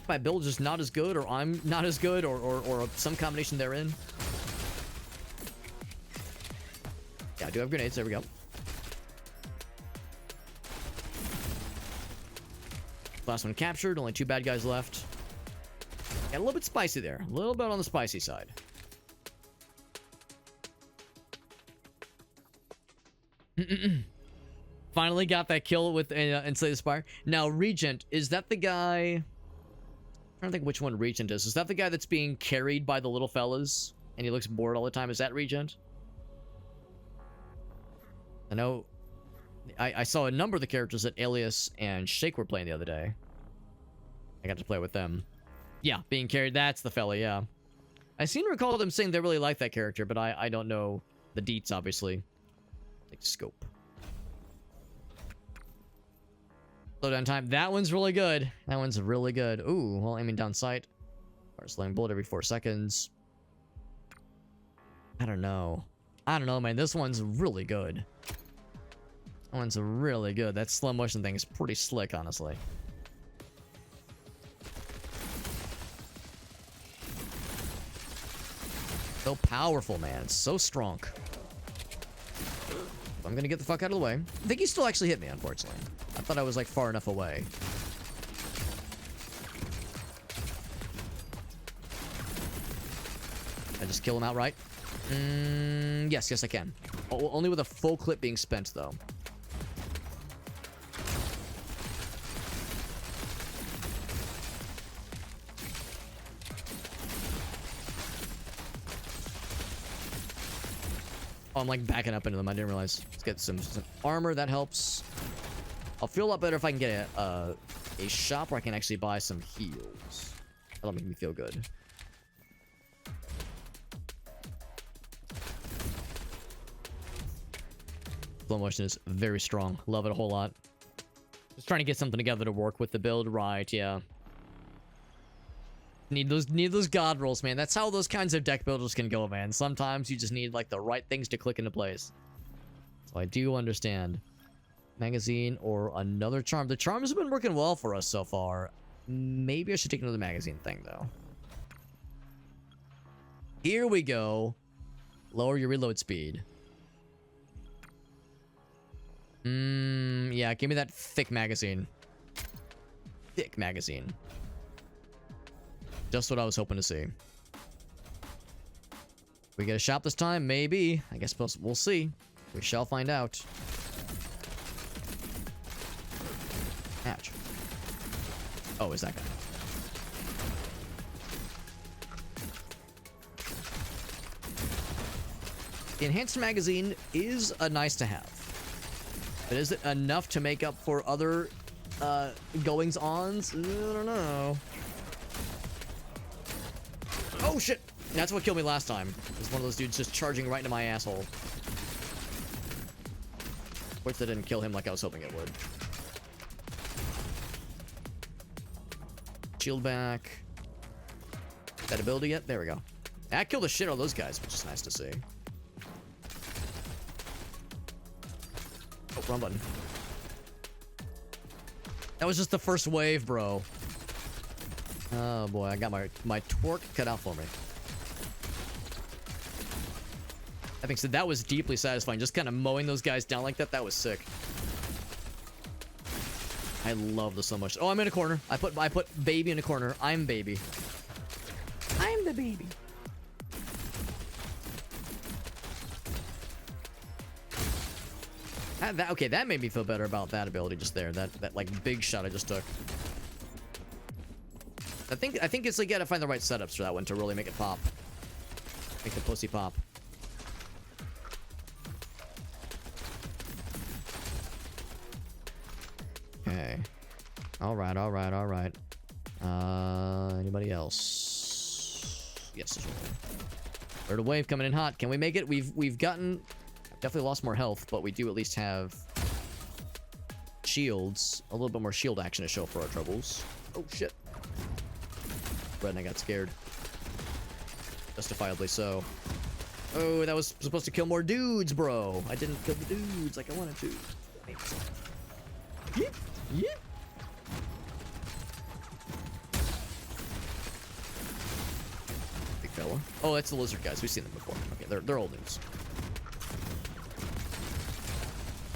My build is just not as good, or I'm not as good, or some combination therein. Yeah, I do have grenades. There we go. Last one captured. Only 2 bad guys left. Yeah, a little bit spicy there. A little bit on the spicy side. Finally got that kill with Slay the Spire. Now, Regent, is that the guy... I'm trying to think which one Regent is. Is that the guy that's being carried by the little fellas? And he looks bored all the time? Is that Regent? I know... I saw a number of the characters that Alias and Shake were playing the other day. I got to play with them. Yeah, being carried. That's the fella, yeah. I seem to recall them saying they really like that character, but I don't know the deets, obviously. Like, scope. Slowdown time. That one's really good. That one's really good. Ooh, well, aiming down sight. Or slowing bullet every 4 seconds. I don't know. I don't know, man. This one's really good. That one's really good. That slow motion thing is pretty slick, honestly. So powerful, man. It's so strong. I'm gonna get the fuck out of the way. I think he still actually hit me, unfortunately. I thought I was, like, far enough away. I just kill him outright? Yes, I can. Only with a full clip being spent, though. Oh, I'm like backing up into them. I didn't realize. Let's get some armor. That helps. I'll feel a lot better if I can get a shop where I can actually buy some heals. That'll make me feel good. Slow motion is very strong. Love it a whole lot. Just trying to get something together to work with the build. Right, yeah. Need those god rolls, man. That's how those kinds of deck builders can go, man. Sometimes you just need, like, the right things to click into place. So I do understand. Magazine or another charm. The charms have been working well for us so far. Maybe I should take another magazine thing, though. Here we go. Lower your reload speed. Yeah, give me that thick magazine. Thick magazine. Just what I was hoping to see. We get a shop this time? Maybe. I guess we'll see. We shall find out. Ouch. Oh, is that guy? The enhanced magazine is a nice to have. But is it enough to make up for other goings-ons. I don't know. Oh, shit! That's what killed me last time. It was one of those dudes just charging right into my asshole. Which that didn't kill him like I was hoping it would. Shield back. That ability yet? There we go. That killed the shit out of those guys, which is nice to see. Oh, wrong button. That was just the first wave, bro. Oh boy, I got my twerk cut out for me. That being said, that was deeply satisfying. Just kind of mowing those guys down like that, that was sick. I love this so much. Oh, I'm in a corner. I put baby in a corner. I'm baby. I'm the baby. Okay, that made me feel better about that ability just there. That like big shot I just took. I think it's like you gotta find the right setups for that one to really make it pop. Make the pussy pop. Okay. Alright. Anybody else? Yes, there's one. Third wave coming in hot. Can we make it? We've gotten... Definitely lost more health, but we do at least have shields. A little bit more shield action to show for our troubles. Oh, shit. Red and I got scared. Justifiably so. Oh, that was supposed to kill more dudes, bro. I didn't kill the dudes like I wanted to. Yeah. Big fella. Oh, that's the lizard guys. We've seen them before. Okay, they're old news.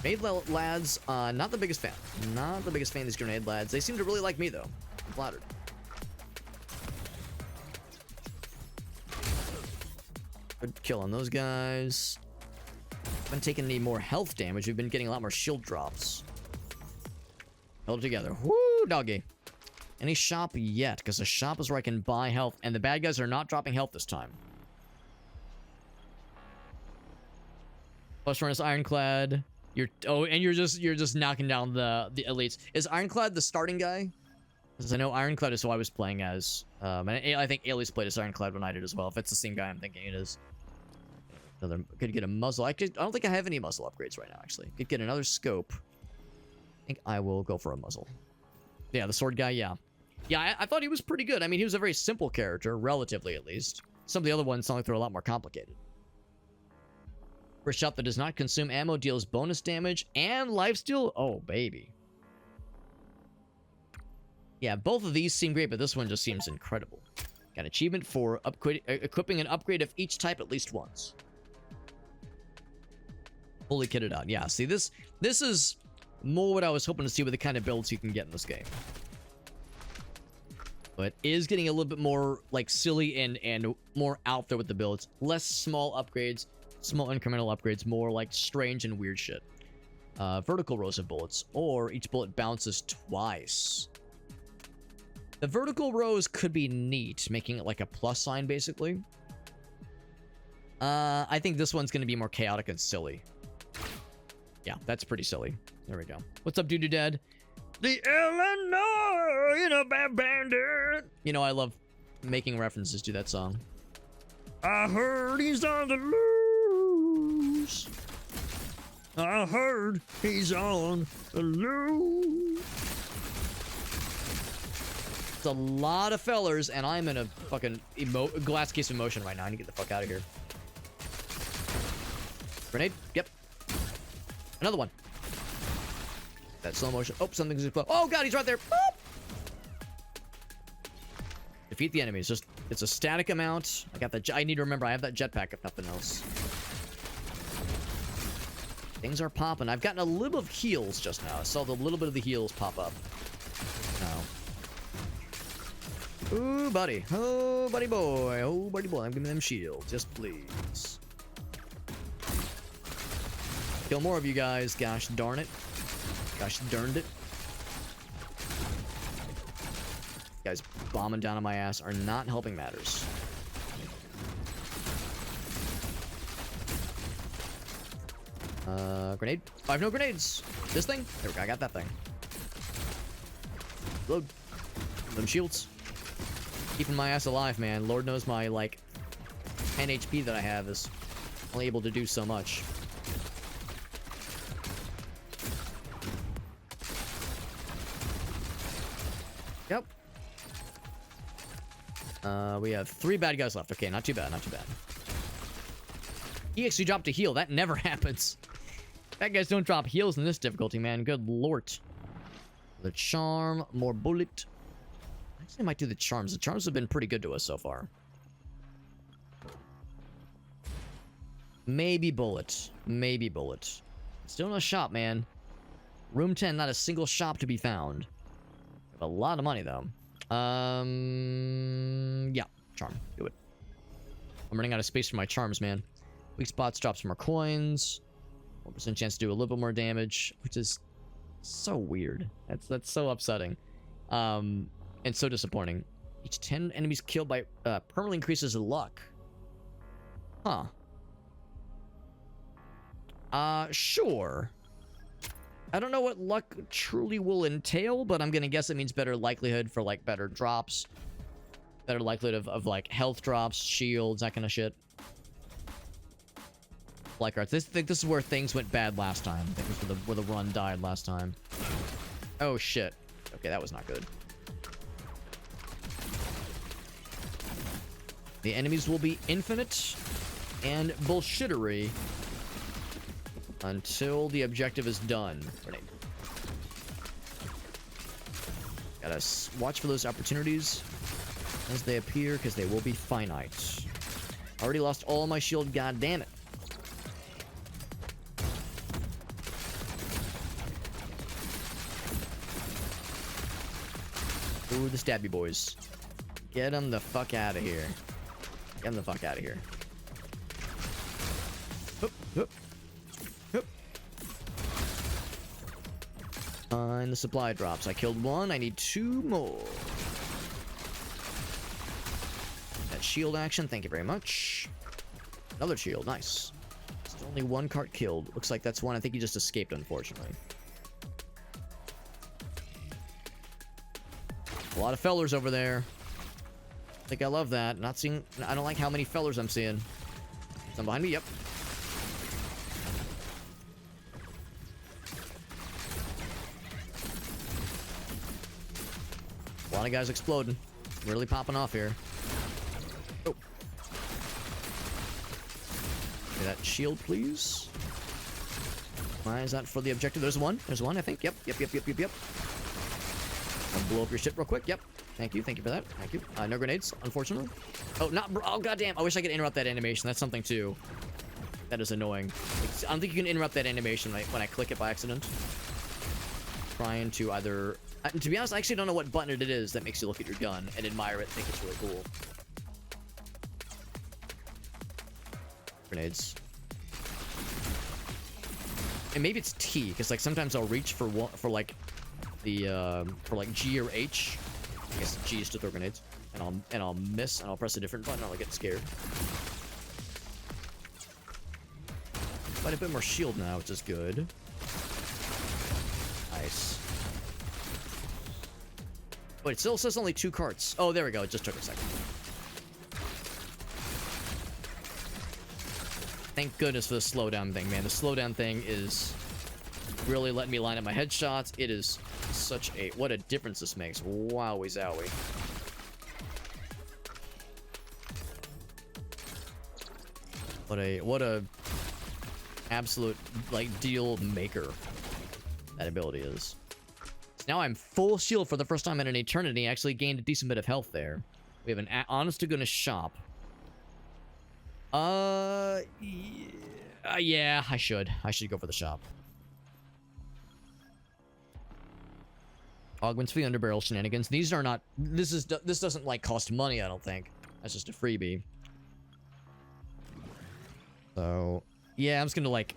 Grenade lads, not the biggest fan. Not the biggest fan of these grenade lads. They seem to really like me, though. I'm flattered. Good kill on those guys. Haven't taken any more health damage. We've been getting a lot more shield drops. Held together. Woo, doggy. Any shop yet? Because the shop is where I can buy health, and the bad guys are not dropping health this time. Plus furnace ironclad. You're just knocking down the elites. Is Ironclad the starting guy? Because I know Ironclad is who I was playing as. And I think Alias played as Ironclad when I did as well. If it's the same guy, I'm thinking it is. Another could get a muzzle. I don't think I have any muzzle upgrades right now. Actually, could get another scope. I think I will go for a muzzle. Yeah, the sword guy. Yeah, I thought he was pretty good. I mean, he was a very simple character, relatively at least. Some of the other ones sound like they're a lot more complicated. For a shop that does not consume ammo, deals bonus damage and lifesteal. Oh, baby. Yeah, both of these seem great, but this one just seems incredible. Got an achievement for equipping an upgrade of each type at least once. Fully kitted out. Yeah, see, this is more what I was hoping to see with the kind of builds you can get in this game. But it is getting a little bit more, like, silly and more out there with the builds. Less small upgrades. Small incremental upgrades, more like strange and weird shit. Vertical rows of bullets, or each bullet bounces twice. The vertical rows could be neat, making it like a plus sign, basically. I think this one's going to be more chaotic and silly. Yeah, that's pretty silly. There we go. What's up, dude dad? The Illinois in a bad bandit. You know, I love making references to that song. I heard he's on the loose. I heard he's on the loose. It's a lot of fellers, and I'm in a fucking glass case of emotion right now. I need to get the fuck out of here. Grenade? Yep. Another one. That slow motion. Oh, something's exploding. Oh god, he's right there. Boop! Defeat the enemies. It's a static amount. I got that. I need to remember I have that jetpack if nothing else. Things are popping. I've gotten a little bit of heals just now. I saw the little bit of the heals pop up. No. Ooh, buddy. Oh, buddy boy. Oh, buddy boy. I'm giving them shields. Yes, please. Kill more of you guys. Gosh darn it. Gosh darned it. Guys bombing down on my ass are not helping matters. Grenade? I have no grenades. This thing? There we go. I got that thing. Load. Them shields. Keeping my ass alive, man. Lord knows my, like, 10 HP that I have is only able to do so much. Yep. We have 3 bad guys left. Okay, not too bad, not too bad. He actually dropped a heal. That never happens. Bad guys don't drop heals in this difficulty, man. Good lord. The charm, more bullet. Actually, I might do the charms. The charms have been pretty good to us so far. Maybe bullet. Maybe bullet. Still no shop, man. Room 10, not a single shop to be found. A lot of money, though. Yeah. Charm. Do it. I'm running out of space for my charms, man. Weak spots drops more coins. 1% chance to do a little bit more damage, which is so weird. That's so upsetting. And so disappointing. Each 10 enemies killed by permanently increases luck. Huh. Sure. I don't know what luck truly will entail, but I'm gonna guess it means better likelihood for, like, better drops. Better likelihood of like, health drops, shields, that kind of shit. Like arts. I think this is where things went bad last time. I think this is where the run died last time. Oh, shit. Okay, that was not good. The enemies will be infinite and bullshittery until the objective is done. Grenade. Gotta watch for those opportunities as they appear, because they will be finite. Already lost all my shield, god damn it. Ooh, the stabby boys. Get them the fuck out of here. Get them the fuck out of here. Hup, hup, hup. And the supply drops. I killed 1. I need 2 more. That shield action. Thank you very much. Another shield. Nice. Still only 1 cart killed. Looks like that's one. I think he just escaped, unfortunately. A lot of fellers over there. I think I love that. Not seeing... I don't like how many fellers I'm seeing. Some behind me? Yep. A lot of guys exploding. Really popping off here. Oh. Okay, that shield, please. Why is that for the objective? There's one. There's one, I think. Yep. I'll blow up your shit real quick. Yep. Thank you. Thank you for that. Thank you. No grenades, unfortunately. Oh, not... Oh, goddamn. I wish I could interrupt that animation. That's something, too. That is annoying. I don't think you can interrupt that animation when I click it by accident. Trying to either... to be honest, I actually don't know what button it is that makes you look at your gun and admire it and think it's really cool. Grenades. And maybe it's T, because, like, sometimes I'll reach for like, the, for, like, G or H. I guess G is to throw grenades. And I'll miss, and I'll press a different button, and I'll get scared. Quite a bit more shield now, which is good. Nice. But it still says only 2 carts. Oh, there we go. It just took a second. Thank goodness for the slowdown thing, man. The slowdown thing is really letting me line up my headshots. It is such a... What a difference this makes. Wowie zowie. What a absolute, like, deal maker that ability is. So now I'm full shield for the first time in an eternity. I actually gained a decent bit of health there. We have an honest to goodness shop. Yeah, I should go for the shop. Augments for the underbarrel shenanigans. These are not... This doesn't, like, cost money, I don't think. That's just a freebie. So, yeah, I'm just gonna, like,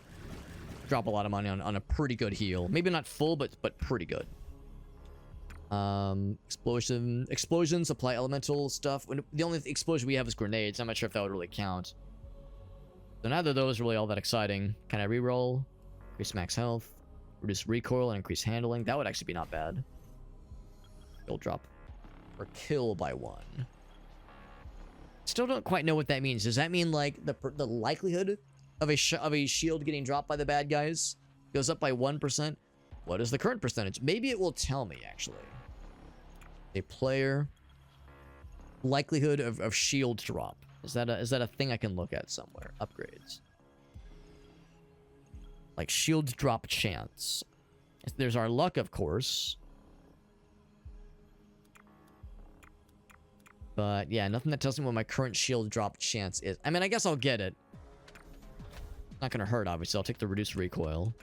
drop a lot of money on a pretty good heal. Maybe not full, but pretty good. Explosions, apply elemental stuff. The only explosion we have is grenades. I'm not sure if that would really count. So neither of those are really all that exciting. Can I reroll? Increase max health. Reduce recoil and increase handling. That would actually be not bad. Shield drop. Or kill by 1. Still don't quite know what that means. Does that mean, like, the likelihood of a shield getting dropped by the bad guys goes up by 1%? What is the current percentage? Maybe it will tell me, actually. A player... likelihood of shield drop. Is that a thing I can look at somewhere? Upgrades. Like shield drop chance. There's our luck, of course. But yeah, nothing that tells me what my current shield drop chance is. I mean, I guess I'll get it. Not gonna hurt, obviously. I'll take the reduced recoil.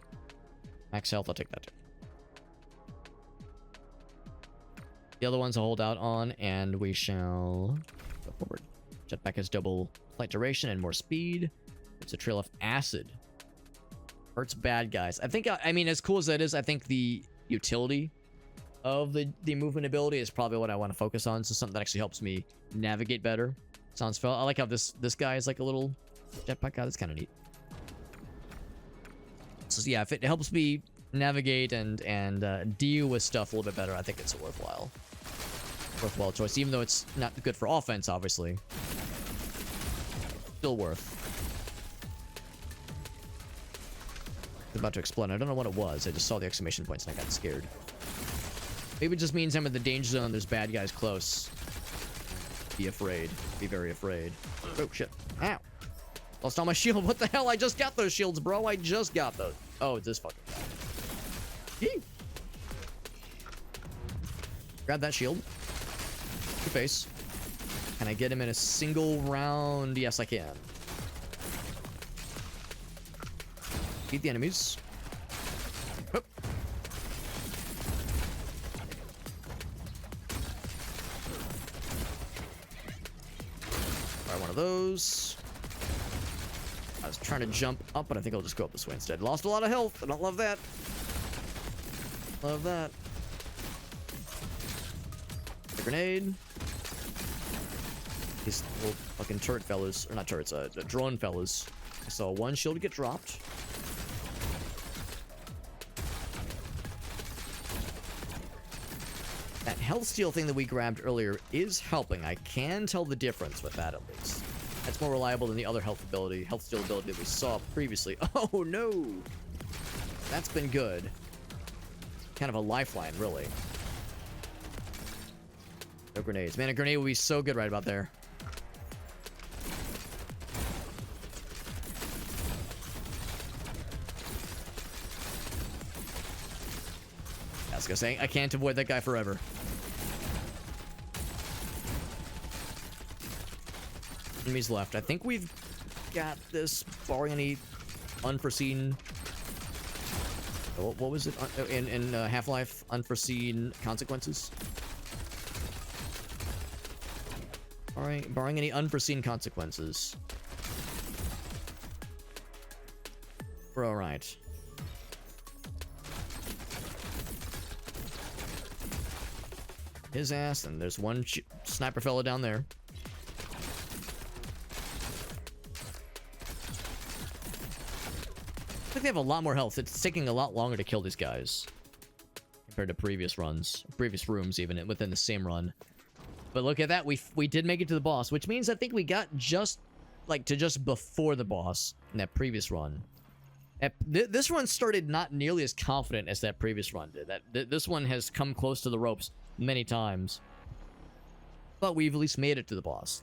Max health, I'll take that too. The other ones I'll hold out on, and we shall go forward. Jetpack has double flight duration and more speed. It's a trail of acid. Hurts bad guys. I mean, as cool as that is, I think the utility of the movement ability is probably what I want to focus on. So something that actually helps me navigate better. Sounds fun. I like how this guy is like a little jetpack guy. That's kind of neat. So yeah, if it helps me navigate and deal with stuff a little bit better, I think it's a worthwhile choice, even though it's not good for offense, obviously. Still worth. I'm about to explode. I don't know what it was. I just saw the exclamation points and I got scared. Maybe it just means I'm in the danger zone. There's bad guys close. Be afraid. Be very afraid. Oh, shit. Ow. Lost all my shield. What the hell? I just got those shields, bro. I just got those. Oh, it's this fucking guy. Yee. Grab that shield. Your face. Can I get him in a single round? Yes, I can. Beat the enemies. Oh. Try one of those. I was trying to jump up, but I think I'll just go up this way instead. Lost a lot of health. I don't love that. Love that. A grenade. These little fucking turret fellas, or not turrets, drone fellas. I saw one shield get dropped. That health steal thing that we grabbed earlier is helping. I can tell the difference with that, at least. That's more reliable than the other health steal ability that we saw previously. Oh no! That's been good. Kind of a lifeline, really. No grenades. Man, a grenade would be so good right about there. I was gonna say, I can't avoid that guy forever. Enemies left. I think we've got this, barring any unforeseen... What was it in Half-Life? Unforeseen consequences? Alright, barring any unforeseen consequences. We're alright. His ass, and there's one sniper fella down there. I think they have a lot more health. It's taking a lot longer to kill these guys compared to previous runs, previous rooms, even within the same run. But look at that, we did make it to the boss, which means I think we got just before the boss in that previous run. This run started not nearly as confident as that previous run did. This one has come close to the ropes many times, but we've at least made it to the boss.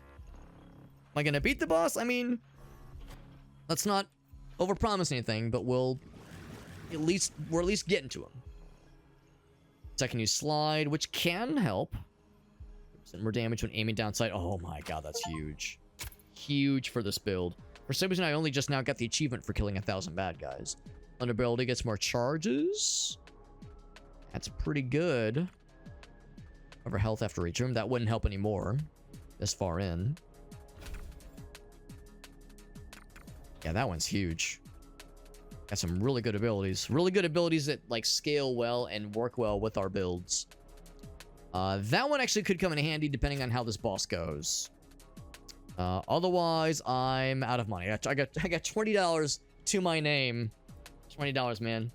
Am I gonna beat the boss? I mean, let's not overpromise anything, but we're at least getting to him. Second use slide, which can help. More damage when aiming down sight. Oh my god, that's huge. Huge for this build. For some reason, I only just now got the achievement for killing 1,000 bad guys. Underability gets more charges. That's pretty good. Over health after each room. That wouldn't help anymore this far in. Yeah, that one's huge. Got some really good abilities. Really good abilities that like scale well and work well with our builds. That one actually could come in handy depending on how this boss goes. Otherwise, I'm out of money. I got $20 to my name. $20, man.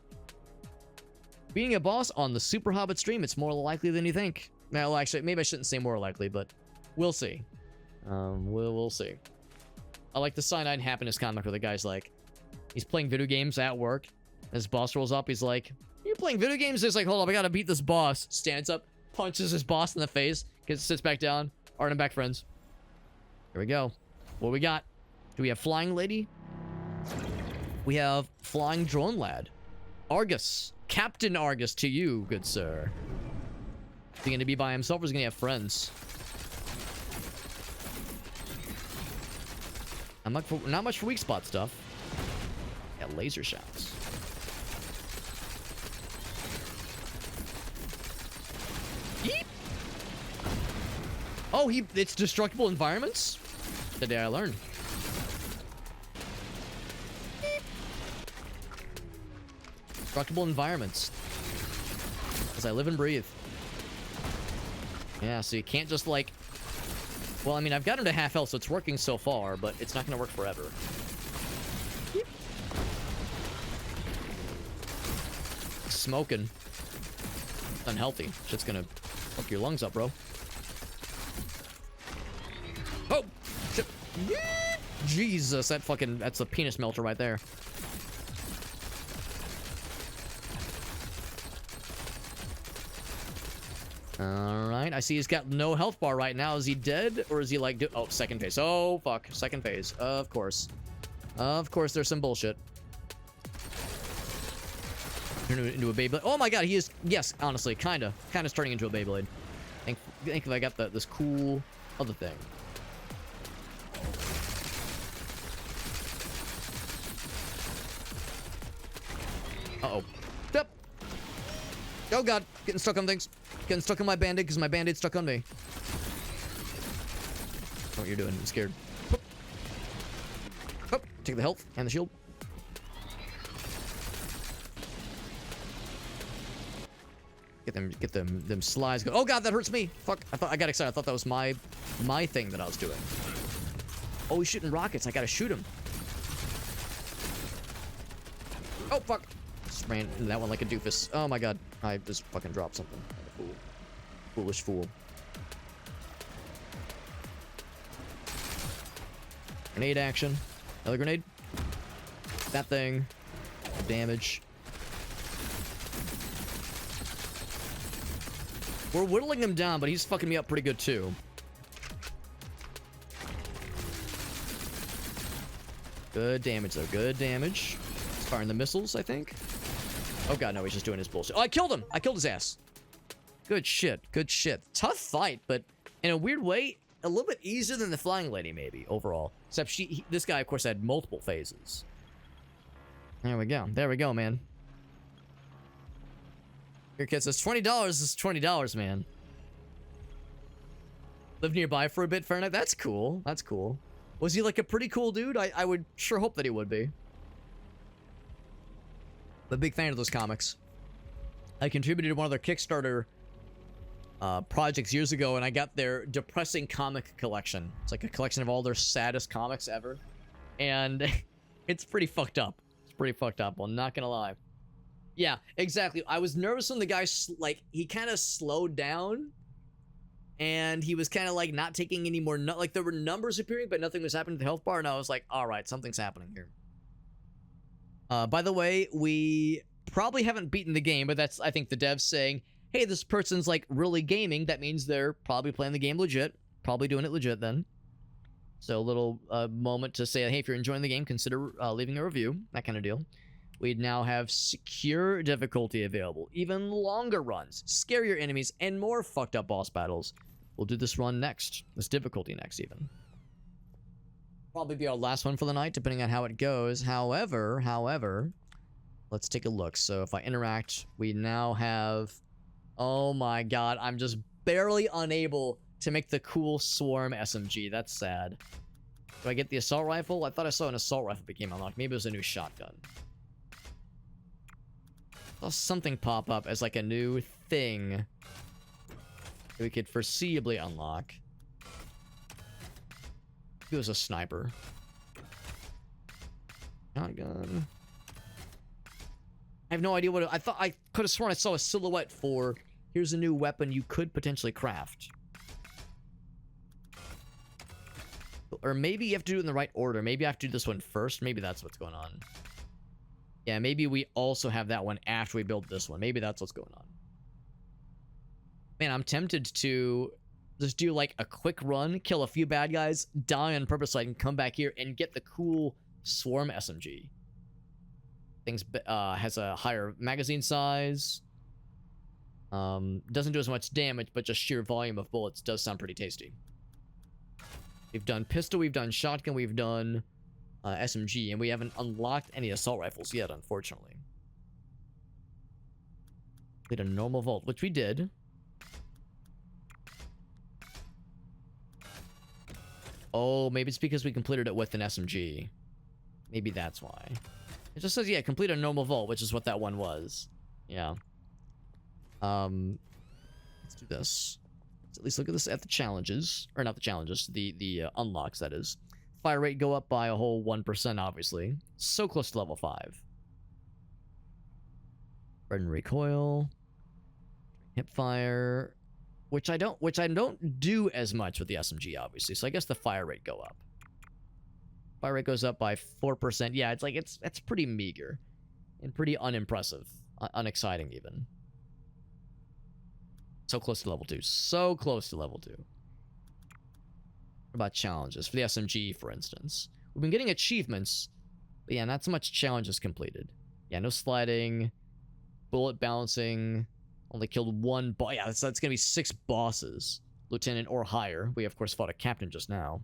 Being a boss on the Super Hobbit stream, it's more likely than you think. Well, actually, maybe I shouldn't say more likely, but we'll see. We'll see. I like the Cyanide Happiness comic where the guy's like, he's playing video games at work. His boss rolls up. He's like, "You're playing video games?" He's like, "Hold up, I gotta beat this boss." Stands up, punches his boss in the face, sits back down. Alright, I'm back, friends. Here we go. What we got? Do we have Flying Lady? We have Flying Drone Lad. Argus. Captain Argus to you, good sir. Is he gonna be by himself or is he gonna have friends? Not much for weak spot stuff. Got laser shots. Yeep. Oh, it's destructible environments? Today I learned. Yeep. Destructible environments. As I live and breathe. Yeah, so you can't just like... Well, I mean, I've got him to half health, so it's working so far, but it's not going to work forever. Yeep. Smoking. Unhealthy. Shit's going to fuck your lungs up, bro. Oh! Shit. Jesus, that's a penis melter right there. Alright, I see he's got no health bar right now. Is he dead? Or is he like... Oh, second phase. Oh, fuck. Second phase. Of course. Of course, there's some bullshit. Turn into a Beyblade. Oh my god, he is... Yes, honestly, kinda turning into a Beyblade. Thankfully, I got this cool other thing. Uh-oh. Yep. Oh god, getting stuck on things. Getting stuck on my bandit because my bandit's stuck on me. What you're doing? I'm scared. Hoop. Hoop. Take the health and the shield. Get them slides. Oh god, that hurts me. Fuck. I got excited. I thought that was my thing that I was doing. Oh, he's shooting rockets. I gotta shoot him. Oh fuck. Just ran into that one like a doofus. Oh my god. I just fucking dropped something. Fool. Foolish fool. Grenade action. Another grenade. That thing. Damage. We're whittling him down, but he's fucking me up pretty good too. Good damage though. Good damage. He's firing the missiles, I think. Oh god, no, he's just doing his bullshit. Oh, I killed him! I killed his ass. Good shit. Good shit. Tough fight, but in a weird way, a little bit easier than the Flying Lady, maybe, overall. Except this guy, of course, had multiple phases. There we go. There we go, man. Your kid says, $20 is $20, man. Live nearby for a bit, fair enough. That's cool. That's cool. Was he like a pretty cool dude? I would sure hope that he would be. I'm a big fan of those comics. I contributed to one of their Kickstarter projects years ago, and I got their depressing comic collection. It's like a collection of all their saddest comics ever. And it's pretty fucked up. It's pretty fucked up. I'm not gonna lie. Yeah, exactly. I was nervous when the guy, he kind of slowed down. And he was kind of like not taking any more, like there were numbers appearing, but nothing was happening to the health bar. And I was like, all right, something's happening here. By the way, we probably haven't beaten the game, but that's, I think, the devs saying, hey, this person's like really gaming. That means they're probably playing the game legit. Probably doing it legit then. So a little moment to say, hey, if you're enjoying the game, consider leaving a review. That kind of deal. We now have secure difficulty available. Even longer runs, scarier enemies, and more fucked up boss battles. We'll do this run next. This difficulty next, even. Probably be our last one for the night, depending on how it goes. However, let's take a look. So if I interact, we now have... Oh my god, I'm just barely unable to make the cool Swarm SMG. That's sad. Do I get the assault rifle? I thought I saw an assault rifle became unlocked. Maybe it was a new shotgun. I saw something pop up as like a new thing we could foreseeably unlock. It was a sniper. Shotgun. I have no idea what I thought. I could have sworn I saw a silhouette for here's a new weapon you could potentially craft. Or maybe you have to do it in the right order. Maybe I have to do this one first. Maybe that's what's going on. Yeah, maybe we also have that one after we build this one. Maybe that's what's going on. Man, I'm tempted to just do like a quick run, kill a few bad guys, die on purpose so I can come back here and get the cool Swarm SMG. Things has a higher magazine size. Doesn't do as much damage, but just sheer volume of bullets does sound pretty tasty. We've done pistol, we've done shotgun, we've done SMG, and we haven't unlocked any assault rifles yet, unfortunately. We did a normal vault, which we did. Oh, maybe it's because we completed it with an SMG. Maybe that's why. It just says, yeah, complete a normal vault, which is what that one was. Yeah. Let's do this. Let's at least look at this at the challenges. Or not the challenges, the unlocks, that is. Fire rate go up by a whole 1%, obviously. So close to level 5. Spread and recoil. Hip fire. Which I don't do as much with the SMG, obviously. So I guess the fire rate go up. Fire rate goes up by 4%. Yeah, it's like it's pretty meager. And pretty unimpressive. Unexciting, even. So close to level 2. So close to level 2. What about challenges? For the SMG, for instance. We've been getting achievements. But yeah, not so much challenges completed. Yeah, no sliding. Bullet balancing. Only killed one boss. Yeah, that's going to be 6 bosses. Lieutenant or higher. We, of course, fought a captain just now.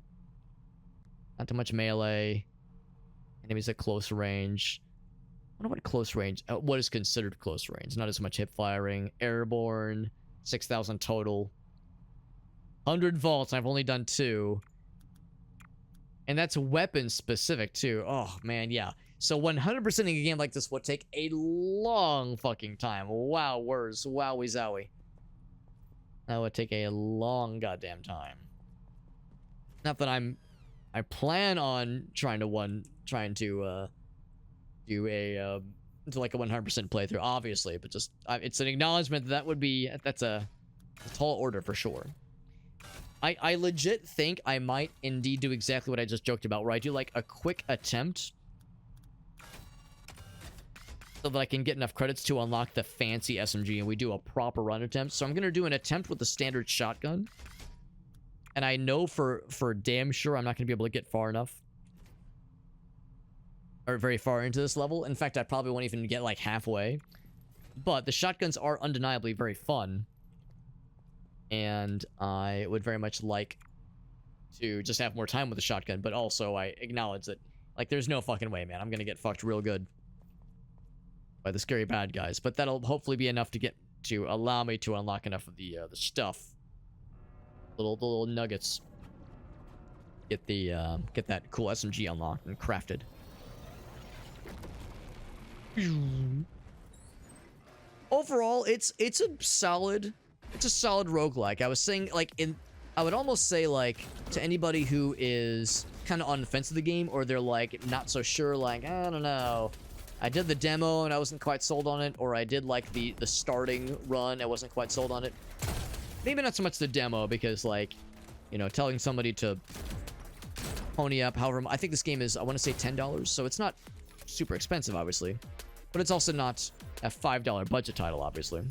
Not too much melee. Enemies at close range. I wonder what close range... what is considered close range. Not as much hip firing. Airborne. 6,000 total. 100 vaults. I've only done 2. And that's weapon specific, too. Oh, man, yeah. So 100%ing a game like this would take a long fucking time. Wow, words. Wowie zowie. That would take a long goddamn time. Not that I plan on trying to do a like a 100% playthrough, obviously, but just it's an acknowledgement that would be that's a tall order for sure. I legit think I might indeed do exactly what I just joked about, where I do like a quick attempt so that I can get enough credits to unlock the fancy SMG and we do a proper run attempt. So I'm going to do an attempt with the standard shotgun. And I know for damn sure I'm not going to be able to get far enough. Or very far into this level. In fact, I probably won't even get like halfway. But the shotguns are undeniably very fun. And I would very much like to just have more time with the shotgun. But also I acknowledge that like there's no fucking way, man. I'm going to get fucked real good by the scary bad guys, but that'll hopefully be enough to allow me to unlock enough of the stuff, the little nuggets. Get that cool SMG unlocked and crafted. Overall, it's a solid roguelike. I was saying I would almost say like to anybody who is kind of on the fence of the game, or they're like not so sure, like I don't know. I did the demo and I wasn't quite sold on it, or I did like the starting run, I wasn't quite sold on it. Maybe not so much the demo, because like, you know, telling somebody to pony up, however, I think this game is, I want to say $10, so it's not super expensive, obviously, but it's also not a $5 budget title, obviously.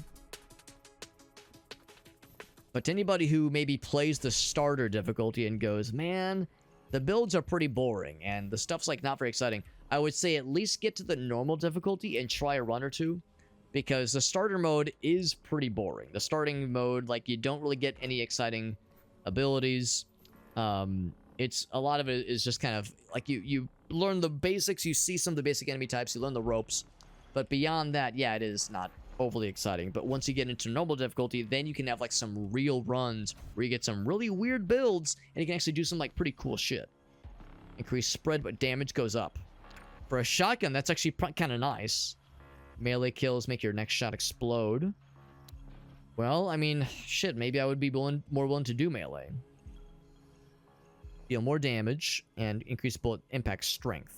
But to anybody who maybe plays the starter difficulty and goes, man, the builds are pretty boring and the stuff's like not very exciting, I would say at least get to the normal difficulty and try a run or two, because the starter mode is pretty boring. The starting mode, like, you don't really get any exciting abilities. It's a lot of it is just kind of like you learn the basics, you see some of the basic enemy types, you learn the ropes, but beyond that, yeah, it is not overly exciting. But once you get into normal difficulty, then you can have like some real runs where you get some really weird builds and you can actually do some like pretty cool shit. Increase spread, but damage goes up. For a shotgun, that's actually kind of nice. Melee kills make your next shot explode. Well, I mean, shit, maybe I would be more willing to do melee. Deal more damage and increase bullet impact strength.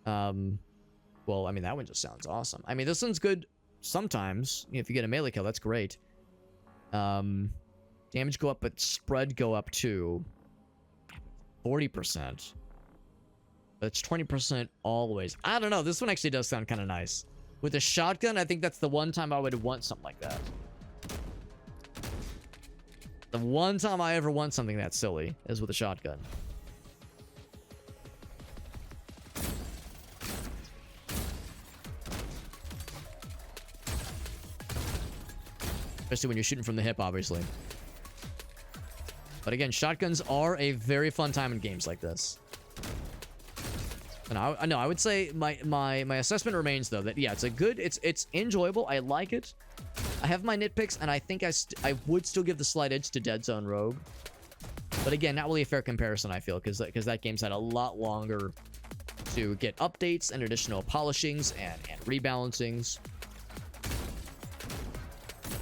Well, I mean, that one just sounds awesome. I mean, this one's good sometimes. If you get a melee kill, that's great. Damage go up, but spread go up too. 40%. But it's 20% always. I don't know. This one actually does sound kind of nice. With a shotgun, I think that's the one time I would want something like that. The one time I ever want something that silly is with a shotgun. Especially when you're shooting from the hip, obviously. But again, shotguns are a very fun time in games like this. And I would say my assessment remains though that yeah, it's enjoyable. I like it. I have my nitpicks, and I think I would still give the slight edge to Dead Zone Rogue. But again, not really a fair comparison, I feel, because that game's had a lot longer to get updates and additional polishings and rebalancings.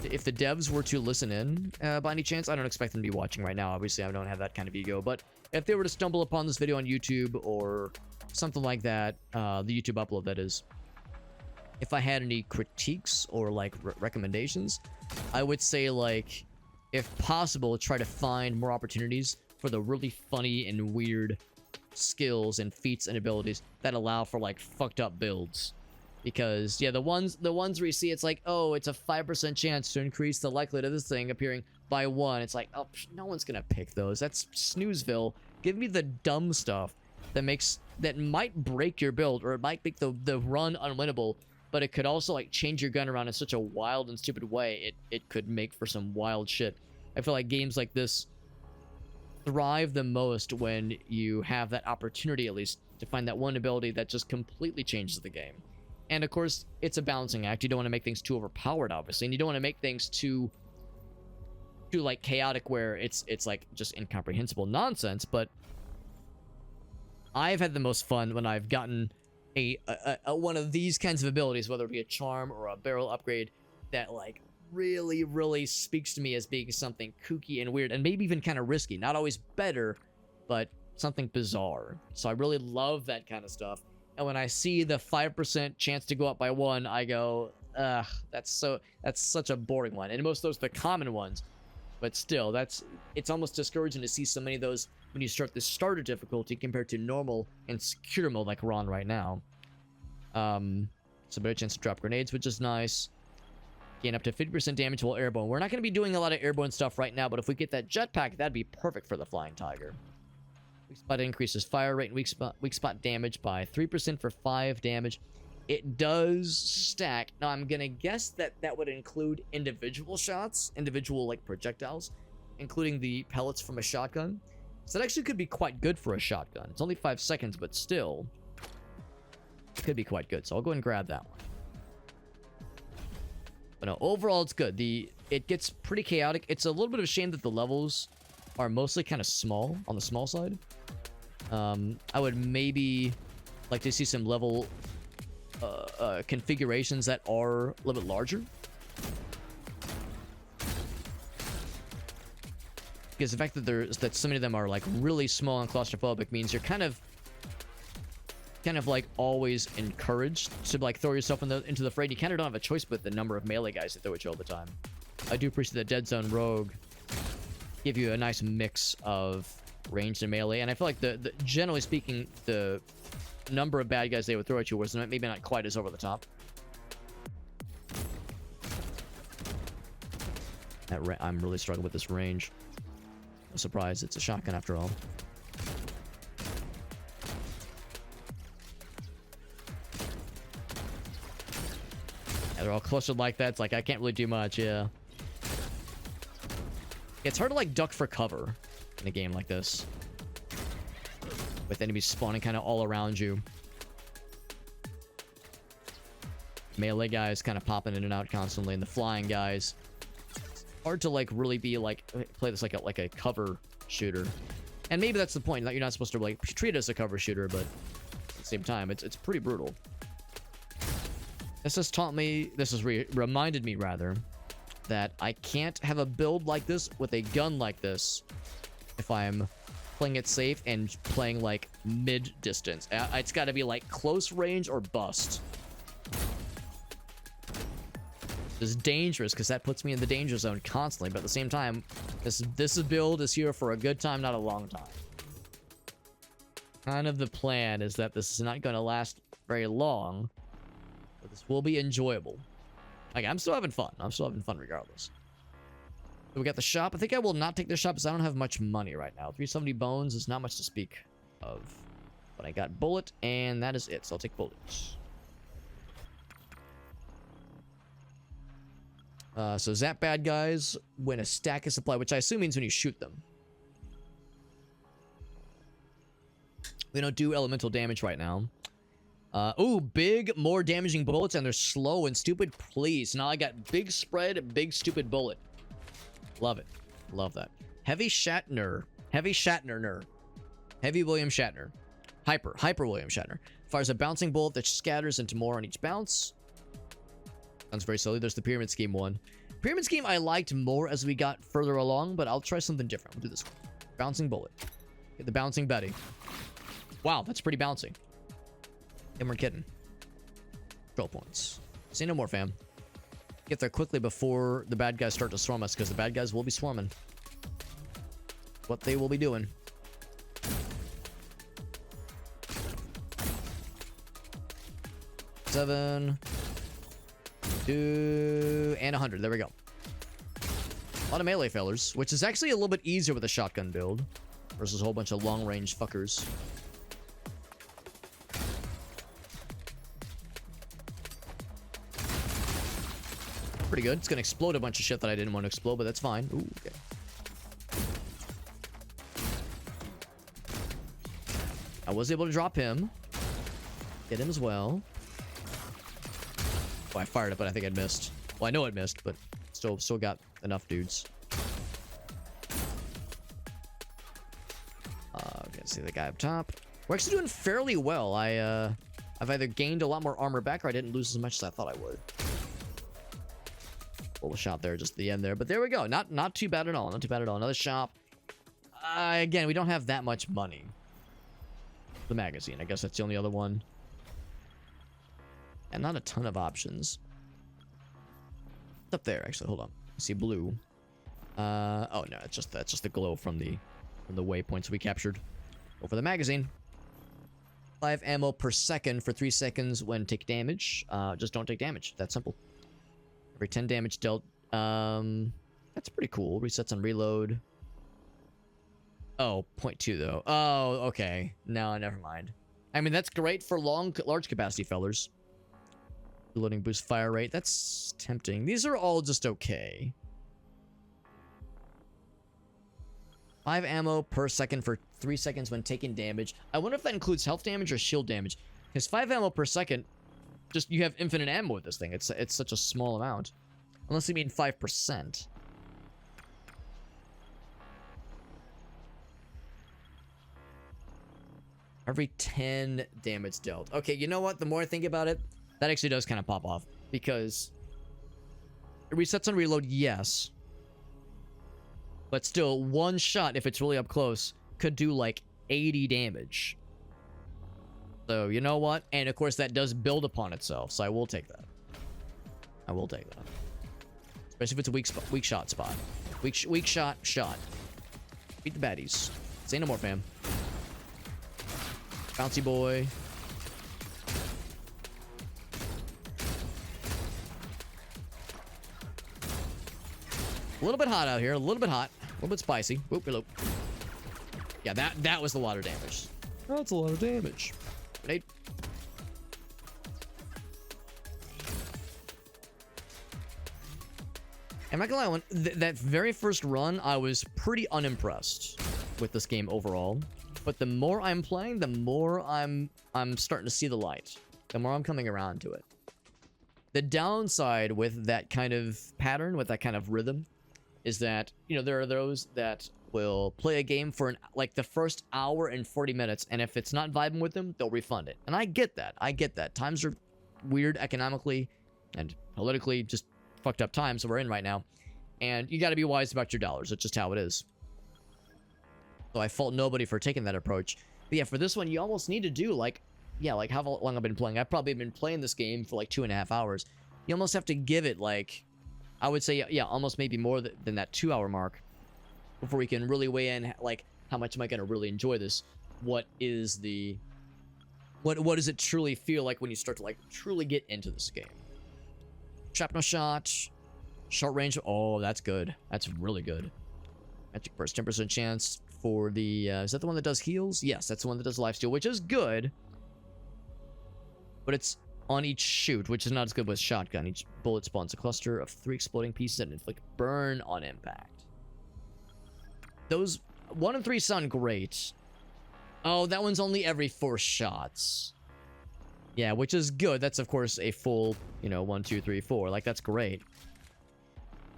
If the devs were to listen in by any chance, I don't expect them to be watching right now. Obviously, I don't have that kind of ego. But if they were to stumble upon this video on YouTube or something like that, the YouTube upload, that is, if I had any critiques or like recommendations, I would say, like, if possible, try to find more opportunities for the really funny and weird skills and feats and abilities that allow for like fucked up builds. Because yeah, the ones where you see it's like, oh, it's a 5% chance to increase the likelihood of this thing appearing by 1. It's like, oh, no one's gonna pick those. That's snoozeville. Give me the dumb stuff that might break your build, or it might make the run unwinnable, but it could also like change your gun around in such a wild and stupid way. It could make for some wild shit. I feel like games like this thrive the most when you have that opportunity, at least, to find that one ability that just completely changes the game. And of course, it's a balancing act. You don't want to make things too overpowered, obviously, and you don't want to make things too like chaotic where it's like just incomprehensible nonsense. But I've had the most fun when I've gotten a one of these kinds of abilities, whether it be a charm or a barrel upgrade, that like really speaks to me as being something kooky and weird, and maybe even kind of risky. Not always better, but something bizarre. So I really love that kind of stuff. And when I see the 5% chance to go up by 1, I go, ugh, that's such a boring one. And most of those are the common ones. But still, it's almost discouraging to see so many of those when you start the starter difficulty compared to normal and secure mode like we're on right now. So better chance to drop grenades, which is nice. Gain up to 50% damage while airborne. We're not going to be doing a lot of airborne stuff right now, but if we get that jetpack, that'd be perfect for the Flying Tiger. Weak spot increases fire rate and weak spot damage by 3% for 5 damage. It does stack. Now, I'm going to guess that would include individual shots, individual, like, projectiles, including the pellets from a shotgun. So that actually could be quite good for a shotgun. It's only 5 seconds, but still, it could be quite good. So I'll go and grab that one. But no, overall, it's good. It gets pretty chaotic. It's a little bit of a shame that the levels are mostly kind of small, on the small side. I would maybe like to see some level configurations that are a little bit larger. Because the fact that so many of them are like really small and claustrophobic means you're kind of like always encouraged to like throw yourself into the fray. You kind of don't have a choice with the number of melee guys that throw at you all the time. I do appreciate that Dead Zone Rogue give you a nice mix of ranged and melee, and I feel like the generally speaking, the number of bad guys they would throw at you was maybe not quite as over the top. I'm really struggling with this range. No surprise, it's a shotgun after all. Yeah, they're all clustered like that. It's like I can't really do much. Yeah, it's hard to like duck for cover in a game like this, with enemies spawning kind of all around you. Melee guys kind of popping in and out constantly, and the flying guys. Hard to like really be like play this like a cover shooter, and maybe that's the point. That you're not supposed to like treat it as a cover shooter, but at the same time, it's pretty brutal. This has taught me. This has reminded me rather that I can't have a build like this with a gun like this if I'm playing it safe and playing like mid distance. It's got to be like close range or bust. is dangerous because that puts me in the danger zone constantly. But at the same time, this build is here for a good time, not a long time. Kind of the plan is that this is not going to last very long, but this will be enjoyable. Like, I'm still having fun. I'm still having fun regardless. So we got the shop. I think I will not take the shop because I don't have much money right now. 370 bones is not much to speak of. But I got bullet, and that is it. So I'll take bullets. So zap bad guys when a stack is supplied, which I assume means when you shoot them. We don't do elemental damage right now. Ooh, big, more damaging bullets, and they're slow and stupid. Please. Now I got big spread, big stupid bullet. Love it. Love that. Heavy Shatner. Heavy Shatner. Heavy William Shatner. Hyper William Shatner. Fires a bouncing bullet that scatters into more on each bounce. Sounds very silly. There's the Pyramid Scheme one. Pyramid Scheme I liked more as we got further along, but I'll try something different. We'll do this one. Bouncing bullet. Get the bouncing Betty. Wow, that's pretty bouncy. And we're kidding. 12 points. Say no more, fam. Get there quickly before the bad guys start to swarm us, because the bad guys will be swarming. What they will be doing. Seven. 2 and 100. There we go. A lot of melee failures, which is actually a little bit easier with a shotgun build versus a whole bunch of long-range fuckers. Pretty good. It's gonna explode a bunch of shit that I didn't want to explode, but that's fine. Ooh, okay. I was able to drop him. Get him as well. Oh, I fired it, but I think I missed. Well, I know it missed, but still got enough dudes. Okay, see the guy up top. We're actually doing fairly well. I've either gained a lot more armor back, or I didn't lose as much as I thought I would. Little shot there, just the end there, but there we go. Not too bad at all. Not too bad at all. Another shop. Again, we don't have that much money. The magazine. I guess that's the only other one. And not a ton of options. It's up there, actually. Hold on. I see blue. Oh no, that's just the glow from the waypoints we captured. Go for the magazine. 5 ammo per second for 3 seconds when take damage. Just don't take damage. That's simple. Every 10 damage dealt. That's pretty cool. Resets on reload. Oh, 0.2 though. Oh, okay. No, never mind. I mean, that's great for large capacity fellers. Reloading boost fire rate. That's tempting. These are all just okay. 5 ammo per second for 3 seconds when taking damage. I wonder if that includes health damage or shield damage. Because 5 ammo per second, just you have infinite ammo with this thing. It's such a small amount. Unless you mean 5%. Every 10 damage dealt. Okay, you know what? The more I think about it, that actually does kind of pop off. Because it resets on reload, yes. But still, one shot, if it's really up close, could do like 80 damage. So, you know what? And of course, that does build upon itself. So I will take that. I will take that. Especially if it's a weak shot spot. Weak shot. Beat the baddies. Say no more, fam. Bouncy boy. A little bit hot out here. A little bit hot. A little bit spicy. Whoop, hello. Yeah, that was a lot of damage. That's a lot of damage. Grenade. I'm not gonna lie, that very first run, I was pretty unimpressed with this game overall. But the more I'm playing, the more I'm starting to see the light. The more I'm coming around to it. The downside with that kind of pattern, with that kind of rhythm, is that, you know, there are those that will play a game for like the first hour and 40 minutes, and if it's not vibing with them, they'll refund it. And I get that. I get that. Times are weird economically and politically, just fucked up times that we're in right now. And you got to be wise about your dollars. That's just how it is. So I fault nobody for taking that approach. But yeah, for this one, you almost need to do like how long I've been playing. I've probably been playing this game for like 2.5 hours. You almost have to give it like I would say, yeah, almost maybe more than that 2-hour mark before we can really weigh in, like, how much am I going to really enjoy this? What is the... What does it truly feel like when you start to, like, truly get into this game? Shrapnel shot. Short range. Oh, that's good. That's really good. Magic burst. 10% chance for the... is that the one that does heals? Yes, that's the one that does lifesteal, which is good. But it's on each shoot, which is not as good with shotgun. Each bullet spawns a cluster of 3 exploding pieces that inflict burn on impact. Those 1 and 3 sound great. Oh, that one's only every 4 shots. Yeah, which is good. That's, of course, a full, you know, 1, 2, 3, 4. Like, that's great.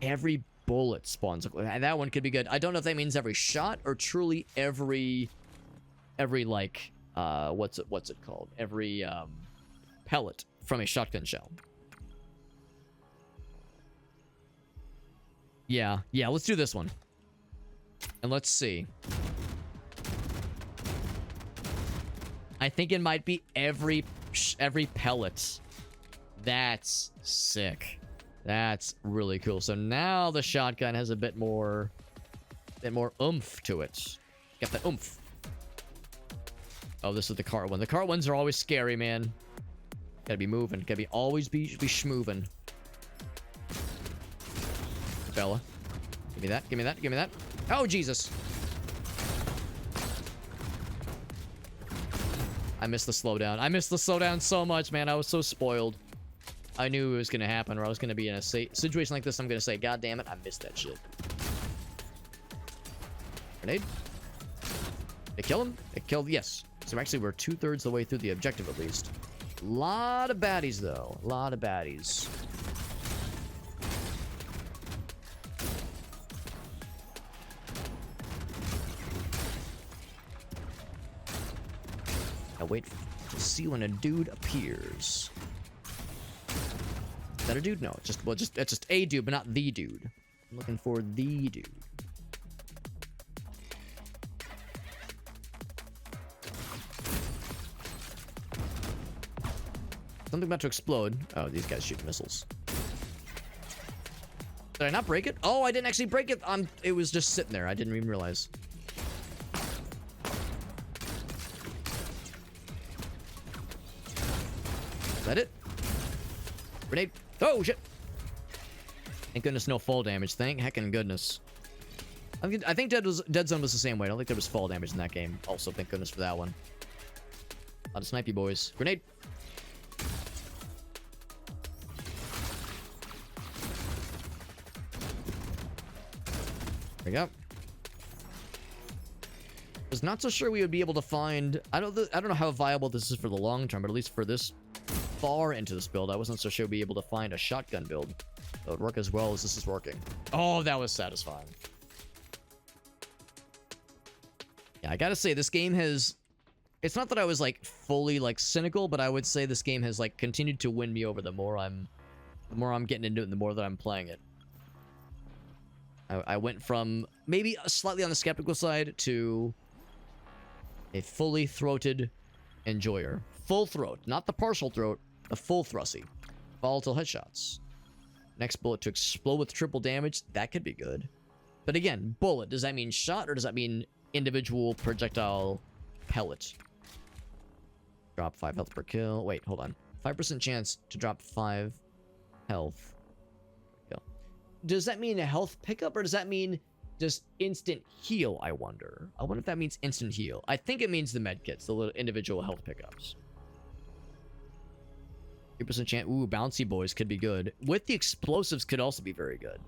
Every bullet spawns. And that one could be good. I don't know if that means every shot or truly every like, what's it called? Every, pellet from a shotgun shell. Yeah, let's do this one. And let's see. I think it might be every pellet. That's sick. That's really cool. So now the shotgun has a bit more oomph to it. Get that oomph. Oh, this is the cart one. The cart ones are always scary, man. Gotta be moving. Gotta be always be schmoovin'. Bella. Give me that. Give me that. Give me that. Oh, Jesus. I missed the slowdown. I missed the slowdown so much, man. I was so spoiled. I knew it was gonna happen, or I was gonna be in a situation like this. I'm gonna say, God damn it, I missed that shit. Grenade. They kill him? They killed, yes. So actually, we're 2/3 the way through the objective, at least. Lot of baddies, though. A lot of baddies. I wait to see when a dude appears. Is that a dude? No, it's just a dude, but not the dude. I'm looking for the dude. Something about to explode. Oh, these guys shoot missiles. Did I not break it? Oh, I didn't actually break it. It was just sitting there. I didn't even realize. Is that it? Grenade. Oh, shit. Thank goodness no fall damage. Thank heckin' goodness. I think Dead Zone was the same way. I don't think there was fall damage in that game. Also, thank goodness for that one. A lot of snipey boys. Grenade. There we go. Was not so sure we would be able to find... I don't know how viable this is for the long term, but at least for this far into this build, I wasn't so sure we'd be able to find a shotgun build that would work as well as this is working. Oh, that was satisfying. Yeah, I gotta say, this game has... It's not that I was, like, fully, like, cynical, but I would say this game has, like, continued to win me over the more I'm getting into it and the more that I'm playing it. I went from maybe slightly on the skeptical side to a fully throated enjoyer. Full throat, not the partial throat, the full thrusty. Volatile headshots. Next bullet to explode with triple damage. That could be good. But again, bullet. Does that mean shot or does that mean individual projectile pellet? Drop 5 health per kill. Wait, hold on. 5% chance to drop 5 health. Does that mean a health pickup or does that mean just instant heal, I wonder? I wonder if that means instant heal. I think it means the medkits, the little individual health pickups. 3% chance. Ooh, bouncy boys could be good. With the explosives could also be very good.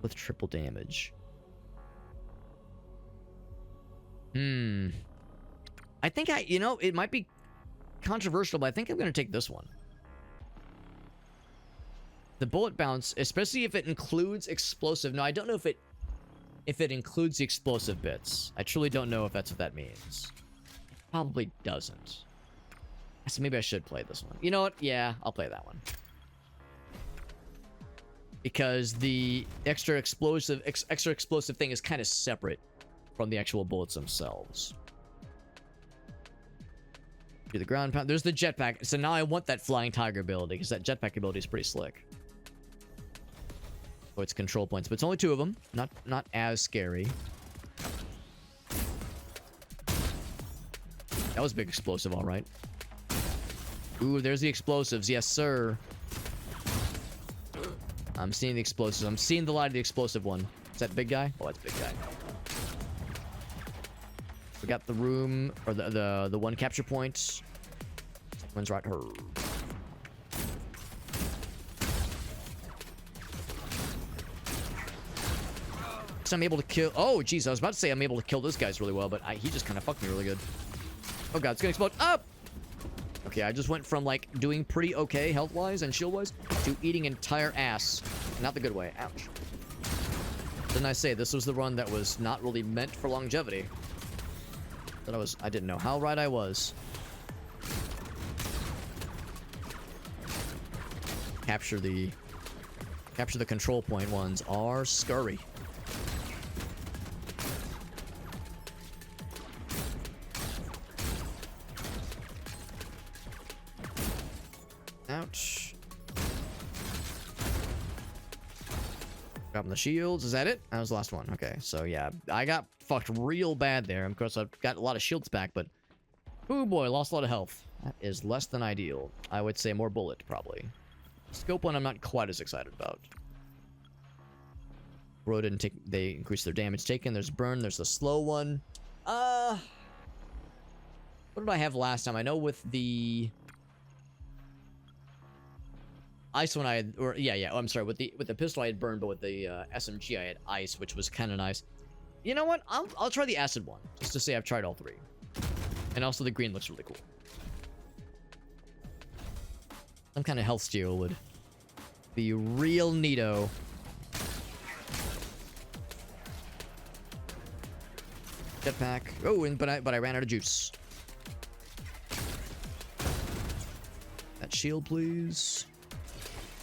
With triple damage. I think you know, it might be controversial, but I think I'm going to take this one. The bullet bounce, especially if it includes explosive. No, I don't know if it includes the explosive bits. I truly don't know if that's what that means. Probably doesn't. So maybe I should play this one. You know what? Yeah, I'll play that one. Because the extra explosive thing is kind of separate from the actual bullets themselves. Do the ground pound. There's the jetpack. So now I want that flying tiger ability because that jetpack ability is pretty slick. Oh, it's control points, but it's only 2 of them. Not as scary. That was a big explosive, all right. Ooh, there's the explosives. Yes, sir. I'm seeing the explosives. I'm seeing the light of the explosive one. Is that big guy? Oh, that's big guy. We got the room, or the one capture point. One's right here. So I'm able to kill. Oh, jeez, I was about to say I'm able to kill this guys really well, but he just kind of fucked me really good. Oh god, it's gonna explode. Up. Okay, I just went from like doing pretty okay health-wise and shield-wise to eating entire ass. Not the good way. Ouch. Didn't I say this was the run that was not really meant for longevity? That I didn't know how right I was. Capture the control point ones are scurry. Ouch. Dropping the shields. Is that it? That was the last one. Okay, so yeah, I got fucked real bad there. Of course, I've got a lot of shields back, but oh boy, lost a lot of health. That is less than ideal. I would say more bullet, probably. Scope one, I'm not quite as excited about. Bro didn't take. They increased their damage taken. There's burn. There's the slow one. What did I have last time? I know with the ice one I had, or yeah. Oh, I'm sorry. With the pistol I had burned, but with the SMG I had ice, which was kind of nice. You know what? I'll try the acid one just to say I've tried all 3. And also the green looks really cool. Some kind of health steal would be real neato. Jetpack. Oh, but I ran out of juice. That shield, please.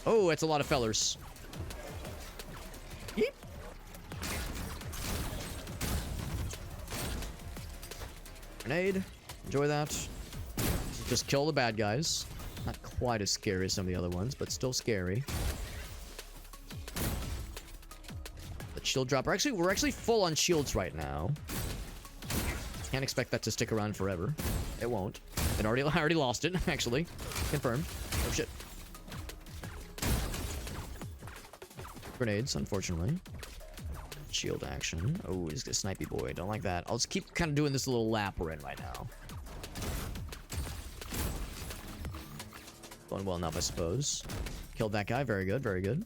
Oh, that's a lot of fellers. Yeep. Grenade. Enjoy that. Just kill the bad guys. Not quite as scary as some of the other ones, but still scary. The shield drop. We're actually full on shields right now. Can't expect that to stick around forever. It won't. I already lost it, actually. Confirmed. Oh shit. Grenades, unfortunately. Shield action. Oh, he's a snipey boy. Don't like that. I'll just keep kind of doing this little lap we're in right now. Going well enough, I suppose. Killed that guy. Very good, very good.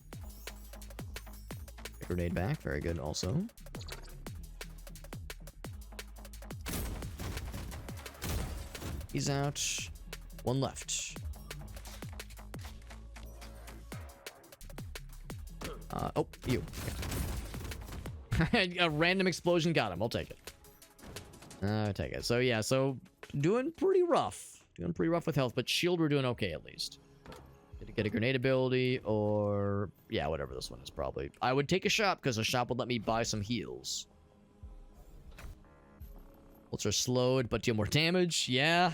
Grenade back. Very good also. He's out. One left. Oh, you. A random explosion got him. I'll take it. I'll take it. So, yeah, so doing pretty rough. Doing pretty rough with health, but shield we're doing okay at least. Did it get a grenade ability or... yeah, whatever this one is probably. I would take a shop because a shop would let me buy some heals. Bullets are slowed, but deal more damage. Yeah.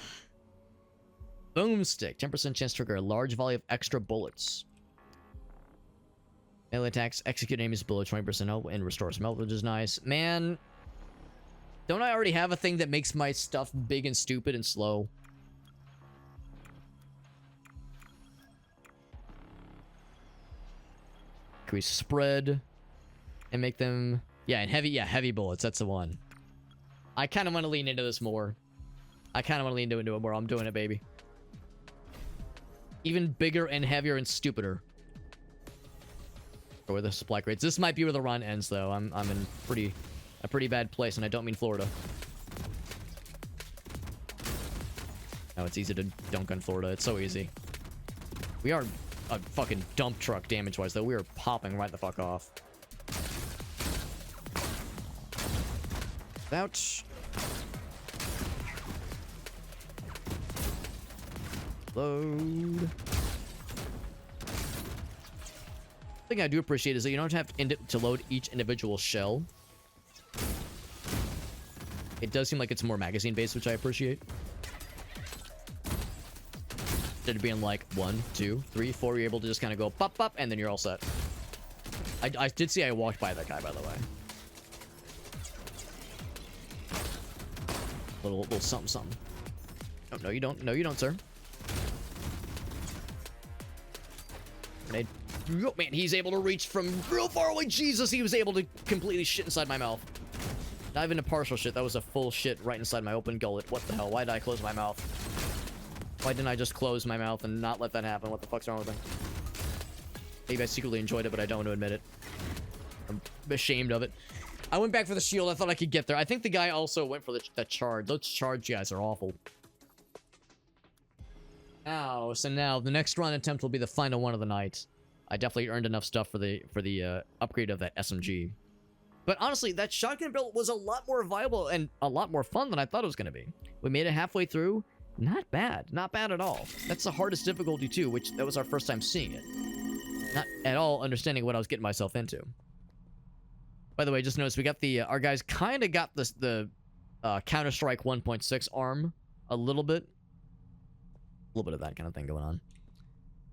Boomstick. 10% chance to trigger a large volley of extra bullets. Melee attacks execute enemies below 20% health and restores health, which is nice. Man, don't I already have a thing that makes my stuff big and stupid and slow? Increase spread and make them... yeah, and heavy bullets. That's the one. I kind of want to lean into this more. I kind of want to lean into it more. I'm doing it, baby. Even bigger and heavier and stupider. Or where the supply crates. This might be where the run ends, though. I'm in a pretty bad place, and I don't mean Florida. Oh, it's easy to dunk on Florida. It's so easy. We are a fucking dump truck damage-wise, though. We are popping right the fuck off. Ouch. Load. The thing I do appreciate is that you don't have to load each individual shell. It does seem like it's more magazine-based, which I appreciate. Instead of being like 1, 2, 3, 4, you're able to just kind of go pop, pop, and then you're all set. I did see I walked by that guy, by the way. Little something, something. Oh, no, you don't. No, you don't, sir. Grenade. Oh, man, he's able to reach from real far away. Jesus, he was able to completely shit inside my mouth. Not even a partial shit. That was a full shit right inside my open gullet. What the hell? Why did I close my mouth? Why didn't I just close my mouth and not let that happen? What the fuck's wrong with me? Maybe I secretly enjoyed it, but I don't want to admit it. I'm ashamed of it. I went back for the shield. I thought I could get there. I think the guy also went for the charge. Those charge guys are awful. Ow. So now the next run attempt will be the final one of the night. I definitely earned enough stuff for the upgrade of that SMG. But honestly, that shotgun build was a lot more viable and a lot more fun than I thought it was going to be. We made it halfway through. Not bad. Not bad at all. That's the hardest difficulty too, which that was our first time seeing it. Not at all understanding what I was getting myself into. By the way, just notice we got the our guys kind of got the Counter-Strike 1.6 arm a little bit. A little bit of that kind of thing going on.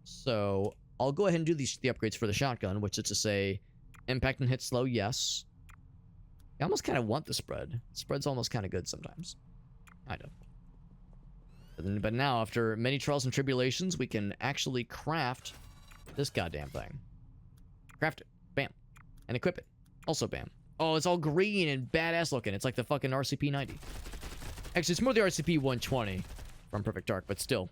So I'll go ahead and do the upgrades for the shotgun, which is to say impact and hit slow, yes. I almost kind of want the spread. Spread's almost kind of good sometimes. Kind of. But now, after many trials and tribulations, we can actually craft this goddamn thing. Craft it. Bam. And equip it. Also bam. Oh, it's all green and badass looking. It's like the fucking RCP-90. Actually, it's more the RCP-120 from Perfect Dark, but still.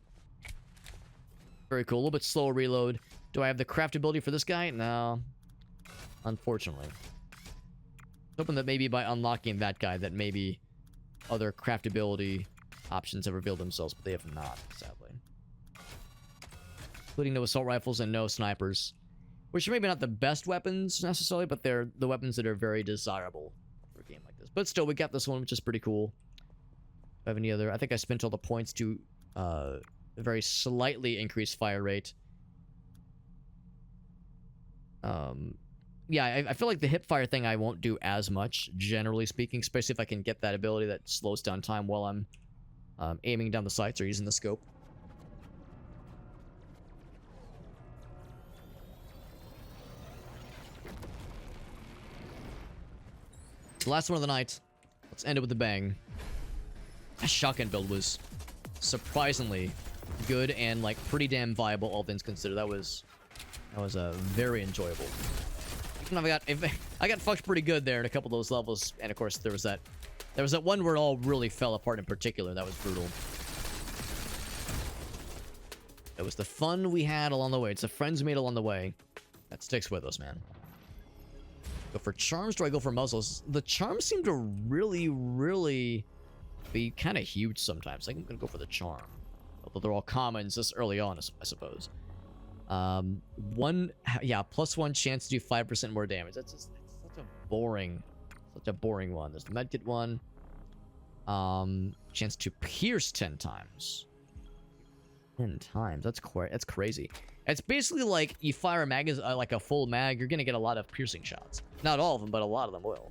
Very cool. A little bit slower reload. Do I have the craftability for this guy? No. Unfortunately. Hoping that maybe by unlocking that guy, that maybe other craftability options have revealed themselves, but they have not, sadly. Including no assault rifles and no snipers. Which are maybe not the best weapons, necessarily, but they're the weapons that are very desirable for a game like this. But still, we got this one, which is pretty cool. Do I have any other? I think I spent all the points to a very slightly increased fire rate. Yeah, I feel like the hip fire thing I won't do as much, generally speaking, especially if I can get that ability that slows down time while I'm aiming down the sights or using the scope. The last one of the night. Let's end it with a bang. That shotgun build was surprisingly good and like pretty damn viable, all things considered. That was very enjoyable. Even if I got fucked pretty good there in a couple of those levels, and of course there was that one where it all really fell apart in particular. That was brutal. It was the fun we had along the way. It's the friends we made along the way that sticks with us, man. Go for charms? Do I go for muzzles? The charms seem to really, really be kind of huge sometimes. I think I'm going to go for the charm. Although they're all commons this early on, I suppose. +1 chance to do 5% more damage. That's such a boring one. There's the medkit one. Chance to pierce 10 times. 10 times. That's crazy. It's basically like you fire a magazine, like a full mag, you're gonna get a lot of piercing shots. Not all of them, but a lot of them will.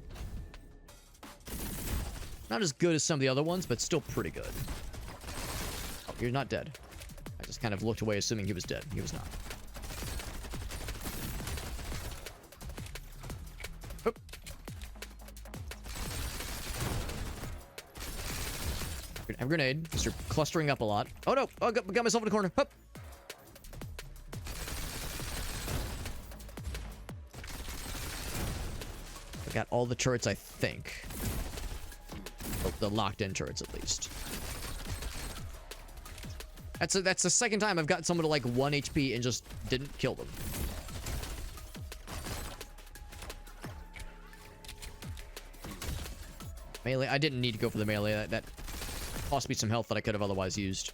Not as good as some of the other ones, but still pretty good. Oh, you're not dead. I just kind of looked away assuming he was dead. He was not. Oop. I have a grenade, because you're clustering up a lot. Oh no! Oh, I got myself in the corner. Hup. I got all the turrets, I think. Oh, the locked-in turrets, at least. That's the second time I've got someone to like 1 HP and just didn't kill them. Melee. I didn't need to go for the melee. That cost me some health that I could have otherwise utilized.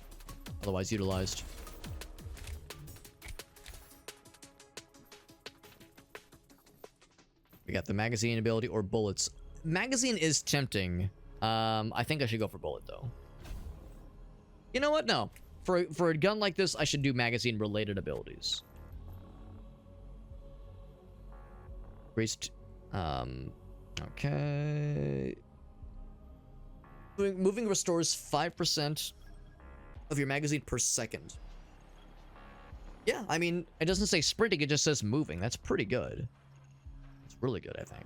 We got the magazine ability or bullets. Magazine is tempting. I think I should go for bullet though. You know what? No. For a gun like this, I should do magazine related abilities. Increased. Okay. Moving restores 5% of your magazine per second. Yeah, I mean, it doesn't say sprinting, it just says moving. That's pretty good. It's really good, I think.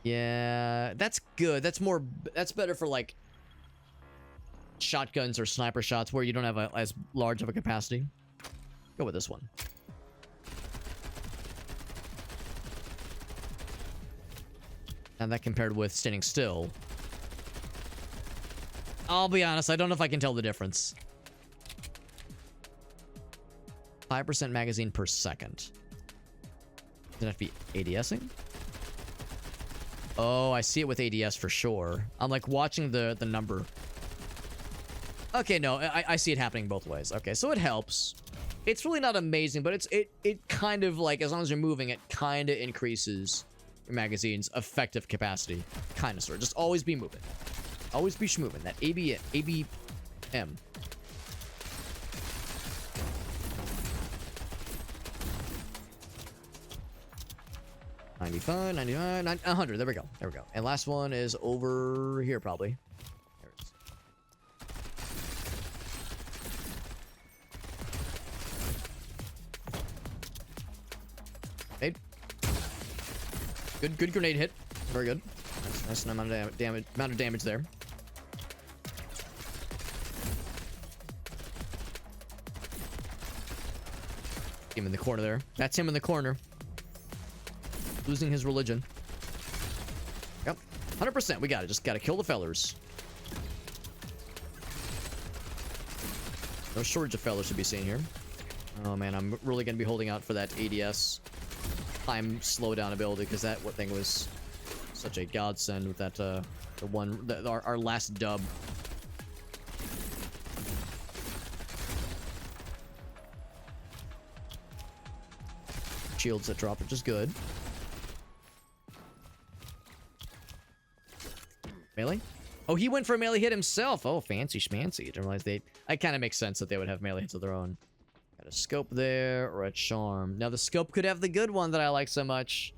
Yeah, that's good. That's better for, like, shotguns or sniper shots where you don't have as large of a capacity. Go with this one. And that compared with standing still. I'll be honest, I don't know if I can tell the difference. 5% magazine per second. Does it have to be ADSing? Oh, I see it with ADS for sure. I'm like watching the number. Okay, no, I see it happening both ways. Okay, so it helps. It's really not amazing, but it kind of like, as long as you're moving, it kind of increases your magazine's effective capacity. Kind of, sort of. Just always be moving. Always be schmoving. That ABM. 95, 99, 100. There we go. There we go. And last one is over here, probably. There it is. Grenade. Good grenade hit. Very good. Nice amount of damage there. Him in the corner there. That's him in the corner. Losing his religion. Yep. 100%. We got it. Just got to kill the fellers. No shortage of fellers to be seen here. Oh, man. I'm really going to be holding out for that ADS time slowdown ability because that thing was such a godsend with that, our last dub. Shields that drop, which is good. Melee? Oh, he went for a melee hit himself. Oh, fancy schmancy. Didn't realize it kind of makes sense that they would have melee hits of their own. Got a scope there or a charm. Now, the scope could have the good one that I like so much.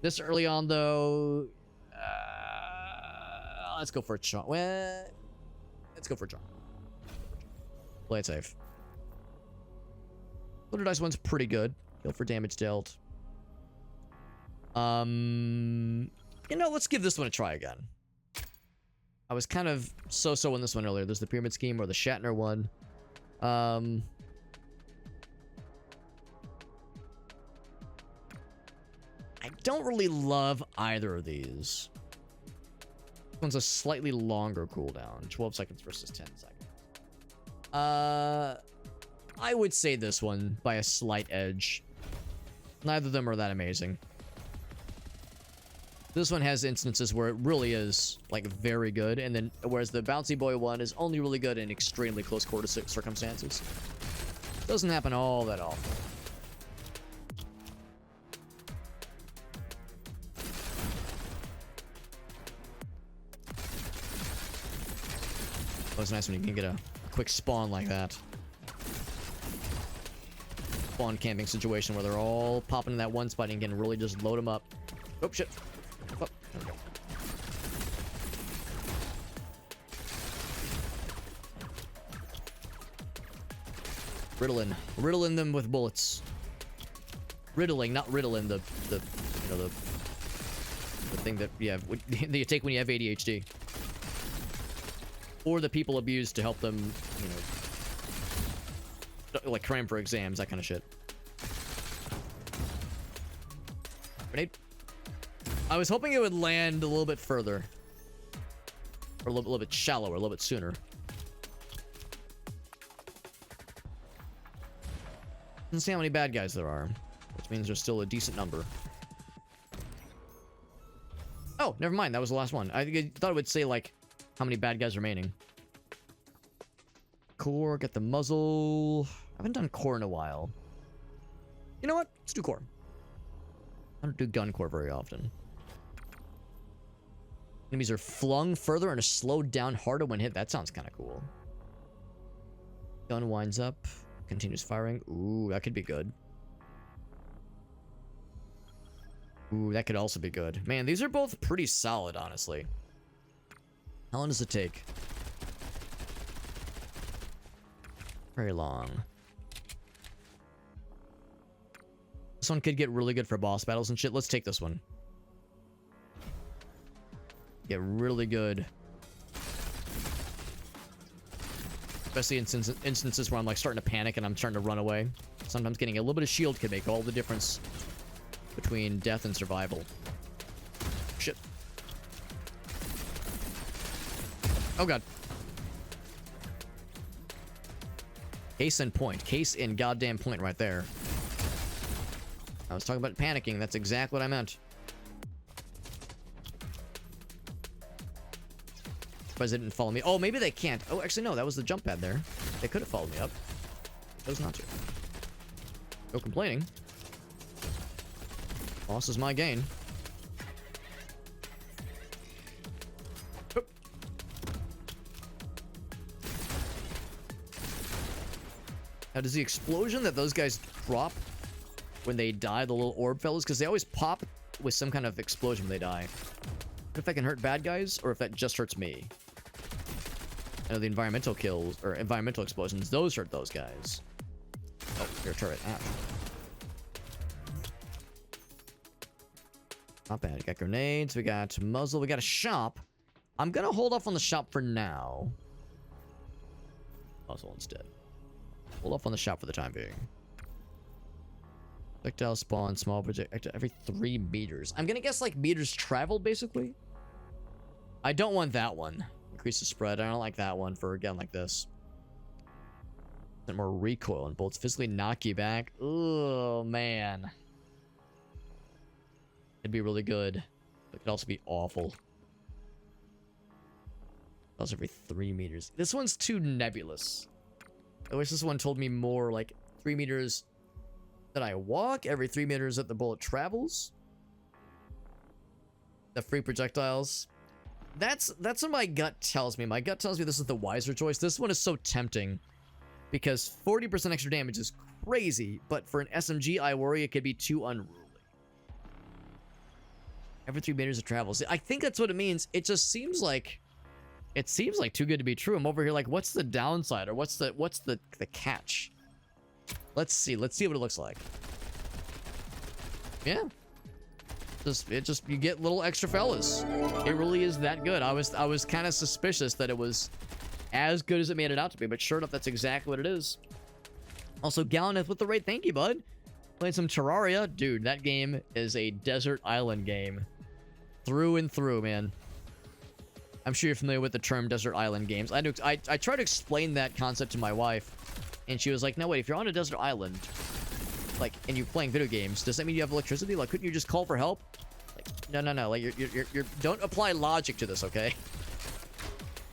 This early on, though, let's go for a charm. Well, let's go for a charm. Play it safe. Loaded dice one's pretty good. Go for damage dealt. You know, let's give this one a try again. I was kind of so-so in this one earlier. There's the Pyramid Scheme or the Shatner one. I don't really love either of these. This one's a slightly longer cooldown. 12 seconds versus 10 seconds. I would say this one by a slight edge. Neither of them are that amazing. This one has instances where it really is, like, very good, and then, whereas the Bouncy Boy one is only really good in extremely close quarter circumstances. Doesn't happen all that often. Oh, it's nice when you can get a quick spawn like that. Spawn camping situation where they're all popping in that one spot and you can really just load them up. Oh, shit. Oh, there we go. Riddling them with bullets. Riddling, not riddling the thing that that you take when you have ADHD. Or the people abused to help them, you know, like cram for exams, that kind of shit. Grenade. I was hoping it would land a little bit further. Or a little bit shallower, a little bit sooner. Let's see how many bad guys there are. Which means there's still a decent number. Oh, never mind. That was the last one. I thought it would say, like, how many bad guys remaining. Core, get the muzzle. I haven't done core in a while. You know what? Let's do core. I don't do gun core very often. Enemies are flung further and are slowed down harder when hit. That sounds kind of cool. Gun winds up. Continues firing. Ooh, that could be good. Ooh, that could also be good. Man, these are both pretty solid, honestly. How long does it take? very long. This one could get really good for boss battles and shit. Let's take this one. Get really good. Especially in instances where I'm like starting to panic and I'm starting to run away. Sometimes getting a little bit of shield can make all the difference between death and survival. Shit. Oh god. Case in point. Case in goddamn point right there. I was talking about panicking. That's exactly what I meant. Surprised they didn't follow me. Oh, maybe they can't. Oh, actually, no. That was the jump pad there. They could have followed me up. Chose not to. No complaining. Loss is my gain. Oop. Now, does the explosion that those guys drop when they die, the little orb fellas, because they always pop with some kind of explosion when they die. If I can hurt bad guys, or if that just hurts me. I know the environmental kills, or environmental explosions, those hurt those guys. Oh, your turret. Ah. Not bad. We got grenades, we got muzzle, we got a shop. I'm gonna hold off on the shop for now. Muzzle instead. Hold off on the shop for the time being. Projectile spawn, small projectile every 3 meters. I'm gonna guess like meters traveled, basically. I don't want that one. Increase the spread. I don't like that one for a gun like this. More recoil and bullets physically knock you back. Oh man. It'd be really good. It could also be awful. That was every 3 meters. This one's too nebulous. I wish this one told me more, like 3 meters that I walk, every 3 meters that the bullet travels. The free projectiles. That's what my gut tells me. My gut tells me this is the wiser choice. This one is so tempting because 40% extra damage is crazy, but for an SMG, I worry it could be too unruly. Every 3 meters of travel. See, I think that's what it means. It just seems like too good to be true. I'm over here like, what's the downside, or what's the catch? Let's see what it looks like. Yeah. You get little extra fellas. It really is that good. I was kind of suspicious that it was as good as it made it out to be, but sure enough, that's exactly what it is. Also, Gallaneth with the raid. Thank you, bud. Playing some Terraria. Dude, that game is a desert island game. Through and through, man. I'm sure you're familiar with the term desert island games. I tried to explain that concept to my wife, and she was like, no, wait, if you're on a desert island, like, and you're playing video games, does that mean you have electricity? Like, couldn't you just call for help? Like, no. Like, you're don't apply logic to this, okay?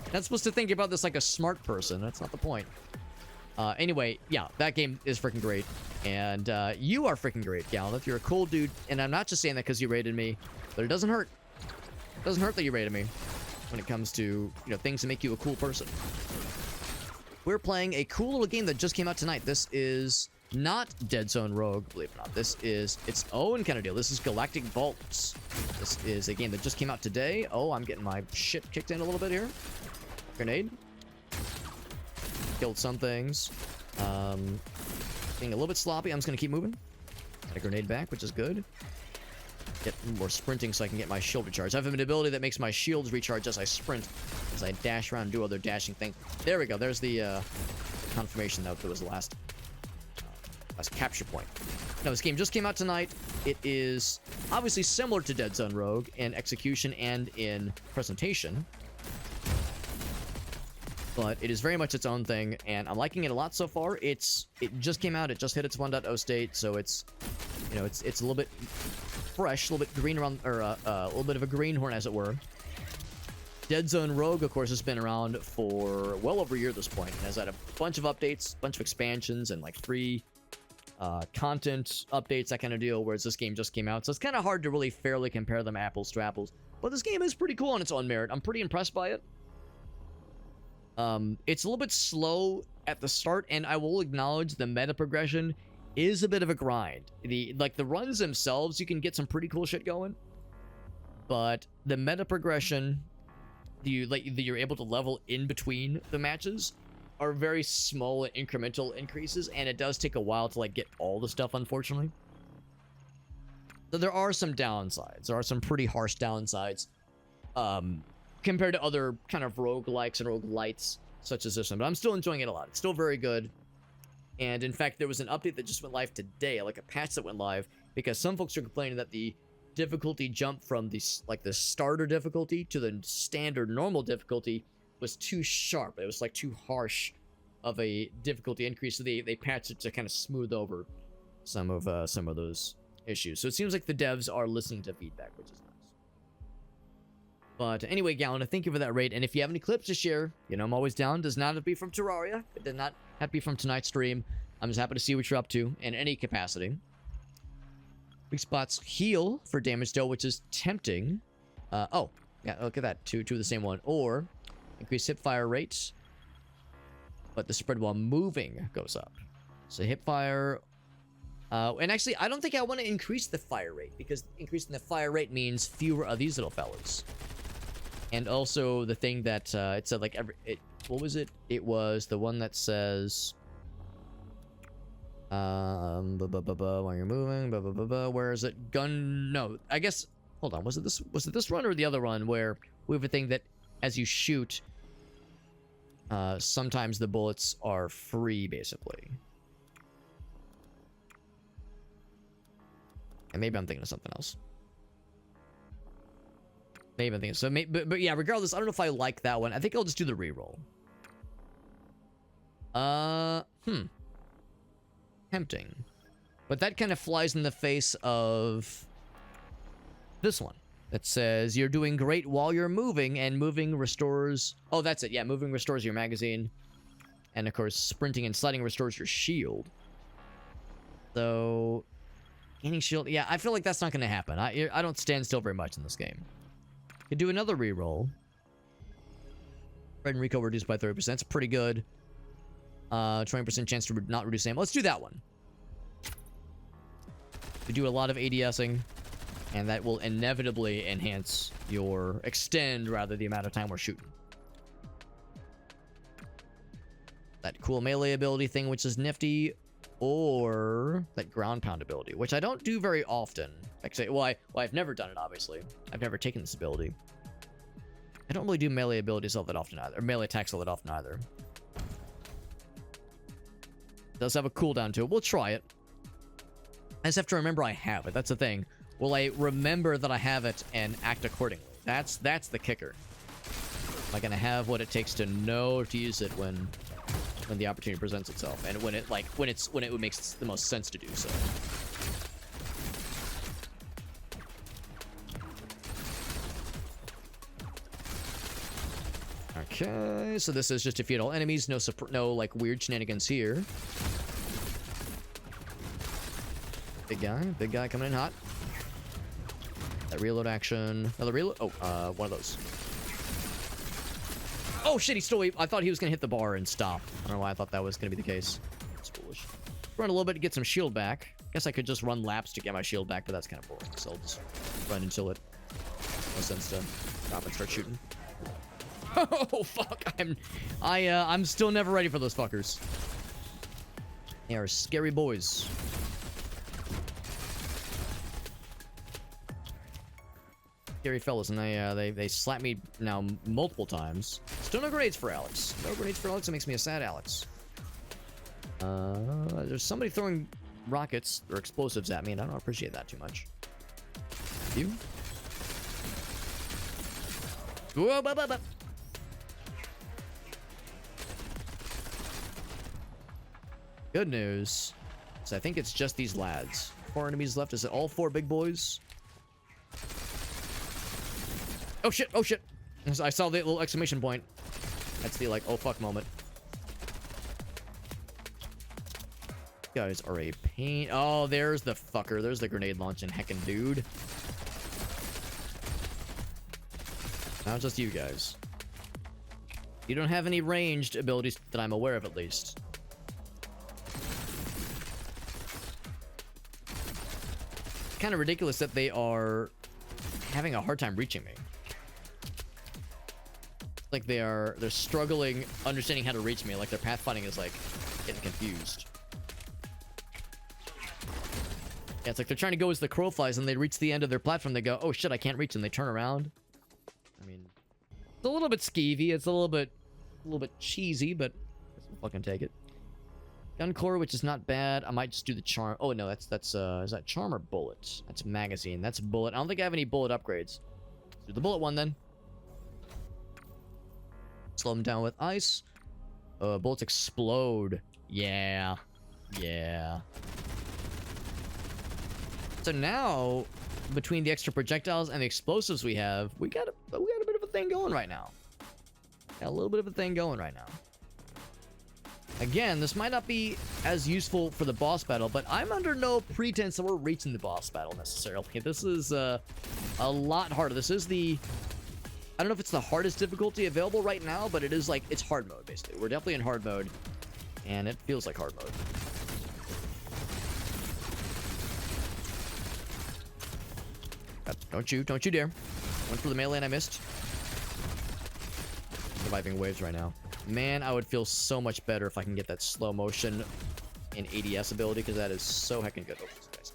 You're not supposed to think about this like a smart person. That's not the point. Anyway, yeah, that game is freaking great. And, you are freaking great, Gallaneth. You're a cool dude. And I'm not just saying that because you rated me, but it doesn't hurt. It doesn't hurt that you rated me when it comes to, you know, things that make you a cool person. We're playing a cool little game that just came out tonight. This is not Dead Zone Rogue, believe it or not. This is its own kind of deal. This is Galactic Vault. This is a game that just came out today. Oh, I'm getting my shit kicked in a little bit here. Grenade. Killed some things. Being a little bit sloppy. I'm just going to keep moving. Got a grenade back, which is good. Get more sprinting so I can get my shield recharged. I have an ability that makes my shields recharge as I sprint, as I dash around and do other dashing things. There we go. There's the confirmation that was the last capture point. Now, this game just came out tonight. It is obviously similar to Dead Zone Rogue in execution and in presentation, but it is very much its own thing, and I'm liking it a lot so far. It just came out. It just hit its 1.0 state, so it's, you know, it's a little bit fresh, a little bit green around, or a little bit of a greenhorn, as it were. Dead Zone Rogue, of course, has been around for well over a year at this point. It has had a bunch of updates, a bunch of expansions, and like free content updates, that kind of deal, whereas this game just came out. So it's kind of hard to really fairly compare them apples to apples. But this game is pretty cool on its own merit. I'm pretty impressed by it. It's a little bit slow at the start, and I will acknowledge the meta progression is a bit of a grind. The runs themselves, you can get some pretty cool shit going, but the meta progression, you're able to level in between the matches, are very small and incremental increases, and it does take a while to like get all the stuff, unfortunately. So there are some downsides. There are some pretty harsh downsides compared to other kind of roguelikes and roguelites such as this one. But I'm still enjoying it a lot. It's still very good. And in fact, there was an update that just went live today, like a patch that went live, because some folks are complaining that the difficulty jump from the starter difficulty to the standard normal difficulty was too sharp. It was like too harsh of a difficulty increase, so they patched it to kind of smooth over some of those issues. So it seems like the devs are listening to feedback, which is nice. But anyway, Gallon, thank you for that raid. And if you have any clips to share, you know I'm always down. Does not have to be from Terraria. It does not have to be from tonight's stream. I'm just happy to see what you're up to in any capacity. Weak spots heal for damage dealt, which is tempting. Oh, yeah, look at that. Two of the same one. Or increase hip fire rates, but the spread while moving goes up. So hip fire. And actually, I don't think I want to increase the fire rate, because increasing the fire rate means fewer of these little fellas. And also the thing that it said like what was it? It was the one that says while you're moving, where is it? Gun? No, I guess. Hold on. Was it this run or the other one where we have a thing that as you shoot, sometimes the bullets are free, basically. And maybe I'm thinking of something else. Maybe I'm thinking so. But yeah, regardless, I don't know if I like that one. I think I'll just do the reroll. Tempting. But that kind of flies in the face of this one. That says you're doing great while you're moving, and moving restores... Oh, that's it. Yeah, moving restores your magazine. And of course, sprinting and sliding restores your shield. So... Gaining shield... Yeah, I feel like that's not going to happen. I don't stand still very much in this game. Could do another reroll. Fred and Rico reduced by 30%. That's pretty good. 20% chance to not reduce ammo. Let's do that one. We do a lot of ADSing, and that will inevitably enhance your... extend, rather, the amount of time we're shooting. That cool melee ability thing, which is nifty, or that ground pound ability, which I don't do very often. Actually, well, I've never done it, obviously. I've never taken this ability. I don't really do melee abilities all that often either, or melee attacks all that often either. It does have a cooldown to it. We'll try it. I just have to remember I have it. That's the thing. Will I remember that I have it and act accordingly? That's the kicker. Am I gonna have what it takes to know to use it when the opportunity presents itself, and when it makes the most sense to do so. Okay, so this is just defeat all enemies. No like weird shenanigans here. Big guy coming in hot. That reload action. Another reload. Oh, one of those. Oh shit, he stole. I thought he was gonna hit the bar and stop. I don't know why I thought that was gonna be the case. It's foolish. Run a little bit to get some shield back. Guess I could just run laps to get my shield back, but that's kind of boring. So I'll just run until it. No sense to stop and start shooting. Oh fuck! I'm still never ready for those fuckers. They are scary boys. Scary fellas, and they slap me now multiple times. Still no grenades for Alex. No grenades for Alex. It makes me a sad Alex. There's somebody throwing rockets or explosives at me, and I don't appreciate that too much. You? Whoa, Good news. So I think it's just these lads. 4 enemies left. Is it all 4 big boys? Oh shit, oh shit. I saw the little exclamation point. That's the like, oh fuck moment. You guys are a pain. Oh, there's the fucker. There's the grenade launching heckin' dude. Not just you guys. You don't have any ranged abilities that I'm aware of, at least. Kind of ridiculous that they are having a hard time reaching me. Like they're struggling understanding how to reach me. Like their pathfinding is like getting confused. Yeah, it's like they're trying to go as the crow flies, and they reach the end of their platform. They go, oh shit, I can't reach, and they turn around. I mean, it's a little bit skeevy. It's a little bit cheesy, but we'll fucking take it. Gun core, which is not bad. I might just do the charm. Oh no, that's is that charm or bullet? That's magazine. That's bullet. I don't think I have any bullet upgrades. Let's do the bullet one then. Slow them down with ice. Bullets explode. Yeah. Yeah. So now, between the extra projectiles and the explosives we have, we got a bit of a thing going right now. Got a little bit of a thing going right now. Again, this might not be as useful for the boss battle, but I'm under no pretense that we're reaching the boss battle necessarily. This is a lot harder. This is the... I don't know if it's the hardest difficulty available right now, but it is like, it's hard mode, basically. We're definitely in hard mode, and it feels like hard mode. Don't you dare. Went for the melee and I missed. Surviving waves right now. Man, I would feel so much better if I can get that slow motion and ADS ability, because that is so heckin' good. Oh, this guy's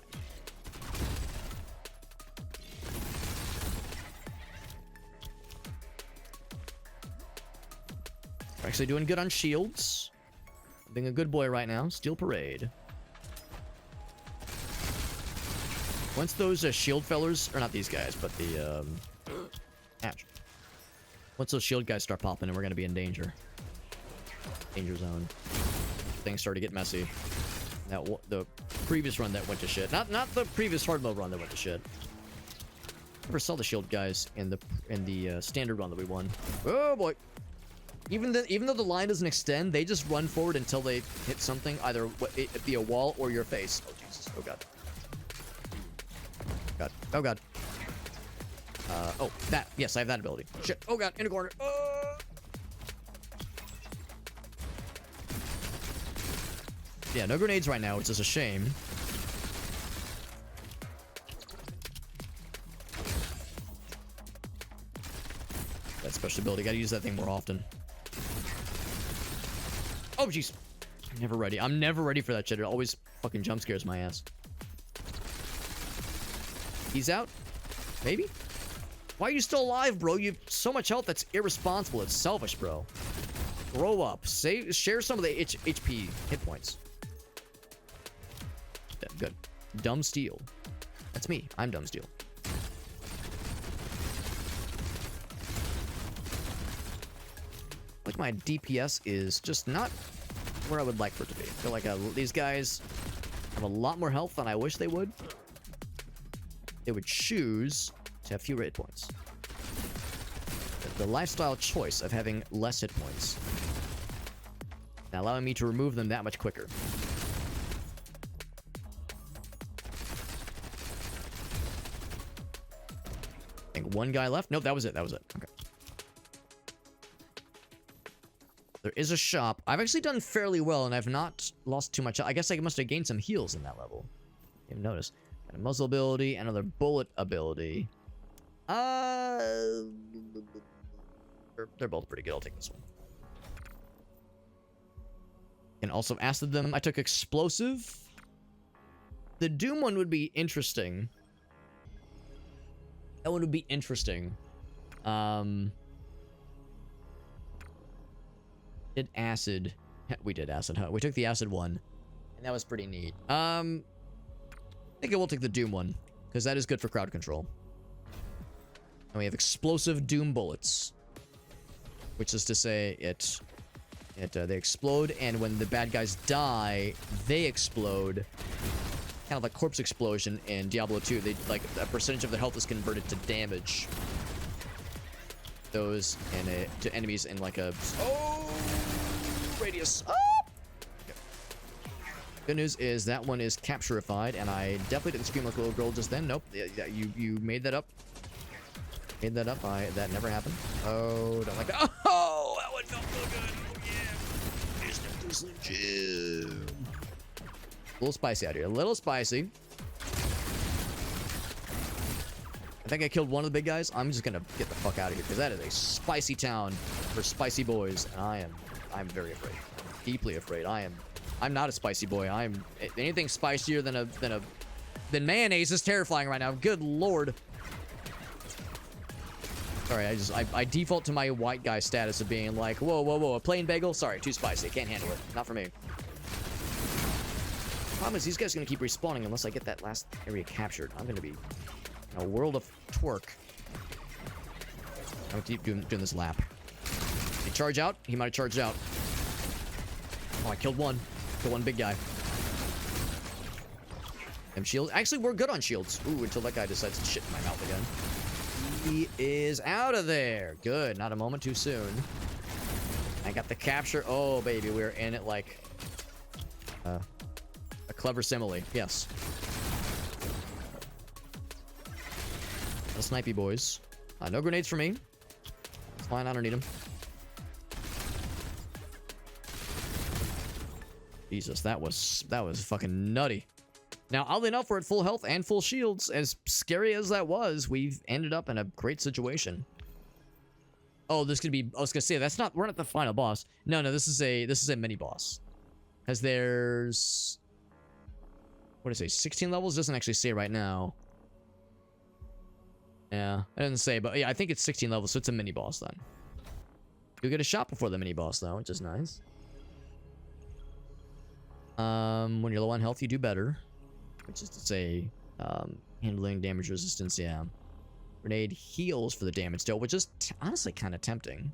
We're actually doing good on shields. Being a good boy right now. Steel Parade. Once those shield fellers, or not these guys, but the ouch. Once those shield guys start popping, and we're gonna be in danger. Danger zone. Things start to get messy. That the previous run that went to shit. Not the previous hard mode run that went to shit. Never saw the shield guys in the standard run that we won. Oh boy. Even though the line doesn't extend, they just run forward until they hit something, either it be a wall or your face. Oh Jesus! Oh god! God! Oh god! Oh that! Yes, I have that ability. Shit! Oh god! In a corner! Yeah, no grenades right now, which is a shame. That special ability, gotta use that thing more often. Oh jeez. I'm never ready. I'm never ready for that shit. It always fucking jump scares my ass. He's out? Maybe? Why are you still alive, bro? You have so much health. That's irresponsible. It's selfish, bro. Grow up. Share some of the HP hit points. Yeah, good. Dumb Steel. That's me. I'm Dumb Steel. Like my DPS is just not where I would like for it to be. I feel like these guys have a lot more health than I wish they would. They would choose to have fewer hit points. The lifestyle choice of having less hit points, and allowing me to remove them that much quicker. I think one guy left. Nope, that was it. That was it. Okay. There is a shop. I've actually done fairly well, and I've not lost too much. I guess I must have gained some heals in that level. Didn't notice. Got a muzzle ability, another bullet ability. They're both pretty good. I'll take this one. Can also acid them. I took explosive. The Doom one would be interesting. That one would be interesting. Did acid. We did acid, huh? We took the acid one, and that was pretty neat. I think I will take the Doom one, because that is good for crowd control. And we have explosive Doom bullets, which is to say they explode, and when the bad guys die, they explode. Kind of like corpse explosion in Diablo 2. They like a percentage of their health is converted to damage. Those and to enemies in like a radius. Oh! Okay. Good news is that one is capturified, and I definitely didn't scream like a little girl just then. Nope. Yeah, you made that up. Made that up. That never happened. Oh, don't like that. Oh, that one felt so good. Oh yeah. Here's the Slim Jim. A little spicy out here. A little spicy. think I killed one of the big guys. I'm just gonna get the fuck out of here because that is a spicy town for spicy boys, and I'm very afraid. I'm deeply afraid. I'm not a spicy boy. I'm anything spicier than mayonnaise is terrifying right now. Good lord. Sorry, I default to my white guy status of being like, whoa, a plain bagel? Sorry, too spicy. Can't handle it. Not for me. Problem is, these guys are gonna keep respawning unless I get that last area captured. I'm gonna be in a world of twerk. I'm gonna keep doing this lap. Did he charge out? He might have charged out. Oh, I killed one. Killed one big guy. Them shields. Actually, we're good on shields. Ooh, until that guy decides to shit in my mouth again. He is out of there. Good. Not a moment too soon. I got the capture. Oh, baby. We're in it like a clever simile. Yes. No snipey boys. No grenades for me. It's fine. I don't need them. Jesus, that was fucking nutty. Now, oddly enough, we're at full health and full shields. As scary as that was, we've ended up in a great situation. Oh, this could be. I was gonna say that's not. We're not the final boss. No, this is a mini boss. As there's, what did I say? 16 levels. Doesn't actually say right now. Yeah, I didn't say, but yeah, I think it's 16 levels, so it's a mini boss then. You'll get a shot before the mini boss though, which is nice. When you're low on health, you do better. Which is to say, handling damage resistance, yeah. Grenade heals for the damage dealt, which is honestly kind of tempting.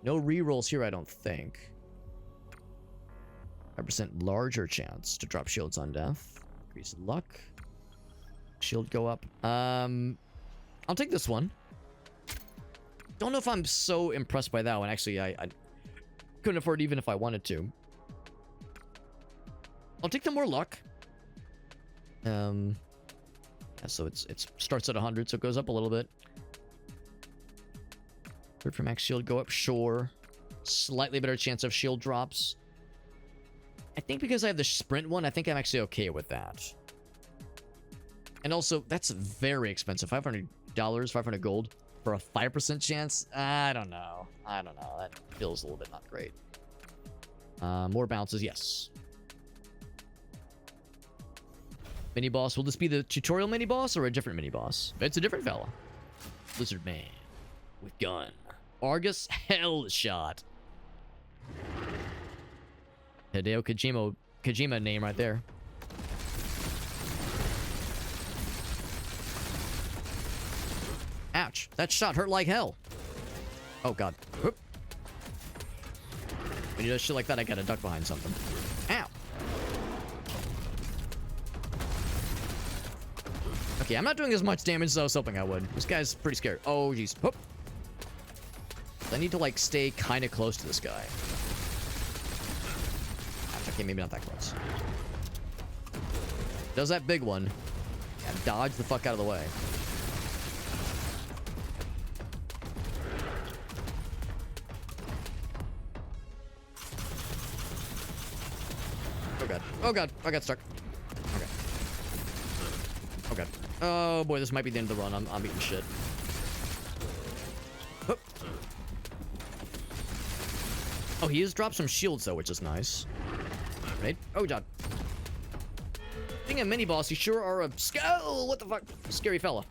No rerolls here, I don't think. 5% larger chance to drop shields on death. Increase luck. Shield go up. I'll take this one. Don't know if I'm so impressed by that one. Actually, I couldn't afford it even if I wanted to. I'll take the more luck. Yeah, so it starts at 100, so it goes up a little bit. Third for max shield go up, sure. Slightly better chance of shield drops. I think because I have the sprint one, I think I'm actually okay with that. And also, that's very expensive. $500, 500 gold for a 5% chance? I don't know. That feels a little bit not great. More bounces, yes. Mini boss. Will this be the tutorial mini boss or a different mini boss? It's a different fella. Lizard man with gun. Argus Hellshot. Hideo Kojima name right there. Ouch. That shot hurt like hell. Oh god. Whoop. When you do shit like that, I gotta duck behind something. Ow. Okay, I'm not doing as much damage as I was hoping I would. This guy's pretty scared. Oh, jeez. Whoop. I need to, like, stay kind of close to this guy. Okay, maybe not that close. Does that big one. Yeah, dodge the fuck out of the way. Oh god. Oh god. I got stuck. Okay. Oh god. Oh boy, this might be the end of the run. I'm eating shit. Oh, he has dropped some shields though, which is nice. Right? Oh god. Being a mini boss, you sure are a oh, what the fuck? Scary fella.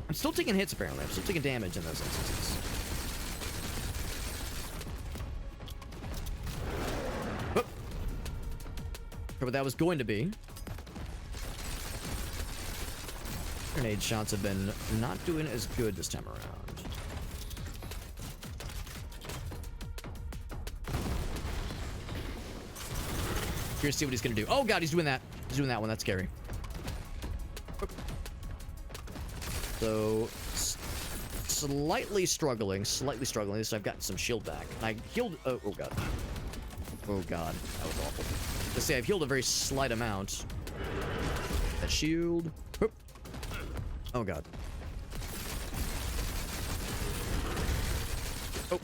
I'm still taking hits apparently. I'm still taking damage in those instances. What that was going to be. Grenade shots have been not doing as good this time around. Curious to see what he's gonna do. Oh god, he's doing that. He's doing that one. That's scary. So slightly struggling. So I've gotten some shield back. And I healed. Oh god. Oh god, that was awful. Let's say I've healed a very slight amount. That shield. Whoop. Oh god. Oh.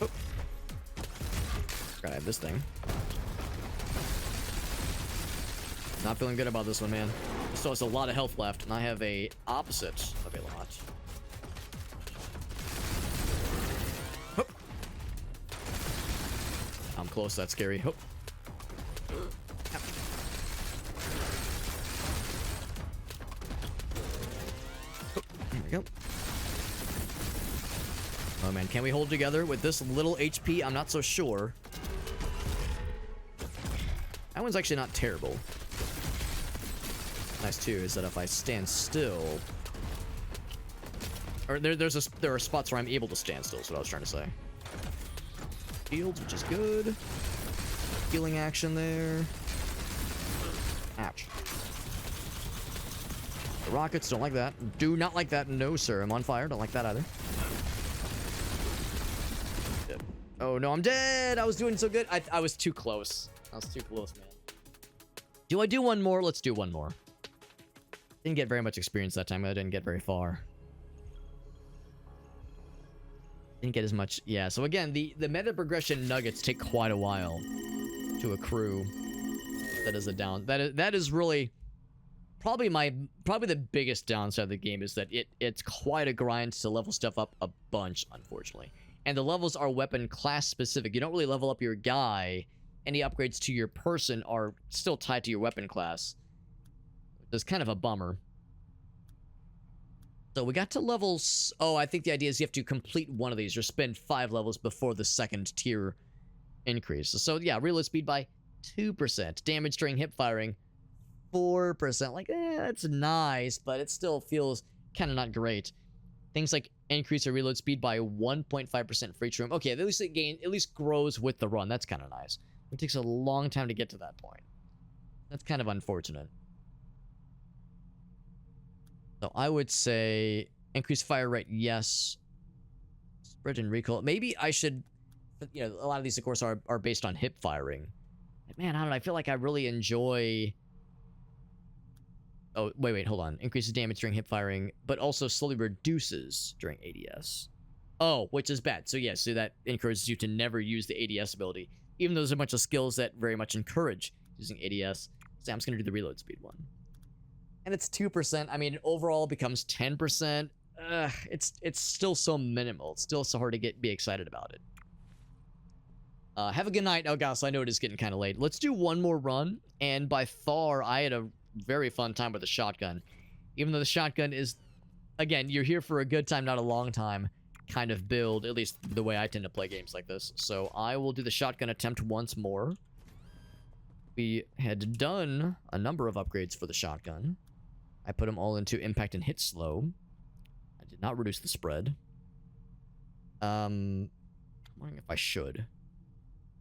Oh. have this thing. Not feeling good about this one, man. Still has a lot of health left, and I have a opposite of a lot. Hup. I'm close, that's scary. Hup. There we go. Oh man, can we hold together with this little HP? I'm not so sure. That one's actually not terrible. Nice too is that if I stand still, or there are spots where I'm able to stand still. Is what I was trying to say. Shields, which is good. Healing action there. Ouch. The rockets don't like that. Do not like that. No, sir. I'm on fire. Don't like that either. Oh no, I'm dead. I was doing so good. I was too close. I was too close, man. Do I do one more? Let's do one more. Didn't get very much experience that time. I didn't get very far. Didn't get as much. Yeah, so again, the meta progression nuggets take quite a while to accrue. That is a down. That is really probably the biggest downside of the game is that it's quite a grind to level stuff up a bunch, unfortunately. And the levels are weapon class specific. You don't really level up your guy. Any upgrades to your person are still tied to your weapon class. It's kind of a bummer. So we got to levels... Oh, I think the idea is you have to complete one of these or spend 5 levels before the second tier increase. So yeah, reload speed by 2%. Damage during hip firing, 4%. Like, that's nice, but it still feels kind of not great. Things like increase your reload speed by 1.5% for each room. Okay, at least it at least grows with the run. That's kind of nice. It takes a long time to get to that point. That's kind of unfortunate. So I would say increase fire rate, yes. Spread and recoil. Maybe I should, you know, a lot of these, of course, are based on hip firing. Man, I don't know. I feel like I really enjoy... Oh, wait, hold on. Increases damage during hip firing, but also slowly reduces during ADS. Oh, which is bad. So, yeah, so that encourages you to never use the ADS ability, even though there's a bunch of skills that very much encourage using ADS. So I'm just going to do the reload speed one. And it's 2%. I mean, it overall becomes 10%. It's still so minimal. It's still so hard to be excited about it. Have a good night, A.R.G.U.S. I know it is getting kind of late. Let's do one more run. And by far, I had a very fun time with the shotgun. Even though the shotgun is, again, you're here for a good time, not a long time kind of build, at least the way I tend to play games like this. So I will do the shotgun attempt once more. We had done a number of upgrades for the shotgun. I put them all into impact and hit slow. I did not reduce the spread. I'm wondering if I should.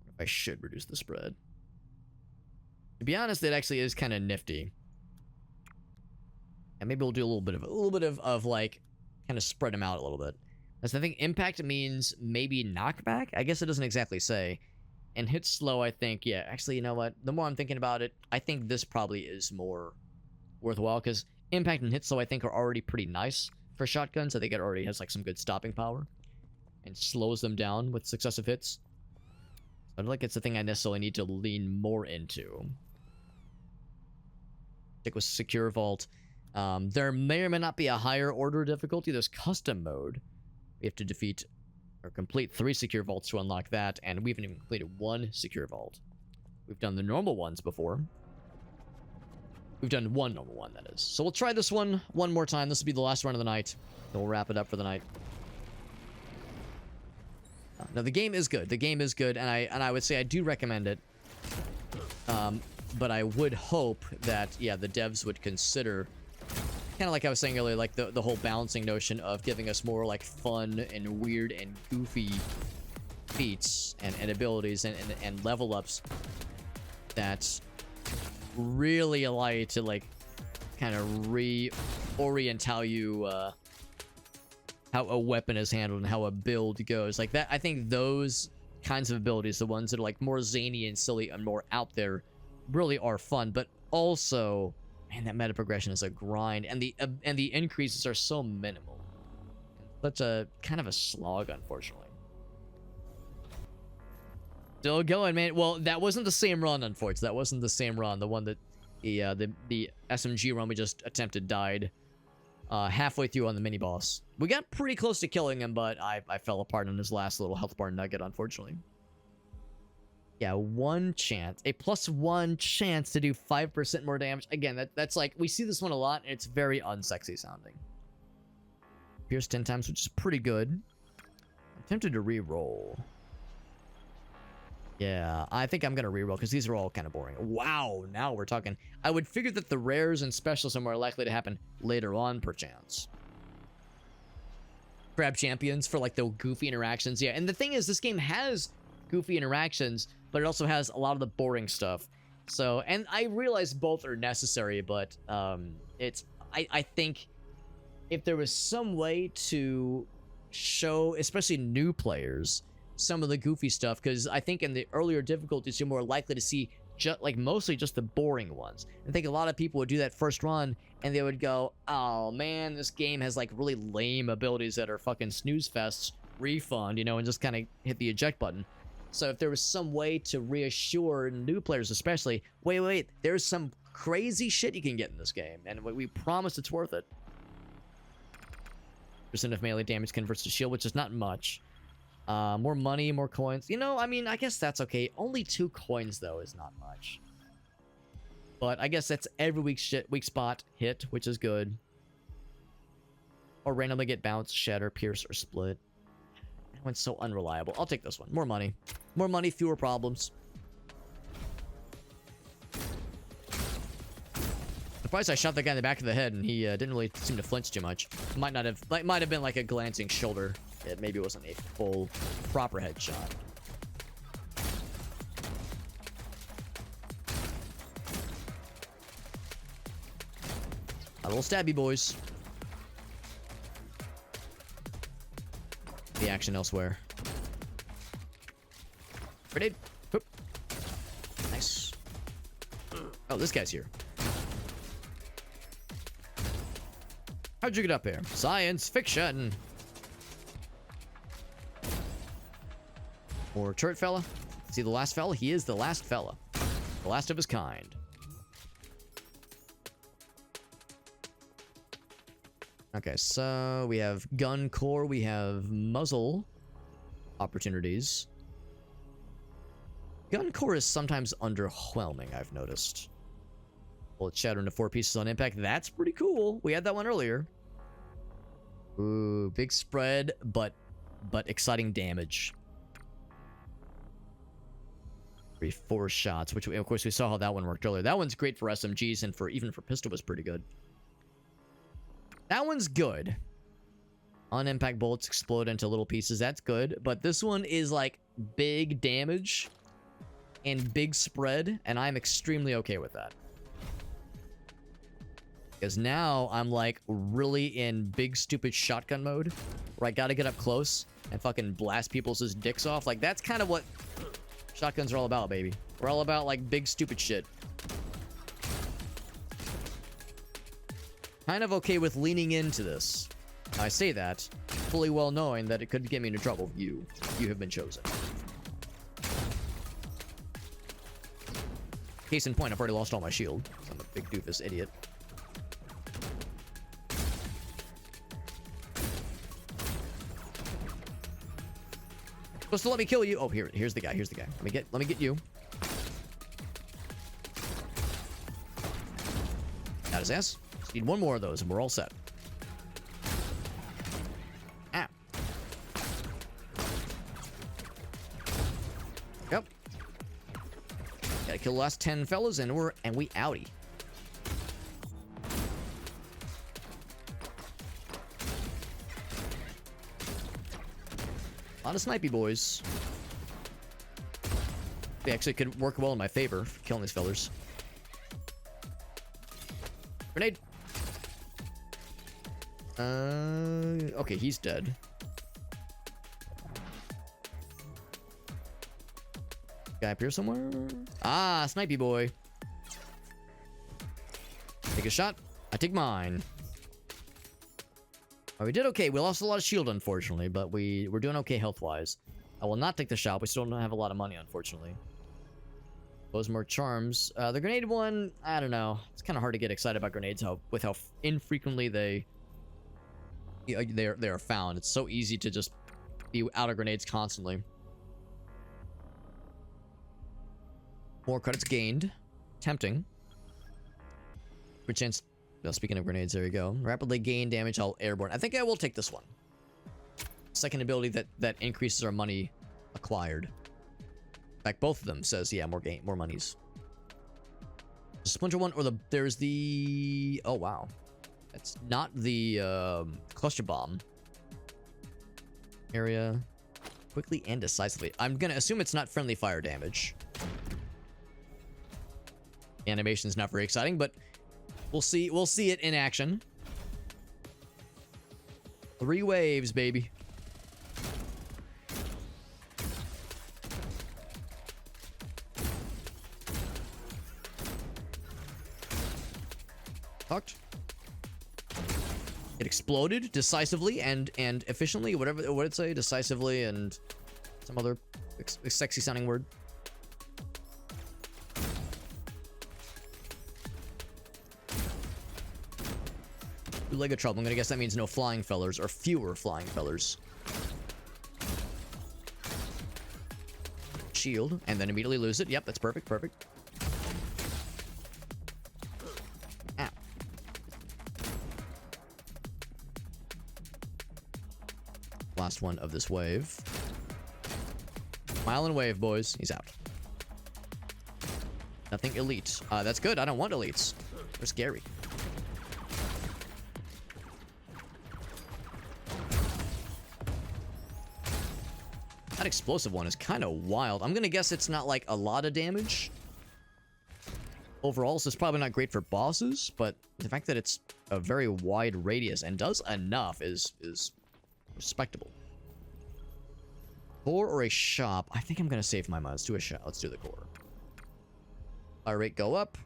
If I should reduce the spread. To be honest, it actually is kind of nifty. And maybe we'll do a little bit of like kind of spread them out a little bit. As I think impact means maybe knockback. I guess it doesn't exactly say. And hit slow, I think, yeah. Actually, you know what? The more I'm thinking about it, I think this probably is more worthwhile because impact and hit slow, I think, are already pretty nice for shotguns. I think it already has like some good stopping power and slows them down with successive hits. I don't think it's the thing I necessarily need to lean more into. Stick with Secure Vault. There may or may not be a higher order difficulty. There's custom mode. We have to defeat or complete 3 Secure Vaults to unlock that, and we haven't even completed 1 Secure Vault. We've done the normal ones before. We've done 1 normal one, that is. So we'll try this one more time. This will be the last run of the night. Then we'll wrap it up for the night. No, the game is good. The game is good, and I would say I do recommend it. But I would hope that, yeah, the devs would consider, kind of like I was saying earlier, like the whole balancing notion of giving us more like fun and weird and goofy feats and abilities and level ups that really allow you to like kind of reorient how you how a weapon is handled and how a build goes. Like that, I think those kinds of abilities, the ones that are like more zany and silly and more out there, really are fun. But also, man, that meta progression is a grind, and the increases are so minimal. That's a kind of a slog, unfortunately. Still going, man. Well, that wasn't the same run, unfortunately. That wasn't the same run. The one that the SMG run we just attempted died halfway through on the mini boss. We got pretty close to killing him, but I fell apart on his last little health bar nugget, unfortunately. Yeah, one chance. A +1 chance to do 5% more damage. Again, that's like, we see this one a lot, and it's very unsexy sounding. Pierce 10 times, which is pretty good. I'm tempted to re-roll. Yeah, I think I'm going to reroll because these are all kind of boring. Wow, now we're talking. I would figure that the rares and specials are more likely to happen later on, perchance. Grab champions for like the goofy interactions. Yeah, and the thing is, this game has goofy interactions, but it also has a lot of the boring stuff. So, and I realize both are necessary, but I think if there was some way to show, especially new players, some of the goofy stuff, because I think in the earlier difficulties you're more likely to see mostly just the boring ones. I think a lot of people would do that first run and they would go, oh man, this game has like really lame abilities that are fucking snooze fests, refund, you know, and just kind of hit the eject button. So if there was some way to reassure new players especially, wait, there's some crazy shit you can get in this game, and we promise it's worth it. % of melee damage converts to shield, which is not much. More money, more coins. You know, I mean, I guess that's okay. Only 2 coins, though, is not much. But I guess that's every weak spot hit, which is good. Or randomly get bounce, shatter, pierce, or split. That one's so unreliable. I'll take this one. More money. More money, fewer problems. Surprised I shot the guy in the back of the head and he didn't really seem to flinch too much. Might have been like a glancing shoulder. It maybe wasn't a full, proper headshot. A little stabby, boys. The action elsewhere. Grenade. Whoop. Nice. Oh, this guy's here. How'd you get up here? Science fiction. Or turret fella. See the last fella? He is the last fella. The last of his kind. Okay, so we have gun core. We have muzzle opportunities. Gun core is sometimes underwhelming, I've noticed. Bullet shatter into 4 pieces on impact. That's pretty cool. We had that one earlier. Ooh, big spread, but exciting damage. 4 shots, which of course we saw how that one worked earlier. That one's great for SMGs, and even for pistol was pretty good. That one's good. On impact bullets explode into little pieces. That's good, but this one is like big damage and big spread, and I'm extremely okay with that. Because now I'm like really in big stupid shotgun mode, where I gotta get up close and fucking blast people's dicks off. Like that's kind of what shotguns are all about, baby. We're all about like big stupid shit. Kind of okay with leaning into this. I say that fully well knowing that it could get me into trouble. You have been chosen. Case in point, I've already lost all my shield. I'm a big doofus idiot. Supposed to let me kill you. Oh, here's the guy. Here's the guy. Let me get you. Got his ass. Just need one more of those, and we're all set. Ah. Yep. Gotta kill the last 10 fellas, and we outie. A lot of snipey boys. They actually could work well in my favor, killing these fellers. Grenade. Okay, he's dead. Guy up here somewhere? Ah, snipey boy. Take a shot. I take mine. Oh, we did okay. We lost a lot of shield, unfortunately, but we're doing okay health-wise. I will not take the shop. We still don't have a lot of money, unfortunately. Those more charms. The grenade one, I don't know. It's kind of hard to get excited about grenades with how infrequently they are found. It's so easy to just be out of grenades constantly. More credits gained. Tempting. For chance. Well, speaking of grenades, there you go. Rapidly gain damage while airborne. I think I will take this one. Second ability that increases our money acquired. In fact, both of them says, yeah, more monies. The splinter one, or there's the... Oh, wow. That's not the cluster bomb. Area. Quickly and decisively. I'm gonna assume it's not friendly fire damage. Animation's not very exciting, but we'll see it in action. 3 waves, baby. Talked. It exploded decisively and efficiently, whatever what did it say, decisively and some other sexy sounding word. Leg of trouble. I'm gonna guess that means no flying fellers or fewer flying fellers. Shield and then immediately lose it. Yep, that's perfect. Perfect. Ow. Last one of this wave. Mile and wave, boys. He's out. Nothing elite. That's good. I don't want elites. They're scary. That explosive one is kind of wild. I'm gonna guess it's not like a lot of damage overall, so it's probably not great for bosses, but the fact that it's a very wide radius and does enough is respectable. Core or a shop? I think I'm gonna save my mind. Let's do a shop. Let's do the core. Fire rate go up.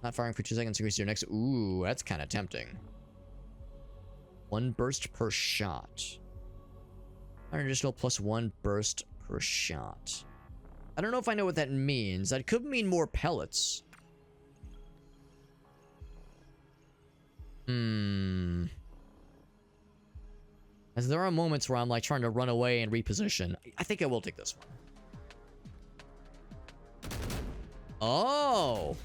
Not firing for 2 seconds. Increase your next. Ooh, that's kind of tempting. 1 burst per shot. An additional +1 burst per shot. I don't know if I know what that means. That could mean more pellets. As there are moments where I'm like trying to run away and reposition. I think I will take this one. Oh.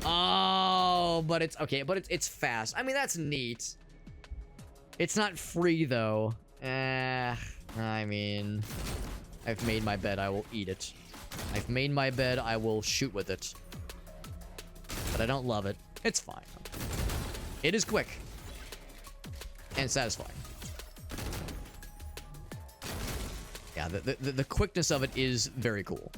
Oh, but it's okay, but it's fast. I mean, that's neat. It's not free though. I mean, I've made my bed, I will eat it. I've made my bed, I will shoot with it. But I don't love it. It's fine. It is quick. And satisfying. Yeah, the quickness of it is very cool.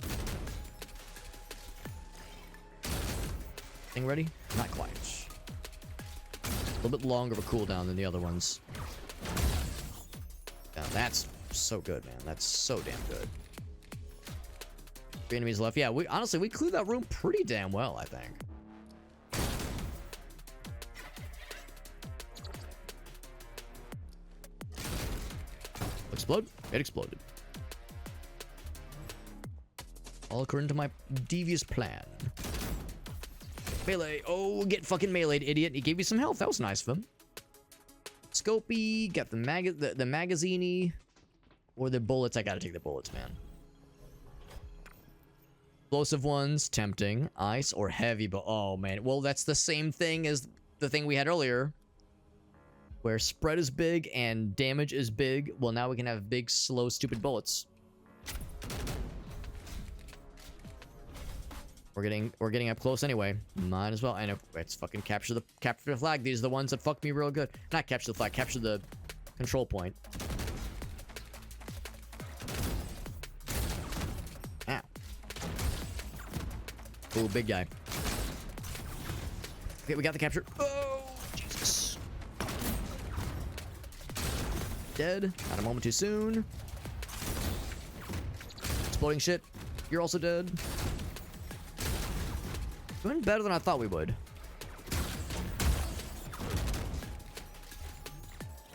Thing ready? Not quite. A little bit longer of a cooldown than the other ones. Yeah, that's so good, man. That's so damn good. 3 enemies left. Yeah, honestly, we cleared that room pretty damn well, I think. Explode? It exploded. All according to my devious plan. Melee. Oh, get fucking meleeed, idiot. He gave you some health. That was nice of him. Scopey. Got the magazine-y. Or the bullets. I gotta take the bullets, man. Explosive ones. Tempting. Ice or heavy. But oh, man. Well, that's the same thing as the thing we had earlier. Where spread is big and damage is big. Well, now we can have big, slow, stupid bullets. We're getting up close anyway. Might as well. I know. Let's fucking capture the flag. These are the ones that fuck me real good. Not capture the flag. Capture the control point. Ow. Ooh, big guy. Okay, we got the capture. Oh, Jesus. Dead. Not a moment too soon. Exploding shit. You're also dead. Doing better than I thought we would.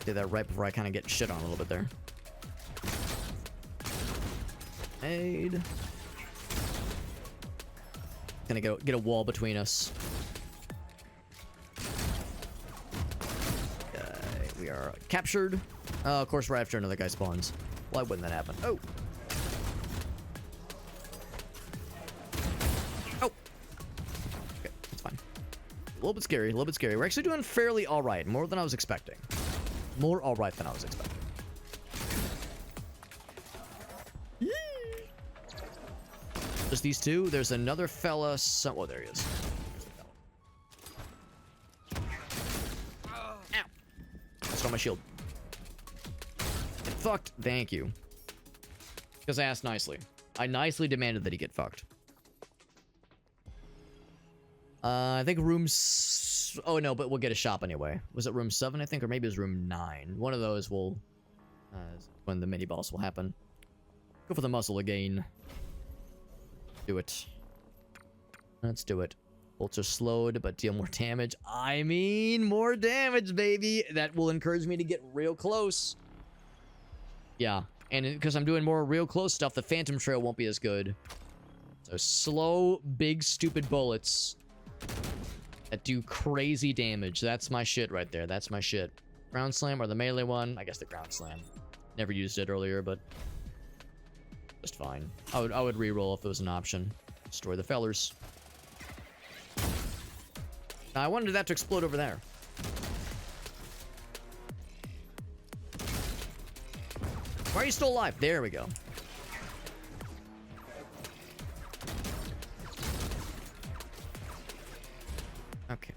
Did that right before I kind of get shit on a little bit there. Aid. Gonna get a wall between us. We are captured. Of course, right after another guy spawns. Why wouldn't that happen? Oh. Oh. Okay, it's fine. A little bit scary, a little bit scary. We're actually doing fairly all right. More than I was expecting. More all right than I was expecting. Just these two. There's another fella. Oh, there he is. Ow. Stole my shield. Get fucked. Thank you. Because I asked nicely. I nicely demanded that he get fucked. I think rooms... Oh, no, but we'll get a shop anyway. Was it room 7, I think? Or maybe it was room 9. One of those will... when the mini-boss will happen. Go for the muzzle again. Do it. Let's do it. Bolts are slowed, but deal more damage. I mean, more damage, baby. That will encourage me to get real close. Yeah, and because I'm doing more real close stuff, the Phantom Trail won't be as good. So slow, big, stupid bullets that do crazy damage. That's my shit right there. That's my shit. Ground Slam or the melee one? I guess the Ground Slam. Never used it earlier, but just fine. I would reroll if it was an option. Destroy the fellers. Now, I wanted that to explode over there. Why are you still alive? There we go. Okay.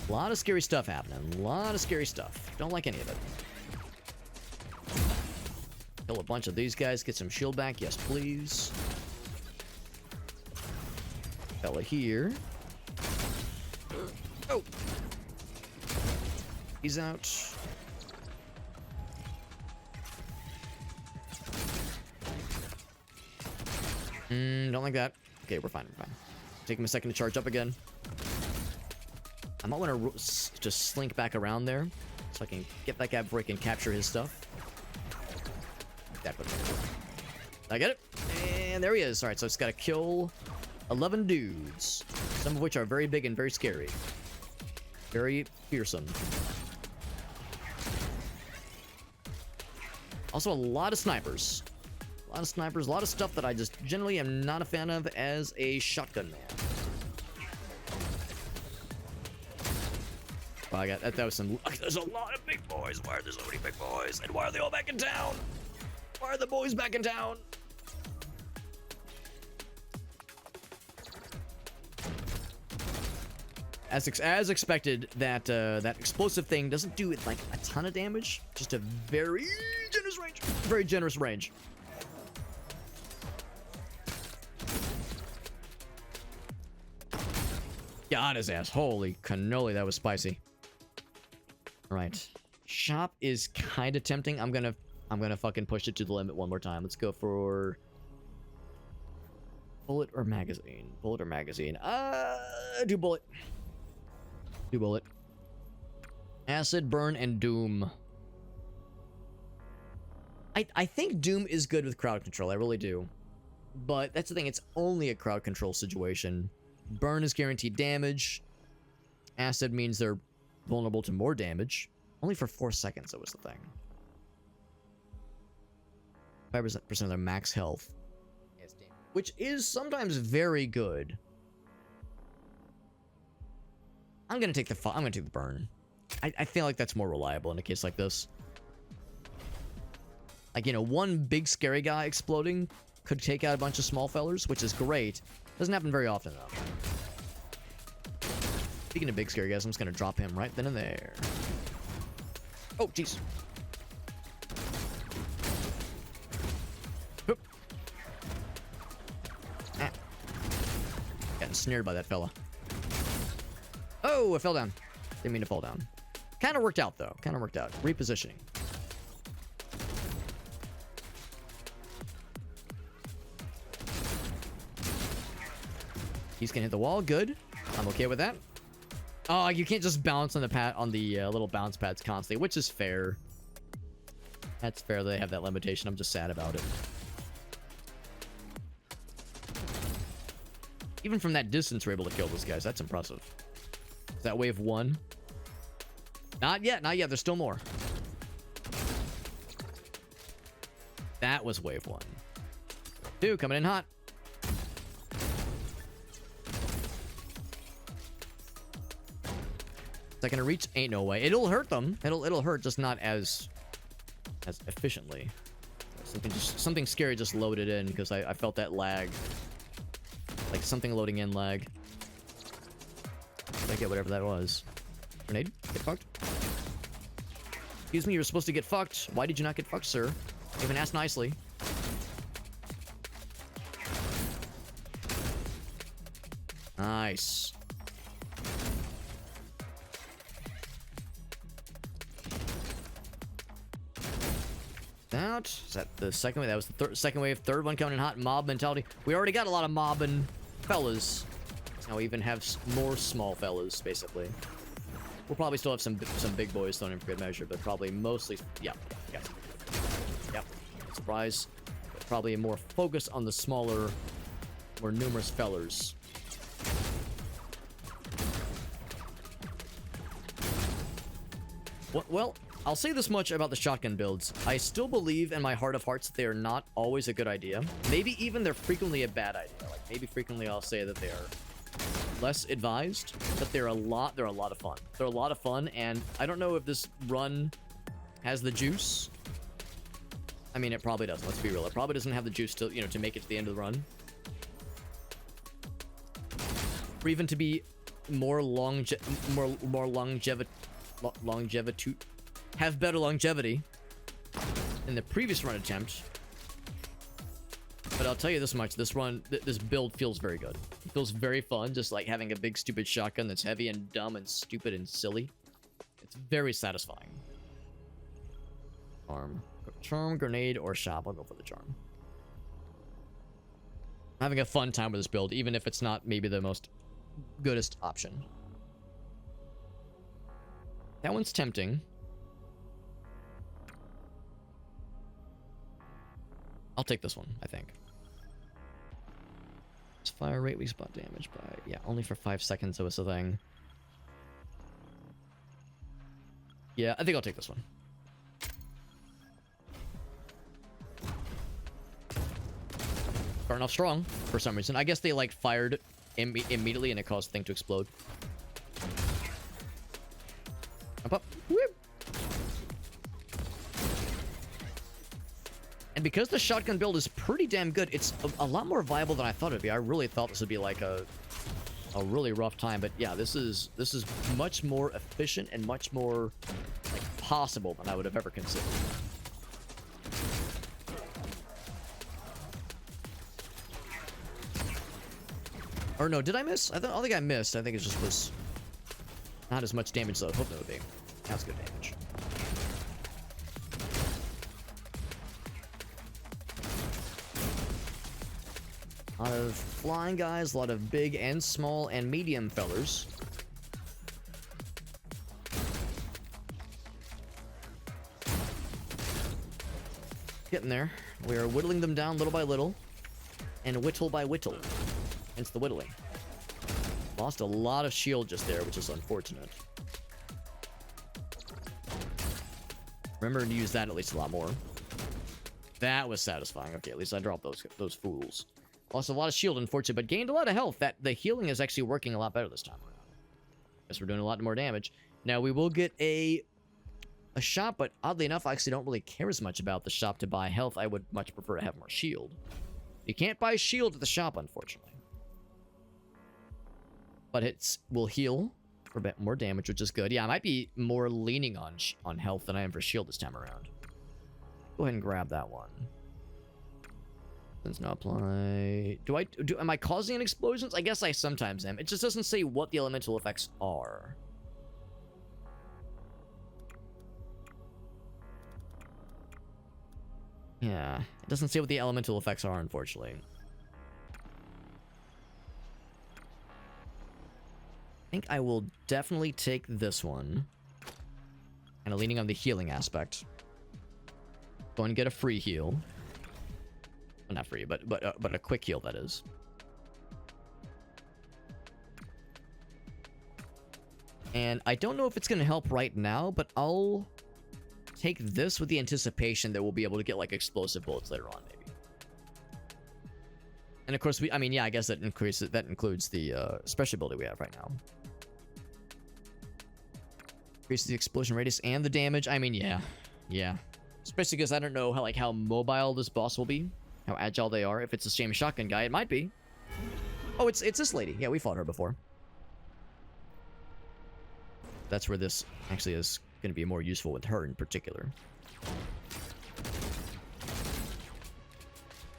A lot of scary stuff happening. A lot of scary stuff. Don't like any of it. Kill a bunch of these guys. Get some shield back. Yes, please. Fella here. Oh! He's out. Don't like that. Okay, we're fine, we're fine. Take him a second to charge up again. I might want to just slink back around there so I can get that guy before I can capture his stuff. I get it. And there he is. Alright, so it's got to kill 11 dudes. Some of which are very big and very scary. Very fearsome. Also, a lot of snipers. A lot of snipers. A lot of stuff that I just generally am not a fan of as a shotgun man. Well, I got that. That was some... There's a lot of big boys. Why are there so many big boys? And why are they all back in town? Why are the boys back in town? As expected, that explosive thing doesn't do like a ton of damage, just a very generous range. Very generous range. Got his ass. Holy cannoli, that was spicy. All right, shop is kind of tempting. I'm gonna fucking push it to the limit one more time. Let's go for bullet or magazine. Bullet or magazine. Do bullet. Do bullet. Acid, burn, and doom. I think doom is good with crowd control. I really do. But that's the thing. It's only a crowd control situation. Burn is guaranteed damage. Acid means they're vulnerable to more damage. Only for 4 seconds, that was the thing. 5% of their max health. Which is sometimes very good. I'm gonna take the burn. I feel like that's more reliable in a case like this. Like, you know, one big scary guy exploding could take out a bunch of small fellers, which is great. Doesn't happen very often though. Speaking of big scary guys, I'm just gonna drop him right then and there. Oh, jeez. Ah. Got ensnared by that fella. Oh, I fell down. Didn't mean to fall down. Kind of worked out, though. Kind of worked out. Repositioning. He's gonna hit the wall. Good. I'm okay with that. Oh, you can't just bounce on the pad on the little bounce pads constantly, which is fair. That's fair that they have that limitation. I'm just sad about it. Even from that distance, we're able to kill those guys. That's impressive. Is that wave 1? Not yet. Not yet. There's still more. That was wave 1. 2 coming in hot. Is that gonna reach? Ain't no way. It'll hurt them. It'll hurt, just not as efficiently. Something scary just loaded in because I felt that lag. Like something loading in lag. I get whatever that was. Grenade? Get fucked. Excuse me, you're supposed to get fucked. Why did you not get fucked, sir? Even asked nicely. Nice. Out. Is that the second wave? That was the second wave. Third one coming in hot. Mob mentality. We already got a lot of mobbing fellas. Now we even have more small fellas, basically. We'll probably still have some big boys thrown in for good measure, but probably mostly... Yep. Surprise. But probably more focus on the smaller, more numerous fellers. Well, I'll say this much about the shotgun builds. I still believe in my heart of hearts that they are not always a good idea. Maybe even they're frequently a bad idea. Like maybe frequently I'll say that they are less advised, but they're a lot of fun. They're a lot of fun, and I don't know if this run has the juice. I mean, it probably doesn't. Let's be real. It probably doesn't have the juice to, you know, to make it to the end of the run. Or even to be more longevity, have better longevity in the previous run attempt. But I'll tell you this much, this run, this build feels very good. It feels very fun, just like having a big stupid shotgun that's heavy and dumb and stupid and silly. It's very satisfying. Charm, grenade, or shop. I'll go for the charm. I'm having a fun time with this build, even if it's not maybe the most goodest option. That one's tempting. I'll take this one, I think. It's fire rate, we spot damage by... Yeah, only for 5 seconds, so it's a thing. Yeah, I think I'll take this one. Starting off strong, for some reason. I guess they, like, fired immediately and it caused the thing to explode. Up. Whoop. And because the shotgun build is pretty damn good, it's a lot more viable than I thought it'd be. I really thought this would be like a really rough time, but yeah, this is much more efficient and much more like possible than I would have ever considered. Or no, did I miss? I don't think I missed. I think it just was not as much damage as I was hoping it would be. That's good damage. A lot of flying guys, a lot of big and small and medium fellers. Getting there. We are whittling them down little by little. And whittle by whittle. Hence the whittling. Lost a lot of shield just there, which is unfortunate. Remember to use that at least a lot more. That was satisfying. Okay, at least I dropped those fools. Lost a lot of shield, unfortunately, but gained a lot of health. The healing is actually working a lot better this time around. Guess we're doing a lot more damage. Now, we will get a shop, but oddly enough, I actually don't really care as much about the shop to buy health. I would much prefer to have more shield. You can't buy shield at the shop, unfortunately. But it will heal for a bit more damage, which is good. Yeah, I might be more leaning on health than I am for shield this time around. Go ahead and grab that one. Does not apply. Am I causing an explosions? I guess I sometimes am. It just doesn't say what the elemental effects are. Yeah, it doesn't say what the elemental effects are, unfortunately. I think I will definitely take this one. Kind of leaning on the healing aspect. Go and get a free heal. Well, not free, but a quick heal, that is. And I don't know if it's going to help right now, but I'll take this with the anticipation that we'll be able to get, like, explosive bullets later on, maybe. And of course, I mean, yeah, I guess that includes the special ability we have right now. Increases the explosion radius and the damage. I mean, yeah. Yeah. Especially because I don't know how mobile this boss will be. How agile they are. If it's the same shotgun guy, it might be. Oh, it's this lady. Yeah, we fought her before. That's where this actually is going to be more useful with her in particular.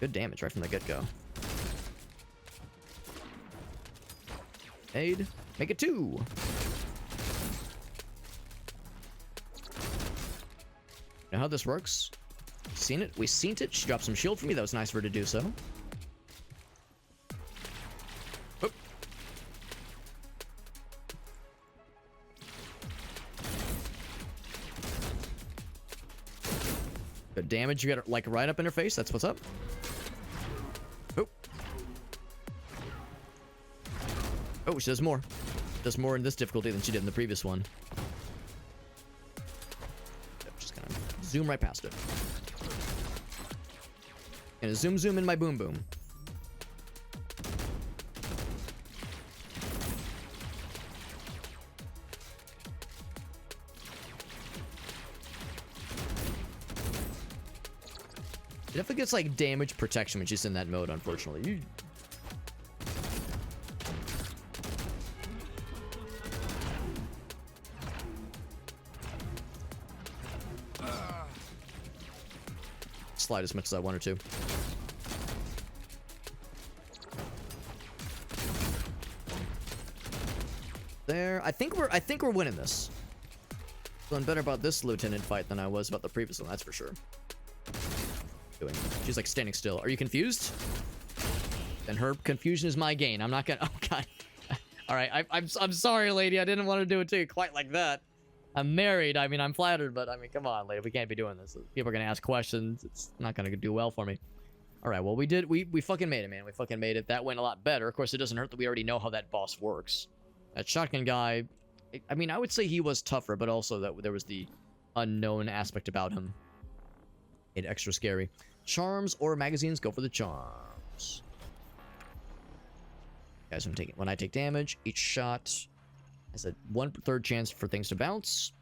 Good damage right from the get-go. Aid. Make it 2. Know how this works? Seen it? We seen it. She dropped some shield for me. That was nice of her to do so. Oop. Good damage. You got it, like, right up in her face. That's what's up. Oh. Oh, she does more. Does more in this difficulty than she did in the previous one. Zoom right past it. Gonna zoom in my boom boom. It definitely gets, like, damage protection when she's in that mode, unfortunately. Slide as much as I wanted to. There, I think we're winning this. Feeling better about this lieutenant fight than I was about the previous one, that's for sure. Doing. She's like standing still. Are you confused? Then her confusion is my gain. I'm not gonna. Oh god. All right, I'm sorry, lady. I didn't want to do it to you quite like that. I'm married. I mean, I'm flattered, but I mean, come on, lady. We can't be doing this. People are gonna ask questions. It's not gonna do well for me. All right. Well, we fucking made it, man. We fucking made it. That went a lot better. Of course, it doesn't hurt that we already know how that boss works. That shotgun guy. I mean, I would say he was tougher, but also that there was the unknown aspect about him. Made it extra scary. Charms or magazines? Go for the charms. Guys, when I take damage, each shot has a 1/3 chance for things to bounce.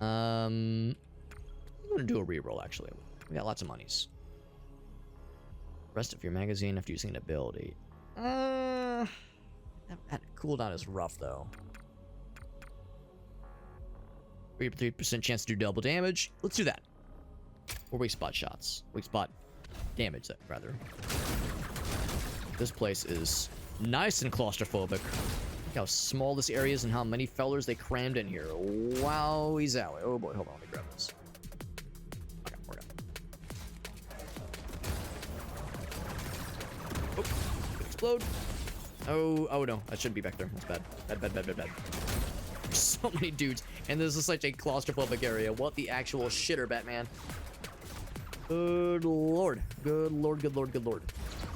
I'm gonna do a reroll, actually. We got lots of monies. Rest of your magazine after using an ability. That cooldown is rough, though. 3% chance to do double damage. Let's do that. Or weak spot shots. Weak spot damage, rather. This place is nice and claustrophobic. Look how small this area is and how many fellers they crammed in here. Wowie zowie. Oh boy, hold on, let me grab this. Okay, we're good. Oh, could explode. Oh no, that shouldn't be back there. That's bad. Bad. There's so many dudes, and this is such a claustrophobic area. What the actual shitter, Batman? Good lord. Good lord.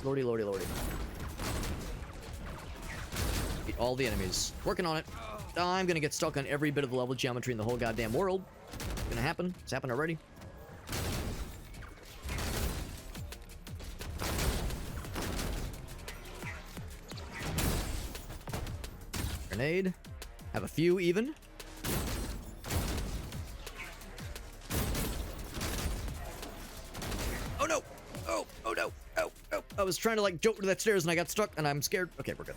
Lordy. Beat all the enemies. Working on it. I'm gonna get stuck on every bit of the level geometry in the whole goddamn world. It's gonna happen. It's happened already. Grenade. Have a few even. Oh no! Oh no! Oh! I was trying to like jump to that stairs and I got stuck and I'm scared. Okay, we're good.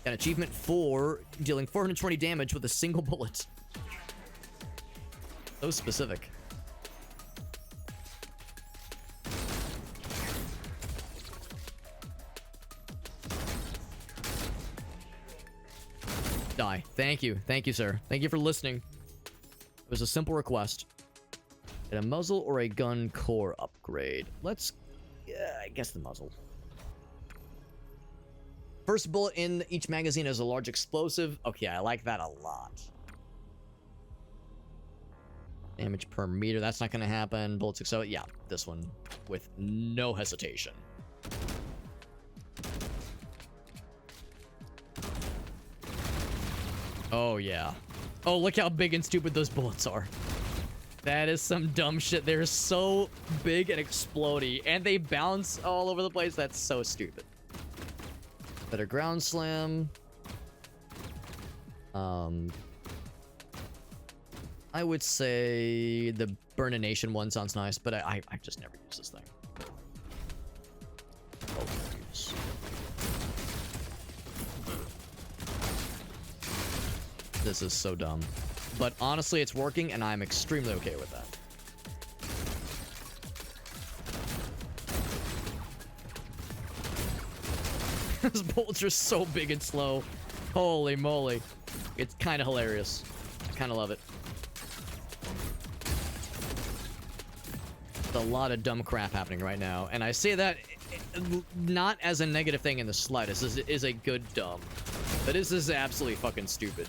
An achievement for dealing 420 damage with a single bullet. So specific. Die. Thank you, sir. Thank you for listening. It was a simple request. Get a muzzle or a gun core upgrade. Let's, I guess the muzzle. First bullet in each magazine is a large explosive. Okay, I like that a lot. Damage per meter. That's not going to happen. Bullets, so yeah, this one with no hesitation. Oh, yeah. Oh, look how big and stupid those bullets are. That is some dumb shit. They're so big and explodey, and they bounce all over the place. That's so stupid. Better ground slam. I would say the Burnination one sounds nice, but I just never use this thing. Oh, geez. This is so dumb. But honestly, it's working, and I'm extremely okay with that. Those bolts are so big and slow. Holy moly. It's kind of hilarious. Kind of love it. There's a lot of dumb crap happening right now, and I say that not as a negative thing in the slightest. This is a good dumb. But this is absolutely fucking stupid.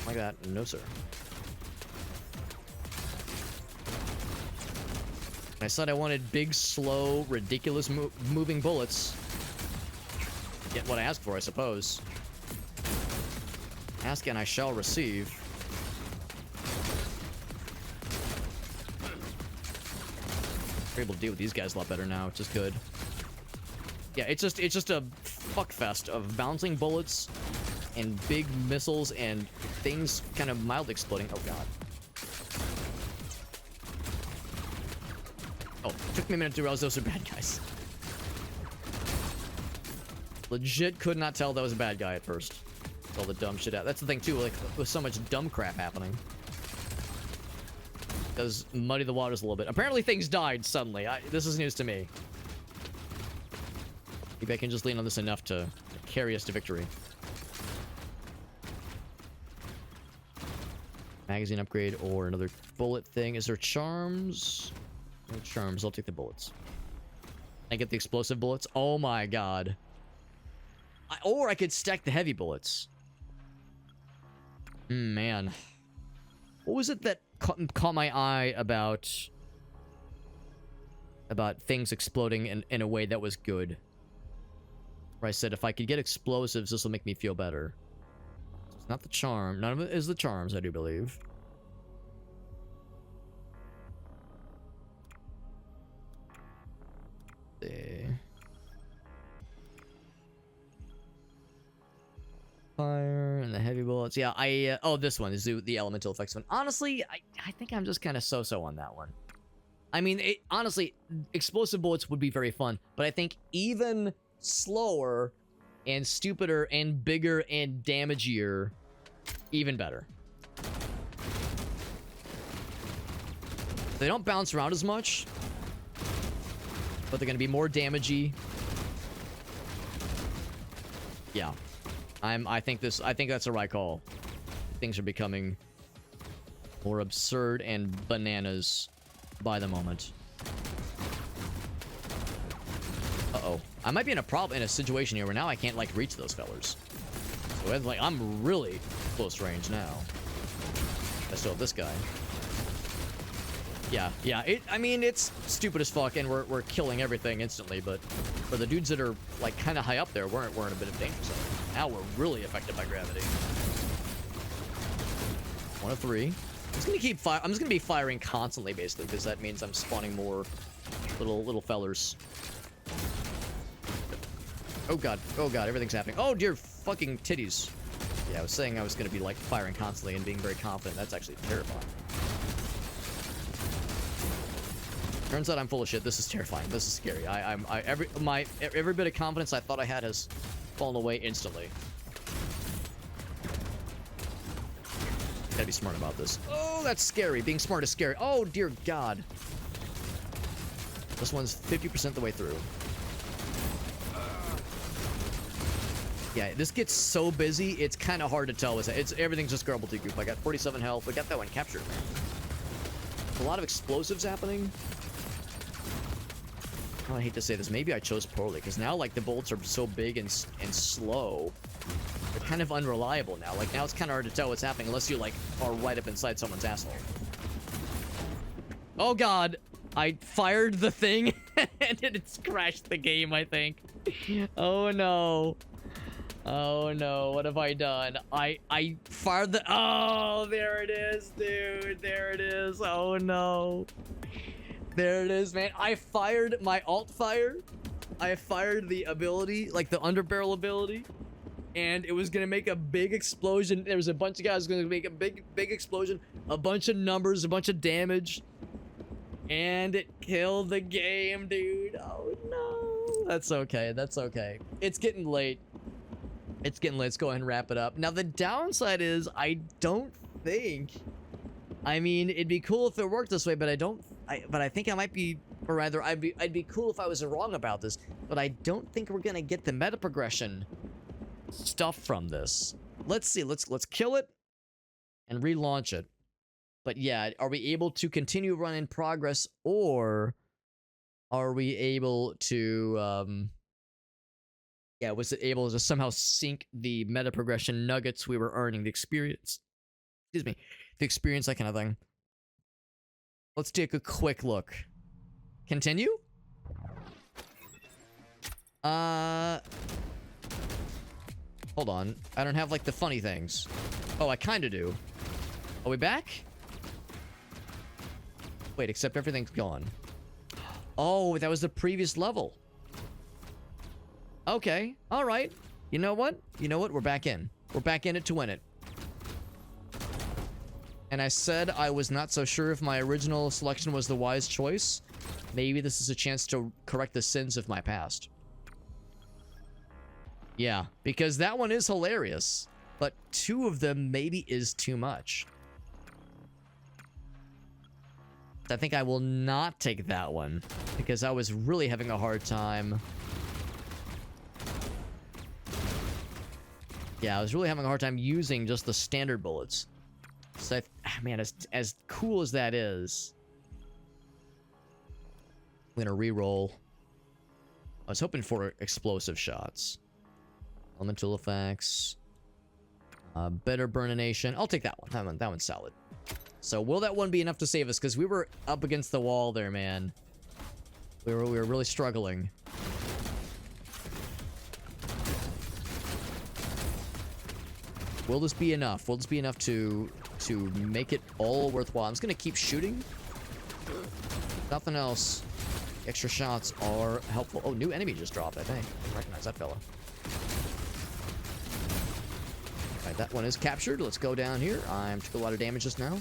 Like that. No, sir. I said I wanted big, slow, ridiculous moving bullets. Get what I asked for, I suppose. Ask and I shall receive. We're able to deal with these guys a lot better now, which is good. Yeah, it's just a fuckfest of bouncing bullets and big missiles and things kind of mildly exploding. Oh god. Oh, it took me a minute to realize those were bad guys. Legit could not tell that was a bad guy at first. All the dumb shit out. That's the thing too, like with so much dumb crap happening. Does muddy the waters a little bit. Apparently things died suddenly. This is news to me. Maybe I can just lean on this enough to carry us to victory. Magazine upgrade or another bullet thing. Is there charms? No charms. I'll take the bullets. I get the explosive bullets. Oh my god. Or I could stack the heavy bullets. Man. What was it that caught my eye about things exploding in a way that was good? Where I said if I could get explosives, this will make me feel better. So it's not the charm. None of it is the charms, I do believe. Fire and the heavy bullets. Yeah, oh, this one is the elemental effects one. Honestly, I think I'm just kind of so-so on that one. I mean, honestly, explosive bullets would be very fun, but I think even slower and stupider and bigger and damagier, even better. They don't bounce around as much, but they're going to be more damagey. Yeah. I think that's the right call. Things are becoming more absurd and bananas by the moment. Uh-oh. I might be in a situation here where now I can't, like, reach those fellers. So, like, I'm really close range now. I still have this guy. Yeah. I mean, it's stupid as fuck, and we're killing everything instantly, but for the dudes that are, like, kind of high up there, we're in a bit of danger zone. Now we're really affected by gravity. 1 of 3. I'm just gonna be firing constantly, basically, because that means I'm spawning more little fellers. Oh god, everything's happening. Oh dear fucking titties. Yeah, I was saying I was gonna be, like, firing constantly and being very confident. That's actually terrifying. Turns out I'm full of shit. This is terrifying. This is scary. Every bit of confidence I thought I had has fallen away instantly. Gotta be smart about this. Oh, that's scary. Being smart is scary. Oh, dear God. This one's 50% the way through. Yeah, this gets so busy, it's kind of hard to tell. Everything's just garbled goop. I got 47 health. We got that one captured, man. A lot of explosives happening. Oh, I hate to say this. Maybe I chose poorly, because now, like, the bolts are so big and slow. They're kind of unreliable now. Like, now it's kind of hard to tell what's happening unless you, like, are right up inside someone's asshole. Oh, God. I fired the thing, and it's crashed the game, I think. Oh, no. Oh no, what have I done? I fired the... Oh, there it is, dude. There it is. Oh no. There it is, man. I fired my alt fire. I fired the ability, like the underbarrel ability. And it was gonna make a big explosion. There was a bunch of guys gonna make a big explosion. A bunch of numbers, a bunch of damage. And it killed the game, dude. Oh no. That's okay. That's okay. It's getting late. It's getting late. Let's go ahead and wrap it up. Now, the downside is I don't think... I mean, it'd be cool if it worked this way, but I think I might be... Or rather, I'd be cool if I was wrong about this, but I don't think we're gonna get the meta progression stuff from this. Let's see. Let's kill it and relaunch it. But yeah, are we able to continue run in progress, or are we able to... Yeah, was it able to somehow sink the meta progression nuggets we were earning, the experience? Excuse me. The experience, that kind of thing. Let's take a quick look. Continue? Hold on. I don't have, like, the funny things. Oh, I kind of do. Are we back? Wait, except everything's gone. Oh, that was the previous level. Okay, all right. You know what? You know what? We're back in. We're back in it to win it. And I said I was not so sure if my original selection was the wise choice. Maybe this is a chance to correct the sins of my past. Yeah, because that one is hilarious. But 2 of them maybe is too much. I think I will not take that one, because I was really having a hard time... Yeah, I was really having a hard time using just the standard bullets. So, man, as cool as that is... I'm gonna re-roll. I was hoping for explosive shots. Elemental effects. Better burnination. I'll take that one. That one's solid. So, will that one be enough to save us? Because we were up against the wall there, man. We were really struggling. Will this be enough? Will this be enough to make it all worthwhile? I'm just gonna keep shooting. Nothing else. Extra shots are helpful. Oh, new enemy just dropped, I think. I didn't recognize that fella. Alright, that one is captured. Let's go down here. I took a lot of damage just now.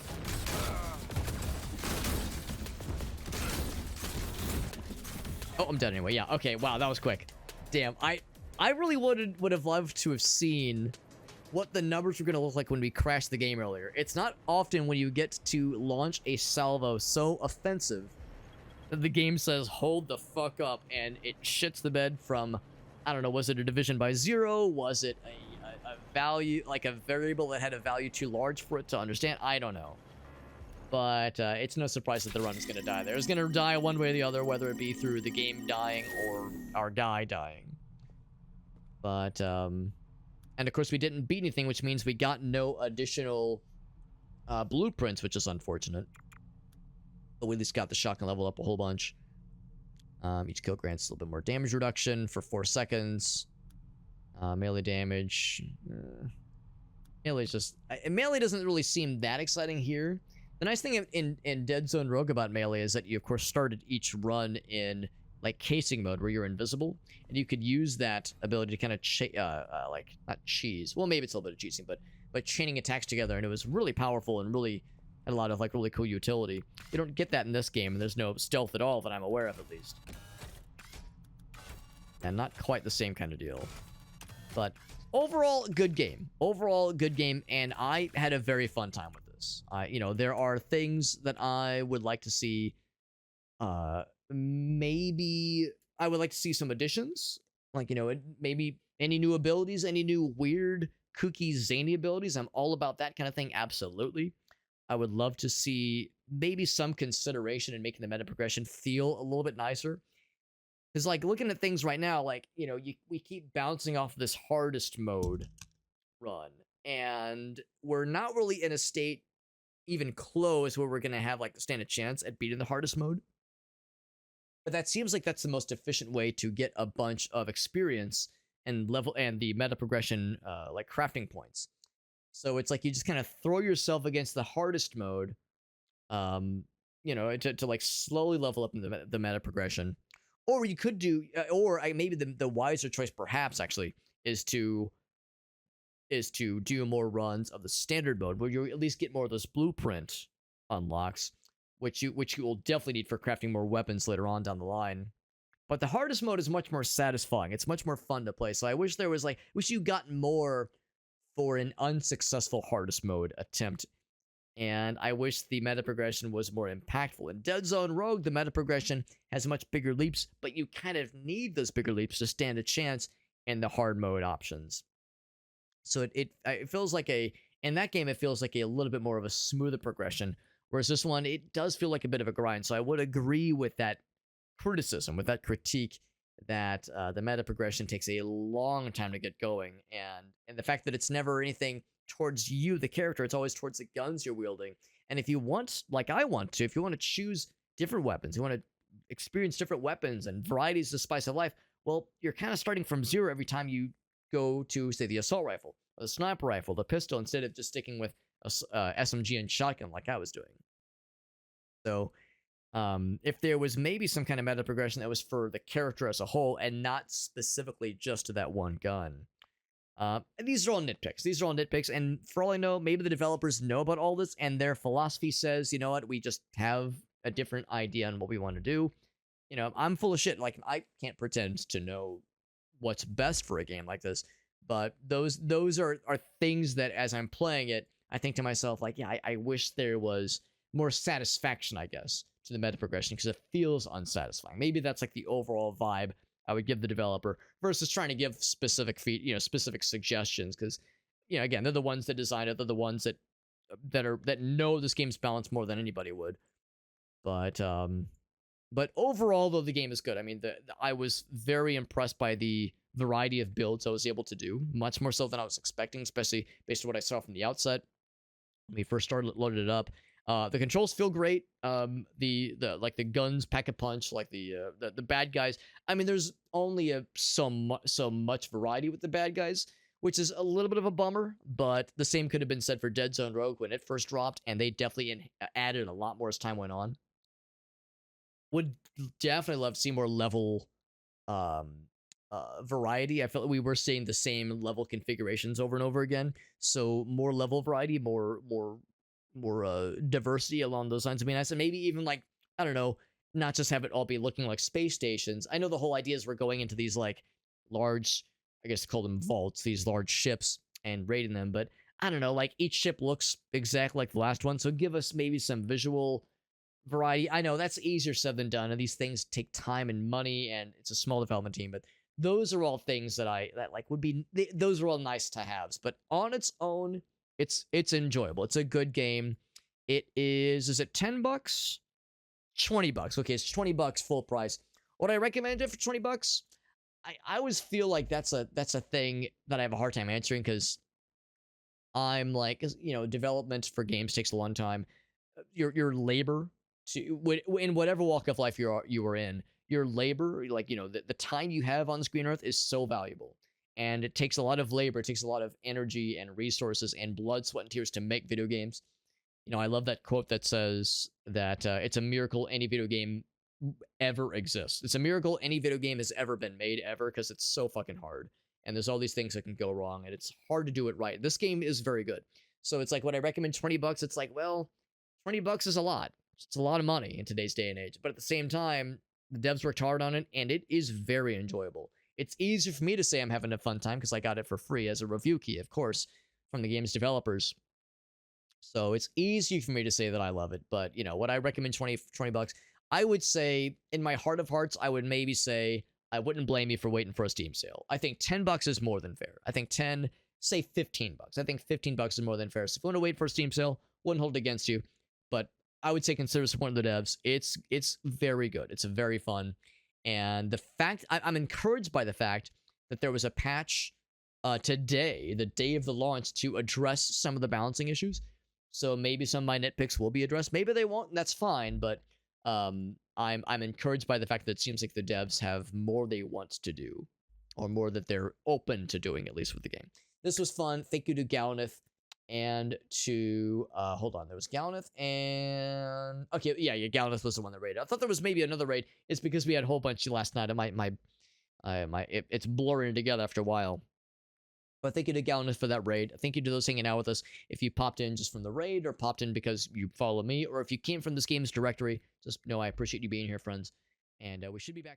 Oh, I'm done anyway. Yeah, okay. Wow, that was quick. Damn, I really would have loved to have seen what the numbers were going to look like when we crashed the game earlier. It's not often when you get to launch a salvo so offensive that the game says, hold the fuck up, and it shits the bed from, I don't know, was it a division by 0? Was it a value, like a variable that had a value too large for it to understand? I don't know. But it's no surprise that the run is going to die there. It's going to die one way or the other, whether it be through the game dying or our guy dying. But, and of course, we didn't beat anything, which means we got no additional blueprints, which is unfortunate. But we at least got the shotgun level up a whole bunch. Each kill grants a little bit more damage reduction for 4 seconds. Melee damage. Melee's just... melee doesn't really seem that exciting here. The nice thing in Dead Zone Rogue about melee is that you, of course, started each run in, like, casing mode, where you're invisible. And you could use that ability to kind of, like, not cheese. Well, maybe it's a little bit of cheesing, but chaining attacks together. And it was really powerful and really had a lot of, like, really cool utility. You don't get that in this game, and there's no stealth at all that I'm aware of, at least. And not quite the same kind of deal. But overall, good game. Overall, good game, and I had a very fun time with this. You know, there are things that I would like to see. Maybe I would like to see some additions. Like, you know, maybe any new abilities, any new weird, kooky, zany abilities. I'm all about that kind of thing, absolutely. I would love to see maybe some consideration in making the meta progression feel a little bit nicer. Because, like, looking at things right now, like, you know, we keep bouncing off this hardest mode run. And we're not really in a state even close where we're going to have, like, stand a chance at beating the hardest mode. But that seems like that's the most efficient way to get a bunch of experience and the meta progression like crafting points. So it's like you just kind of throw yourself against the hardest mode, um, to like slowly level up in the meta progression. Or you could do, maybe the wiser choice perhaps actually is to do more runs of the standard mode where you at least get more of those blueprint unlocks, which you will definitely need for crafting more weapons later on down the line. But the hardest mode is much more satisfying. It's much more fun to play. So I wish wish you got more for an unsuccessful hardest mode attempt. And I wish the meta progression was more impactful. In Dead Zone Rogue, the meta progression has much bigger leaps, but you kind of need those bigger leaps to stand a chance in the hard mode options. So it feels like in that game, it feels like a little bit more of a smoother progression. Whereas this one, it does feel like a bit of a grind. So I would agree with that criticism, with that critique, that the meta progression takes a long time to get going, and the fact that it's never anything towards you, the character, it's always towards the guns you're wielding. And if you want, like I want to, if you want to choose different weapons, you want to experience different weapons and varieties of the spice of life, well, you're kind of starting from zero every time you go to, say, the assault rifle, or the sniper rifle, the pistol, instead of just sticking with a SMG and shotgun like I was doing. So if there was maybe some kind of meta progression that was for the character as a whole and not specifically just to that one gun. And these are all nitpicks. And for all I know, maybe the developers know about all this and their philosophy says, you know what, we just have a different idea on what we want to do. I'm full of shit. Like, I can't pretend to know what's best for a game like this. But those are things that as I'm playing it, I think to myself, like, yeah, I wish there was more satisfaction, I guess, to the meta progression, because it feels unsatisfying. Maybe that's like the overall vibe I would give the developer versus trying to give specific specific suggestions, because again, they're the ones that design it, they're the ones that know this game's balance more than anybody would. But overall, though, the game is good. I mean, I was very impressed by the variety of builds I was able to do, much more so than I was expecting, especially based on what I saw from the outset when we first loaded it up. The controls feel great. The guns pack a punch. Like the bad guys. I mean, there's only so much variety with the bad guys, which is a little bit of a bummer. But the same could have been said for Dead Zone Rogue when it first dropped, and they definitely added a lot more as time went on. Would definitely love to see more level variety. I felt like we were seeing the same level configurations over and over again. So more level variety, more diversity along those lines. I mean, I said maybe even like, I don't know, not just have it all be looking like space stations. I know the whole idea is we're going into these like large, I guess call them vaults, these large ships and raiding them, but I don't know, like each ship looks exactly like the last one. So give us maybe some visual variety. I know that's easier said than done, and these things take time and money, and it's a small development team, but those are all things that would be, those are all nice to haves, but on its own, it's enjoyable. It's a good game. Is it $10? $20. Okay, it's $20 full price. Would I recommend it for $20? I always feel like that's a thing that I have a hard time answering, because I'm like, development for games takes a long time. Your labor in whatever walk of life you are in, your labor, like the time you have on this green earth is so valuable. And it takes a lot of labor, it takes a lot of energy and resources and blood, sweat, and tears to make video games. I love that quote that says that it's a miracle any video game ever exists. It's a miracle any video game has ever been made ever, because it's so fucking hard. And there's all these things that can go wrong, and it's hard to do it right. This game is very good. So it's like, when I recommend $20, it's like, well, $20 is a lot. It's a lot of money in today's day and age. But at the same time, the devs worked hard on it, and it is very enjoyable. It's easier for me to say I'm having a fun time because I got it for free as a review key, of course, from the game's developers. So it's easy for me to say that I love it. But, would I recommend $20? I would say, in my heart of hearts, I would maybe say I wouldn't blame you for waiting for a Steam sale. I think $10 is more than fair. I think say $15. I think $15 is more than fair. So if you want to wait for a Steam sale, wouldn't hold it against you. But I would say consider supporting the devs. It's very good. It's very fun. And the fact, I'm encouraged by the fact that there was a patch today, the day of the launch, to address some of the balancing issues. So maybe some of my nitpicks will be addressed. Maybe they won't, and that's fine. But I'm encouraged by the fact that it seems like the devs have more they want to do. or more that they're open to doing, at least with the game. This was fun. Thank you to Galnith and to hold on, there was Galnith and okay, yeah, Galnith was the one that raided. I thought there was maybe another raid. It's because we had a whole bunch last night. It's blurring together after a while. But thank you to Galnith for that raid. Thank you to those hanging out with us. If you popped in just from the raid, or popped in because you follow me, or if you came from this game's directory, just know I appreciate you being here, friends. And we should be back.